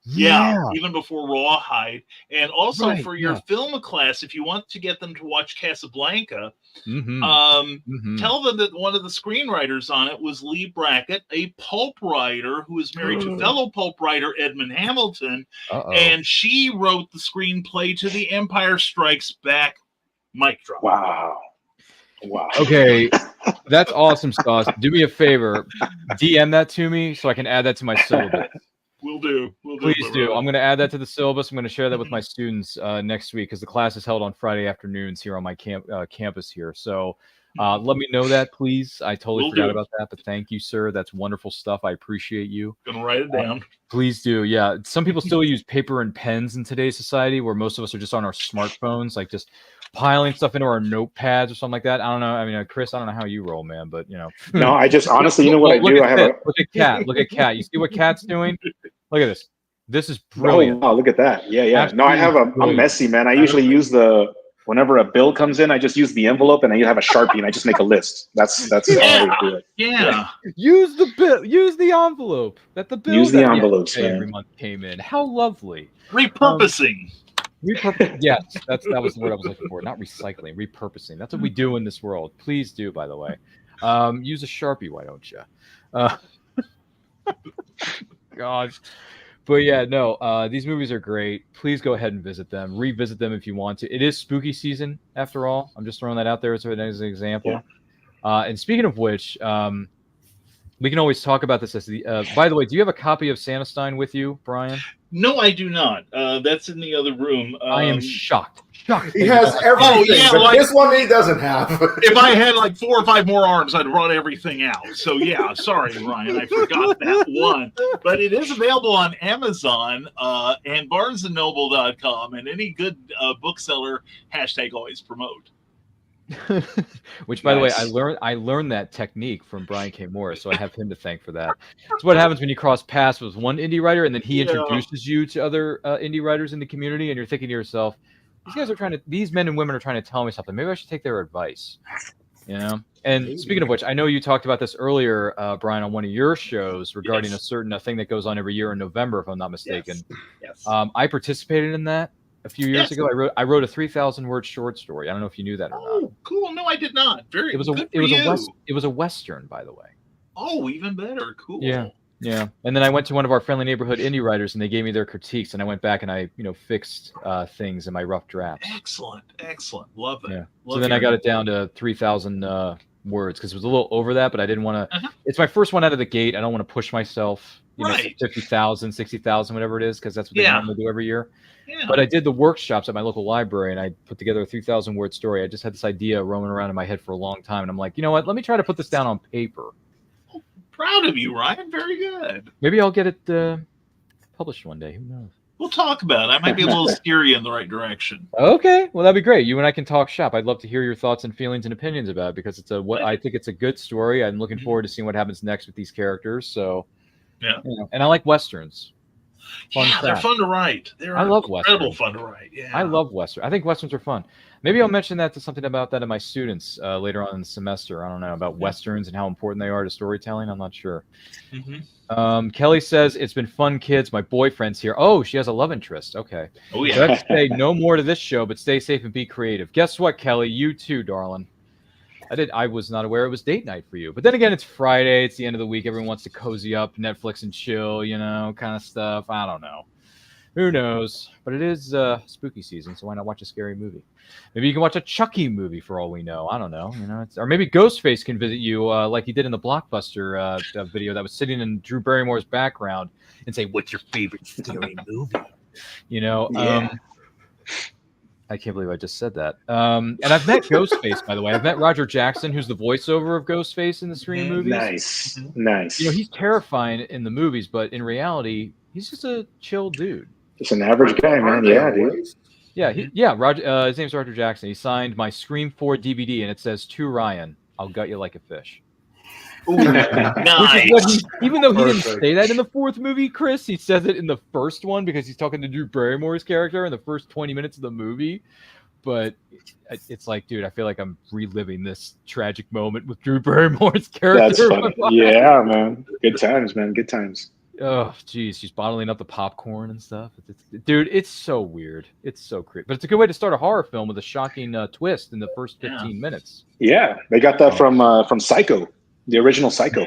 Yeah, even before Rawhide. And also Right, for your film class, if you want to get them to watch Casablanca, Mm-hmm. tell them that one of the screenwriters on it was Lee Brackett, a pulp writer who is married to fellow pulp writer Edmund Hamilton, and she wrote the screenplay to The Empire Strikes Back. Mic drop. Wow. Okay, that's awesome, Sauce. Do me a favor, DM that to me so I can add that to my syllabus. Will do. Please do. I'm going to add that to the syllabus. I'm going to share that with my students next week because the class is held on Friday afternoons here on my campus here. So let me know that, please. I totally forgot about that, but thank you, sir. That's wonderful stuff. I appreciate you. Gonna write it down. Please do. Yeah. Some people still use paper and pens in today's society where most of us are just on our smartphones, like just piling stuff into our notepads or something like that. I don't know. I mean, Chris, I don't know how you roll, man, but you know. No, I just honestly, you know what I do? Look at Cat. Look at Cat. You see what Cat's doing? Look at this. This is brilliant. Oh, wow, look at that. Yeah. Absolutely No, I'm messy, man. I usually use whenever a bill comes in, I just use the envelope and I have a Sharpie and I just make a list. That's how I do it. Yeah. Use the bill. Use the envelope that the bill. Use the envelopes, man. Every month came in. How lovely. Repurposing. Yes, that was the word I was looking for. Not recycling, repurposing. That's what we do in this world. Please do, by the way. Use a Sharpie, why don't you? God. But yeah, no, these movies are great. Please go ahead and visit them. Revisit them if you want to. It is spooky season, after all. I'm just throwing that out there as an example. Yeah. And speaking of which, we can always talk about this as the. By the way, do you have a copy of Sanestein with you, Brian? No, I do not. That's in the other room. I am shocked. He has everything, but this one he doesn't have. If I had like 4 or 5 more arms, I'd brought everything out. So yeah, sorry, Ryan, I forgot that one. But it is available on Amazon and BarnesandNoble.com, and any good bookseller # always promote. Which, by the way, I learned that technique from Brian K. Morris, so I have him to thank for that. It's what happens when you cross paths with one indie writer, and then he introduces you to other indie writers in the community, and you're thinking to yourself, these men and women are trying to tell me something. Maybe I should take their advice. You know. And speaking of which, I know you talked about this earlier, Brian, on one of your shows regarding a certain thing that goes on every year in November, if I'm not mistaken. Yes. I participated in that a few years ago. I wrote a 3,000-word short story. I don't know if you knew that or not. Oh, cool! No, I did not. It was a Western, by the way. Oh, even better. Cool. Yeah. And then I went to one of our friendly neighborhood indie writers, and they gave me their critiques, and I went back and I, fixed things in my rough drafts. Excellent. Love that. Yeah. So then I got it down to 3,000 words because it was a little over that, but I didn't want to. It's my first one out of the gate. I don't want to push myself. 50,000, 60,000, whatever it is, because that's what they normally do every year. Yeah. But I did the workshops at my local library, and I put together a 3,000-word story. I just had this idea roaming around in my head for a long time, and I'm like, you know what? Let me try to put this down on paper. Proud of you, Ryan. Very good. Maybe I'll get it published one day. Who knows? We'll talk about it. I might be able to steer you in the right direction. Okay. Well, that'd be great. You and I can talk shop. I'd love to hear your thoughts and feelings and opinions about it because I think it's a good story. I'm looking forward to seeing what happens next with these characters. So, and I like Westerns. They're fun to write. I love incredible Westerns. Fun to write. Yeah. I love Westerns. I think Westerns are fun. Maybe I'll mention something about that to my students later on in the semester. I don't know about Westerns and how important they are to storytelling. I'm not sure. Kelly says, it's been fun, kids. My boyfriend's here. Oh, she has a love interest. Okay. Oh, yeah. So let's say no more to this show, but stay safe and be creative. Guess what, Kelly? You too, darling. I was not aware it was date night for you. But then again, it's Friday. It's the end of the week. Everyone wants to cozy up, Netflix and chill, kind of stuff. I don't know. Who knows? But it is spooky season, so why not watch a scary movie? Maybe you can watch a Chucky movie for all we know. I don't know. Or maybe Ghostface can visit you like he did in the Blockbuster video that was sitting in Drew Barrymore's background and say, "What's your favorite scary movie?" I can't believe I just said that. And I've met Ghostface, by the way. I've met Roger Jackson, who's the voiceover of Ghostface in the Scream movies. Nice. He's terrifying in the movies, but in reality, he's just a chill dude. Just an average guy, man. Yeah, dude. Roger. His name's Roger Jackson. He signed my Scream 4 DVD, and it says, "To Ryan, I'll gut you like a fish." Nice. Even though he didn't say that in the fourth movie, Chris, he says it in the first one because he's talking to Drew Barrymore's character in the first 20 minutes of the movie. But it's like, dude, I feel like I'm reliving this tragic moment with Drew Barrymore's character. That's funny. Yeah, man. Good times, man. Good times. Oh, geez, she's bottling up the popcorn and stuff. Dude, it's so weird. It's so creepy. But it's a good way to start a horror film with a shocking twist in the first 15 minutes. Yeah, they got that from Psycho, the original Psycho.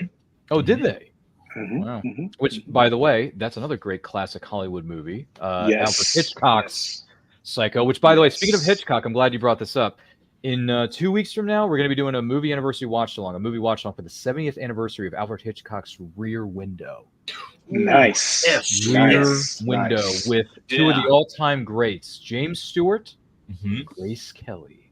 Oh, did they? Mm-hmm. Wow. Mm-hmm. Which, by the way, that's another great classic Hollywood movie. Alfred Hitchcock's Psycho. Which, by the way, speaking of Hitchcock, I'm glad you brought this up. In 2 weeks from now, we're going to be doing a movie anniversary watch-along, a movie watch-along for the 70th anniversary of Alfred Hitchcock's Rear Window. Nice. Yes. Rear Window with two of the all-time greats, James Stewart and Grace Kelly.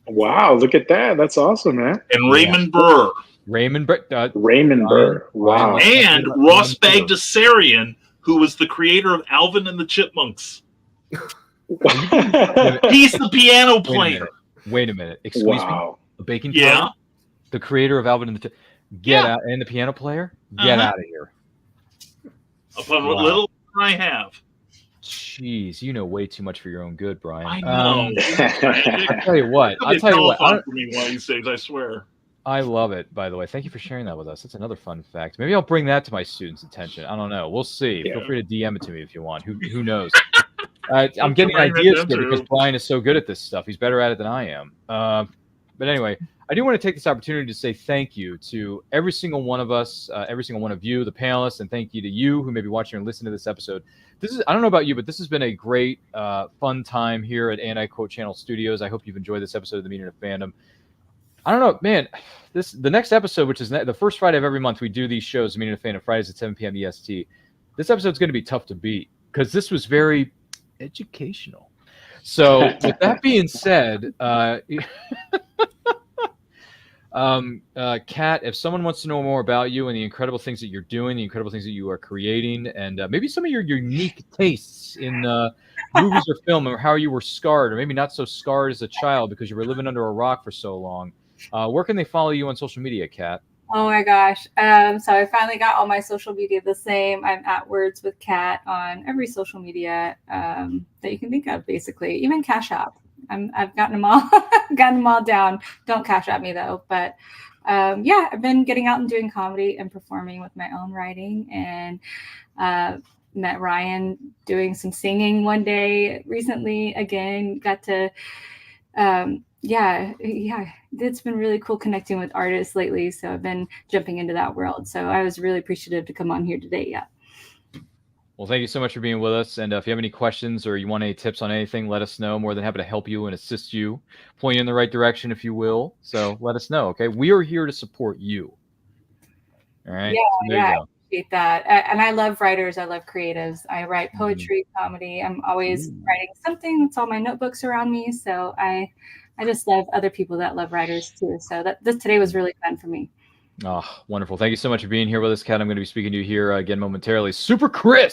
Wow, look at that. That's awesome, man. And Raymond Burr. Raymond Burr. Wow. And Ross Bagdasarian, who was the creator of Alvin and the Chipmunks. He's the piano player. Wait a minute. Excuse me? The bacon yeah. The creator of Alvin and the Get out, and the piano player? Get out of here. Upon what little I have. Jeez, you know way too much for your own good, Brian. I know. I'll tell you what. For me one of these days, I swear. I love it, by the way. Thank you for sharing that with us. That's another fun fact. Maybe I'll bring that to my students' attention. I don't know. We'll see. Yeah. Feel free to DM it to me if you want. Who knows? I'm getting ideas here because Brian is so good at this stuff. He's better at it than I am. But anyway, I do want to take this opportunity to say thank you to every single one of us, every single one of you, the panelists, and thank you to you who may be watching or listening to this episode. I don't know about you, but this has been a great, fun time here at Anti-Quote Channel Studios. I hope you've enjoyed this episode of the Meaning of Fandom. I don't know, man. The next episode, which is the first Friday of every month, we do these shows, Meaning of Fandom, Fridays at 7 p.m. EST. This episode's going to be tough to beat because this was very educational. So with that being said, Kat, if someone wants to know more about you and the incredible things that you're doing, the incredible things that you are creating, and maybe some of your unique tastes in movies or film, or how you were scarred, or maybe not so scarred as a child because you were living under a rock for so long, where can they follow you on social media, Kat? Oh my gosh. So I finally got all my social media the same. I'm at Words with Kat on every social media that you can think of, basically, even Cash App. I've gotten them all down. Don't cash at me though. But I've been getting out and doing comedy and performing with my own writing, and met Ryan doing some singing one day recently. Again, got to it's been really cool connecting with artists lately. So I've been jumping into that world. So I was really appreciative to come on here today. Yeah. Well, thank you so much for being with us. And if you have any questions or you want any tips on anything, let us know. More than happy to help you and assist you, point you in the right direction, if you will. So let us know. Okay. We are here to support you. All right. I appreciate that. And I love writers. I love creatives. I write poetry, comedy. I'm always writing something. That's all my notebooks around me. So I just love other people that love writers too. So today was really fun for me. Oh, wonderful. Thank you so much for being here with us, Kat. I'm going to be speaking to you here again momentarily. Superman.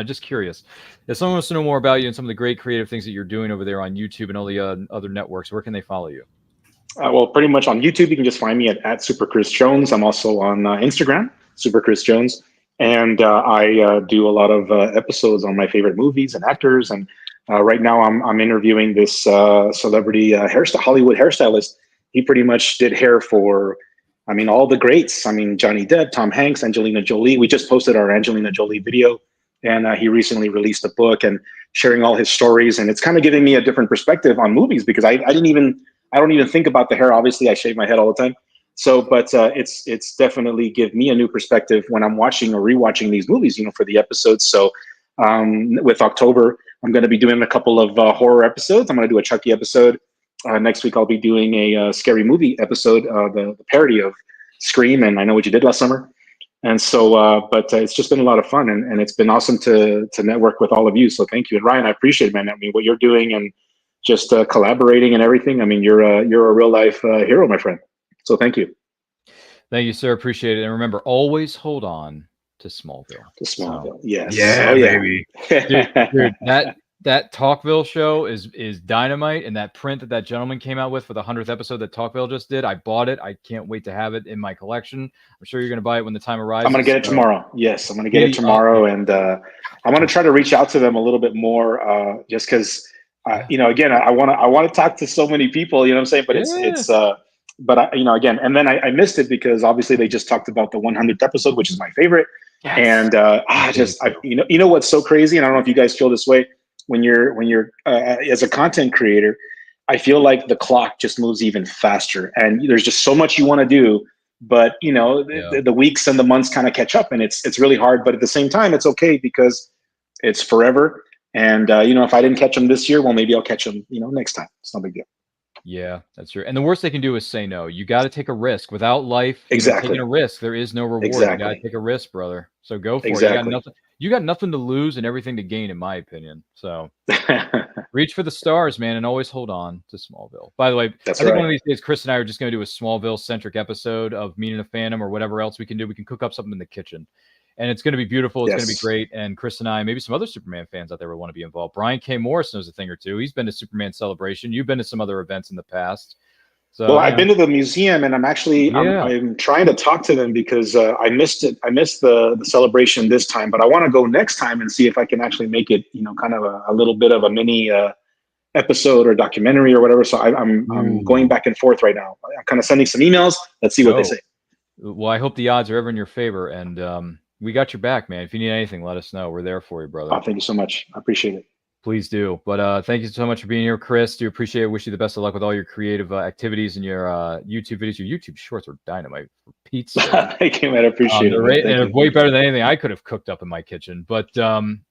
Just curious. If someone wants to know more about you and some of the great creative things that you're doing over there on YouTube and all the other networks, where can they follow you? Well, pretty much on YouTube, you can just find me at Super Chris Jones. I'm also on Instagram, Super Chris Jones. And I do a lot of episodes on my favorite movies and actors. And right now I'm interviewing this celebrity Hollywood hairstylist. He pretty much did hair for, all the greats. Johnny Depp, Tom Hanks, Angelina Jolie. We just posted our Angelina Jolie video, and he recently released a book and sharing all his stories. And it's kind of giving me a different perspective on movies because I don't even think about the hair. Obviously, I shave my head all the time. So, but it's definitely give me a new perspective when I'm watching or rewatching these movies, for the episodes. So, with October, I'm going to be doing a couple of horror episodes. I'm going to do a Chucky episode. Next week, I'll be doing a scary movie episode, the parody of Scream and I Know What You Did Last Summer. And so, but it's just been a lot of fun, and it's been awesome to network with all of you. So thank you. And Ryan, I appreciate it, man. What you're doing and just collaborating and everything. You're a real life hero, my friend. So thank you. Thank you, sir. Appreciate it. And remember, always hold on to Smallville. Yes. Yeah, baby. Dude, That Talkville show is dynamite, and that print that gentleman came out with for the 100th episode that Talkville just did, I bought it. I can't wait to have it in my collection. I'm sure you're going to buy it when the time arrives. I'm going to get it tomorrow. Yes, I'm going to get it tomorrow, and I'm going to try to reach out to them a little bit more, just because, again, I want to talk to so many people. You know what I'm saying? But but again, and then I missed it because obviously they just talked about the 100th episode, which is my favorite. Yes. And you know what's so crazy, and I don't know if you guys feel this way. When you're as a content creator, I feel like the clock just moves even faster, and there's just so much you want to do, but the weeks and the months kind of catch up, and it's really hard. But at the same time, it's okay because it's forever. And if I didn't catch them this year, well, maybe I'll catch them next time. It's no big deal. Yeah, that's true. And the worst they can do is say no. You got to take a risk. Without life, exactly, taking a risk, there is no reward. Exactly. You got to take a risk, brother. So go for exactly. it. You got nothing to lose and everything to gain, in my opinion. So reach for the stars, man, and always hold on to Smallville. By the way, I think one of these days, Chris and I are just going to do a Smallville-centric episode of Meaning of Fandom or whatever else we can do. We can cook up something in the kitchen. And it's going to be beautiful. It's going to be great. And Chris and I, maybe some other Superman fans out there will want to be involved. Brian K. Morris knows a thing or two. He's been to Superman Celebration. You've been to some other events in the past. So, well, I've been to the museum, and I'm actually I'm trying to talk to them because I missed it. I missed the celebration this time, but I want to go next time and see if I can actually make it, kind of a little bit of a mini episode or documentary or whatever. So I'm going back and forth right now. I'm kind of sending some emails. Let's see what they say. Well, I hope the odds are ever in your favor, and we got your back, man. If you need anything, let us know. We're there for you, brother. Oh, thank you so much. I appreciate it. Please do. But thank you so much for being here, Chris. Do appreciate it. Wish you the best of luck with all your creative activities and your YouTube videos. Your YouTube shorts are dynamite, for Pete's sake. Thank you, man. I appreciate it. They're way better than anything I could have cooked up in my kitchen. But and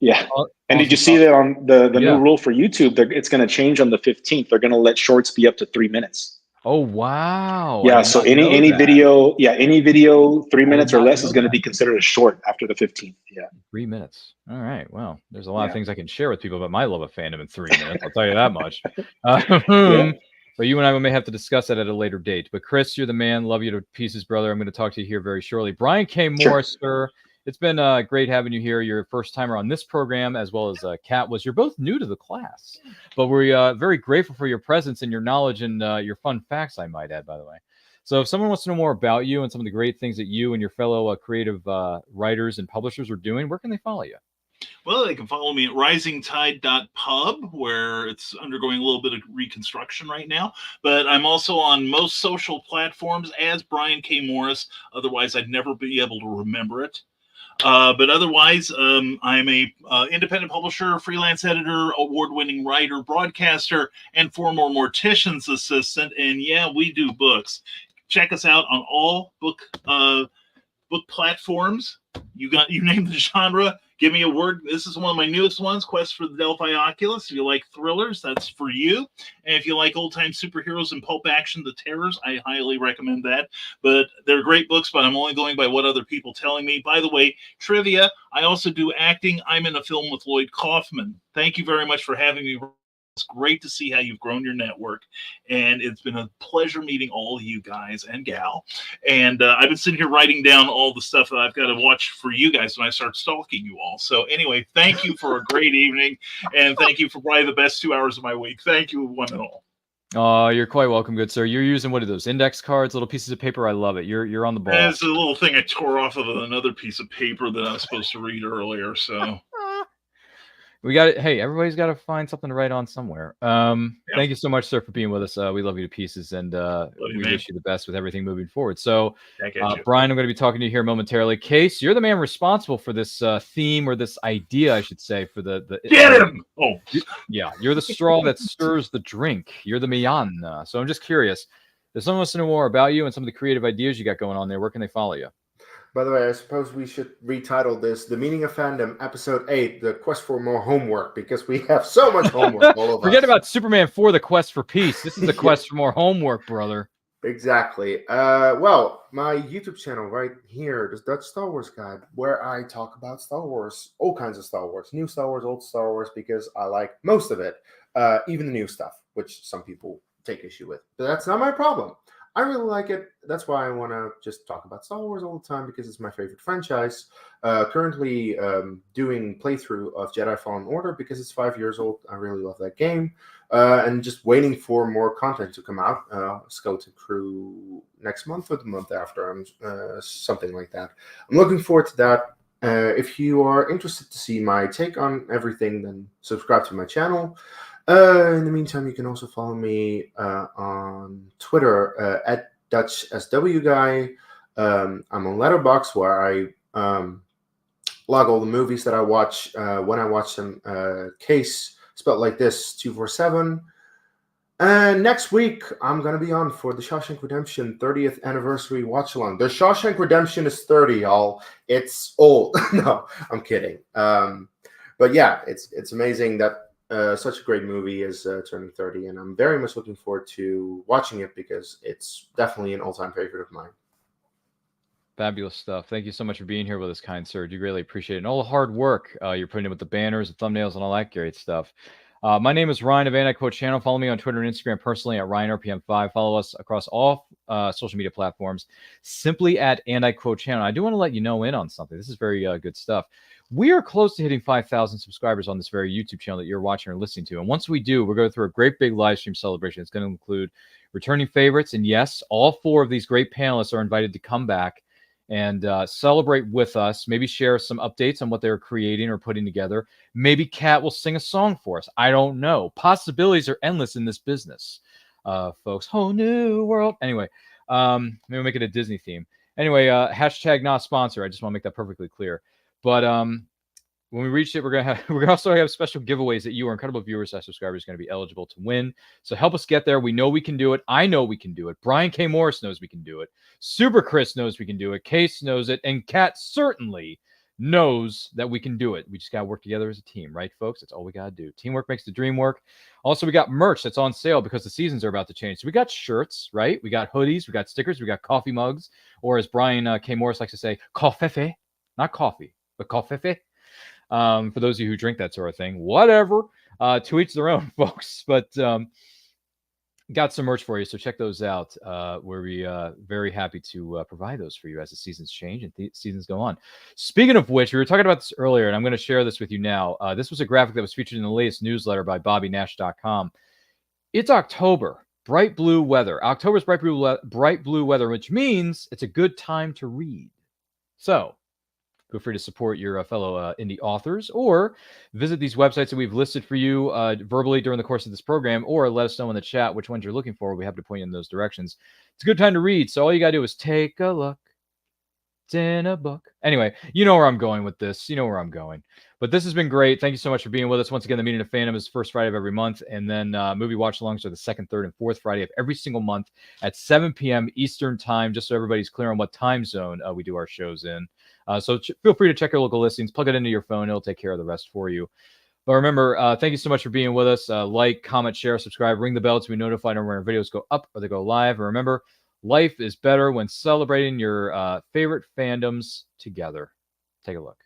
did you see that on the new rule for YouTube? It's going to change on the 15th. They're going to let shorts be up to 3 minutes. Oh wow! Yeah, so any video, 3 minutes or less is going to be considered a short after the 15th. Yeah, 3 minutes. All right. Well, there's a lot of things I can share with people about my love of fandom in 3 minutes. I'll tell you that much. But you and I may have to discuss that at a later date. But Chris, you're the man. Love you to pieces, brother. I'm going to talk to you here very shortly. Brian K. Morris, sir. It's been great having you here. You're a first timer on this program, as well as Kat was. You're both new to the class, but we're very grateful for your presence and your knowledge and your fun facts, I might add, by the way. So if someone wants to know more about you and some of the great things that you and your fellow creative writers and publishers are doing, where can they follow you? Well, they can follow me at risingtide.pub, where it's undergoing a little bit of reconstruction right now. But I'm also on most social platforms as Brian K. Morris. Otherwise, I'd never be able to remember it. But otherwise, I'm a independent publisher, freelance editor, award-winning writer, broadcaster, and former mortician's assistant. And yeah, we do books. Check us out on all book platforms. You name the genre. Give me a word. This is one of my newest ones, Quest for the Delphi Oculus. If you like thrillers, that's for you. And if you like old-time superheroes and pulp action, The Terrors, I highly recommend that. But they're great books, but I'm only going by what other people telling me. By the way, trivia, I also do acting. I'm in a film with Lloyd Kaufman. Thank you very much for having me. It's great to see how you've grown your network, and it's been a pleasure meeting all of you guys and gal. And I've been sitting here writing down all the stuff that I've got to watch for you guys when I start stalking you all. So anyway, thank you for a great evening, and thank you for probably the best 2 hours of my week. Thank you, one and all. Oh, you're quite welcome, good sir. You're using, what are those, index cards, little pieces of paper? I love it. You're on the ball. And it's a little thing I tore off of another piece of paper that I was supposed to read earlier. So. We got it. Hey, everybody's got to find something to write on somewhere. Thank you so much, sir, for being with us. We love you to pieces, and we wish you the best with everything moving forward. So, Brian, I'm going to be talking to you here momentarily. Kees, you're the man responsible for this theme, or this idea, I should say, for the get him. Oh, yeah, you're the straw that stirs the drink. You're the Mian. So I'm just curious. If someone wants to know more about you and some of the creative ideas you got going on there, where can they follow you? By the way, I suppose we should retitle this The Meaning of Fandom, Episode 8, The Quest for More Homework, because we have so much homework all of us. Forget about Superman 4, The Quest for Peace. This is the quest for more homework, brother. Exactly. Well, my YouTube channel right here, the Dutch Star Wars Guide, where I talk about Star Wars, all kinds of Star Wars, new Star Wars, old Star Wars, because I like most of it, even the new stuff, which some people take issue with. But that's not my problem. I really like it. That's why I want to just talk about Star Wars all the time, because it's my favorite franchise. Currently doing playthrough of Jedi Fallen Order because it's 5 years old. I really love that game. And just waiting for more content to come out. Skeleton Crew next month or the month after, something like that. I'm looking forward to that. If you are interested to see my take on everything, then subscribe to my channel. In the meantime, you can also follow me on Twitter at DutchSWGuy. I'm on Letterboxd, where I log all the movies that I watch when I watch them. Kees, spelled like this, 247. And next week, I'm going to be on for the Shawshank Redemption 30th anniversary watch-along. The Shawshank Redemption is 30, y'all. It's old. No, I'm kidding. But yeah, it's amazing that such a great movie is turning 30, and I'm very much looking forward to watching it because it's definitely an all-time favorite of mine. Fabulous stuff. Thank you so much for being here with us, kind sir. Do really appreciate it. And all the hard work you're putting in with the banners, the thumbnails, and all that great stuff. My name is Ryan of Anti-Quote Channel. Follow me on Twitter and Instagram personally at RyanRPM5. Follow us across all social media platforms simply at Anti-Quote Channel. I do want to let you know in on something. This is very good stuff. We are close to hitting 5,000 subscribers on this very YouTube channel that you're watching or listening to. And once we do, we're going through a great big live stream celebration. It's going to include returning favorites. And yes, all 4 of these great panelists are invited to come back and celebrate with us, maybe share some updates on what they're creating or putting together. Maybe Kat will sing a song for us. I don't know. Possibilities are endless in this business, folks. Whole new world. Anyway, maybe we'll make it a Disney theme. Anyway, hashtag not sponsor. I just want to make that perfectly clear. But when we reach it, we're gonna also have special giveaways that you, our incredible viewers, our subscribers, are going to be eligible to win. So help us get there. We know we can do it. I know we can do it. Brian K. Morris knows we can do it. Super Chris knows we can do it. Kees knows it, and Kat certainly knows that we can do it. We just got to work together as a team, right, folks? That's all we got to do. Teamwork makes the dream work. Also, we got merch that's on sale because the seasons are about to change. So we got shirts, right? We got hoodies, we got stickers, we got coffee mugs, or as Brian K. Morris likes to say, coffee, not coffee, but coffee. For those of you who drink that sort of thing, whatever, to each their own, folks. But got some merch for you, so check those out. We're very happy to provide those for you as the seasons change and seasons go on. Speaking of which, we were talking about this earlier, and I'm going to share this with you now. This was a graphic that was featured in the latest newsletter by BobbyNash.com. It's October, bright blue weather. October's bright blue weather, which means it's a good time to read. So feel free to support your fellow indie authors, or visit these websites that we've listed for you verbally during the course of this program, or let us know in the chat which ones you're looking for. We have to point you in those directions. It's a good time to read, so all you got to do is take a look. It's in a book. Anyway, you know where I'm going with this. You know where I'm going. But this has been great. Thank you so much for being with us. Once again, the Meaning of Fandom is the first Friday of every month, and then movie watch-alongs are the second, third, and fourth Friday of every single month at 7 p.m. Eastern Time, just so everybody's clear on what time zone we do our shows in. So feel free to check your local listings, plug it into your phone. It'll take care of the rest for you. But remember, thank you so much for being with us. Like, comment, share, subscribe, ring the bell to be notified when our videos go up or they go live. And remember, life is better when celebrating your favorite fandoms together. Take a look.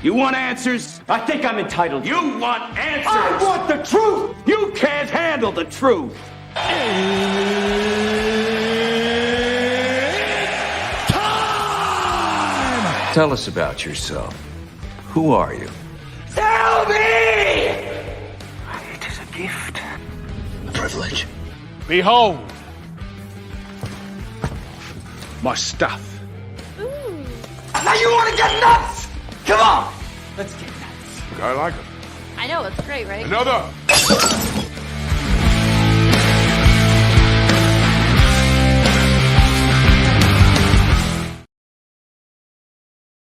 You want answers? I think I'm entitled. You want answers? I want the truth! You can't handle the truth! Tell us about yourself. Who are you? Tell me! It is a gift. A privilege. Behold! My stuff. Ooh. Now you want to get nuts? Come on! Let's get nuts. I like it. I know, it's great, right? Another!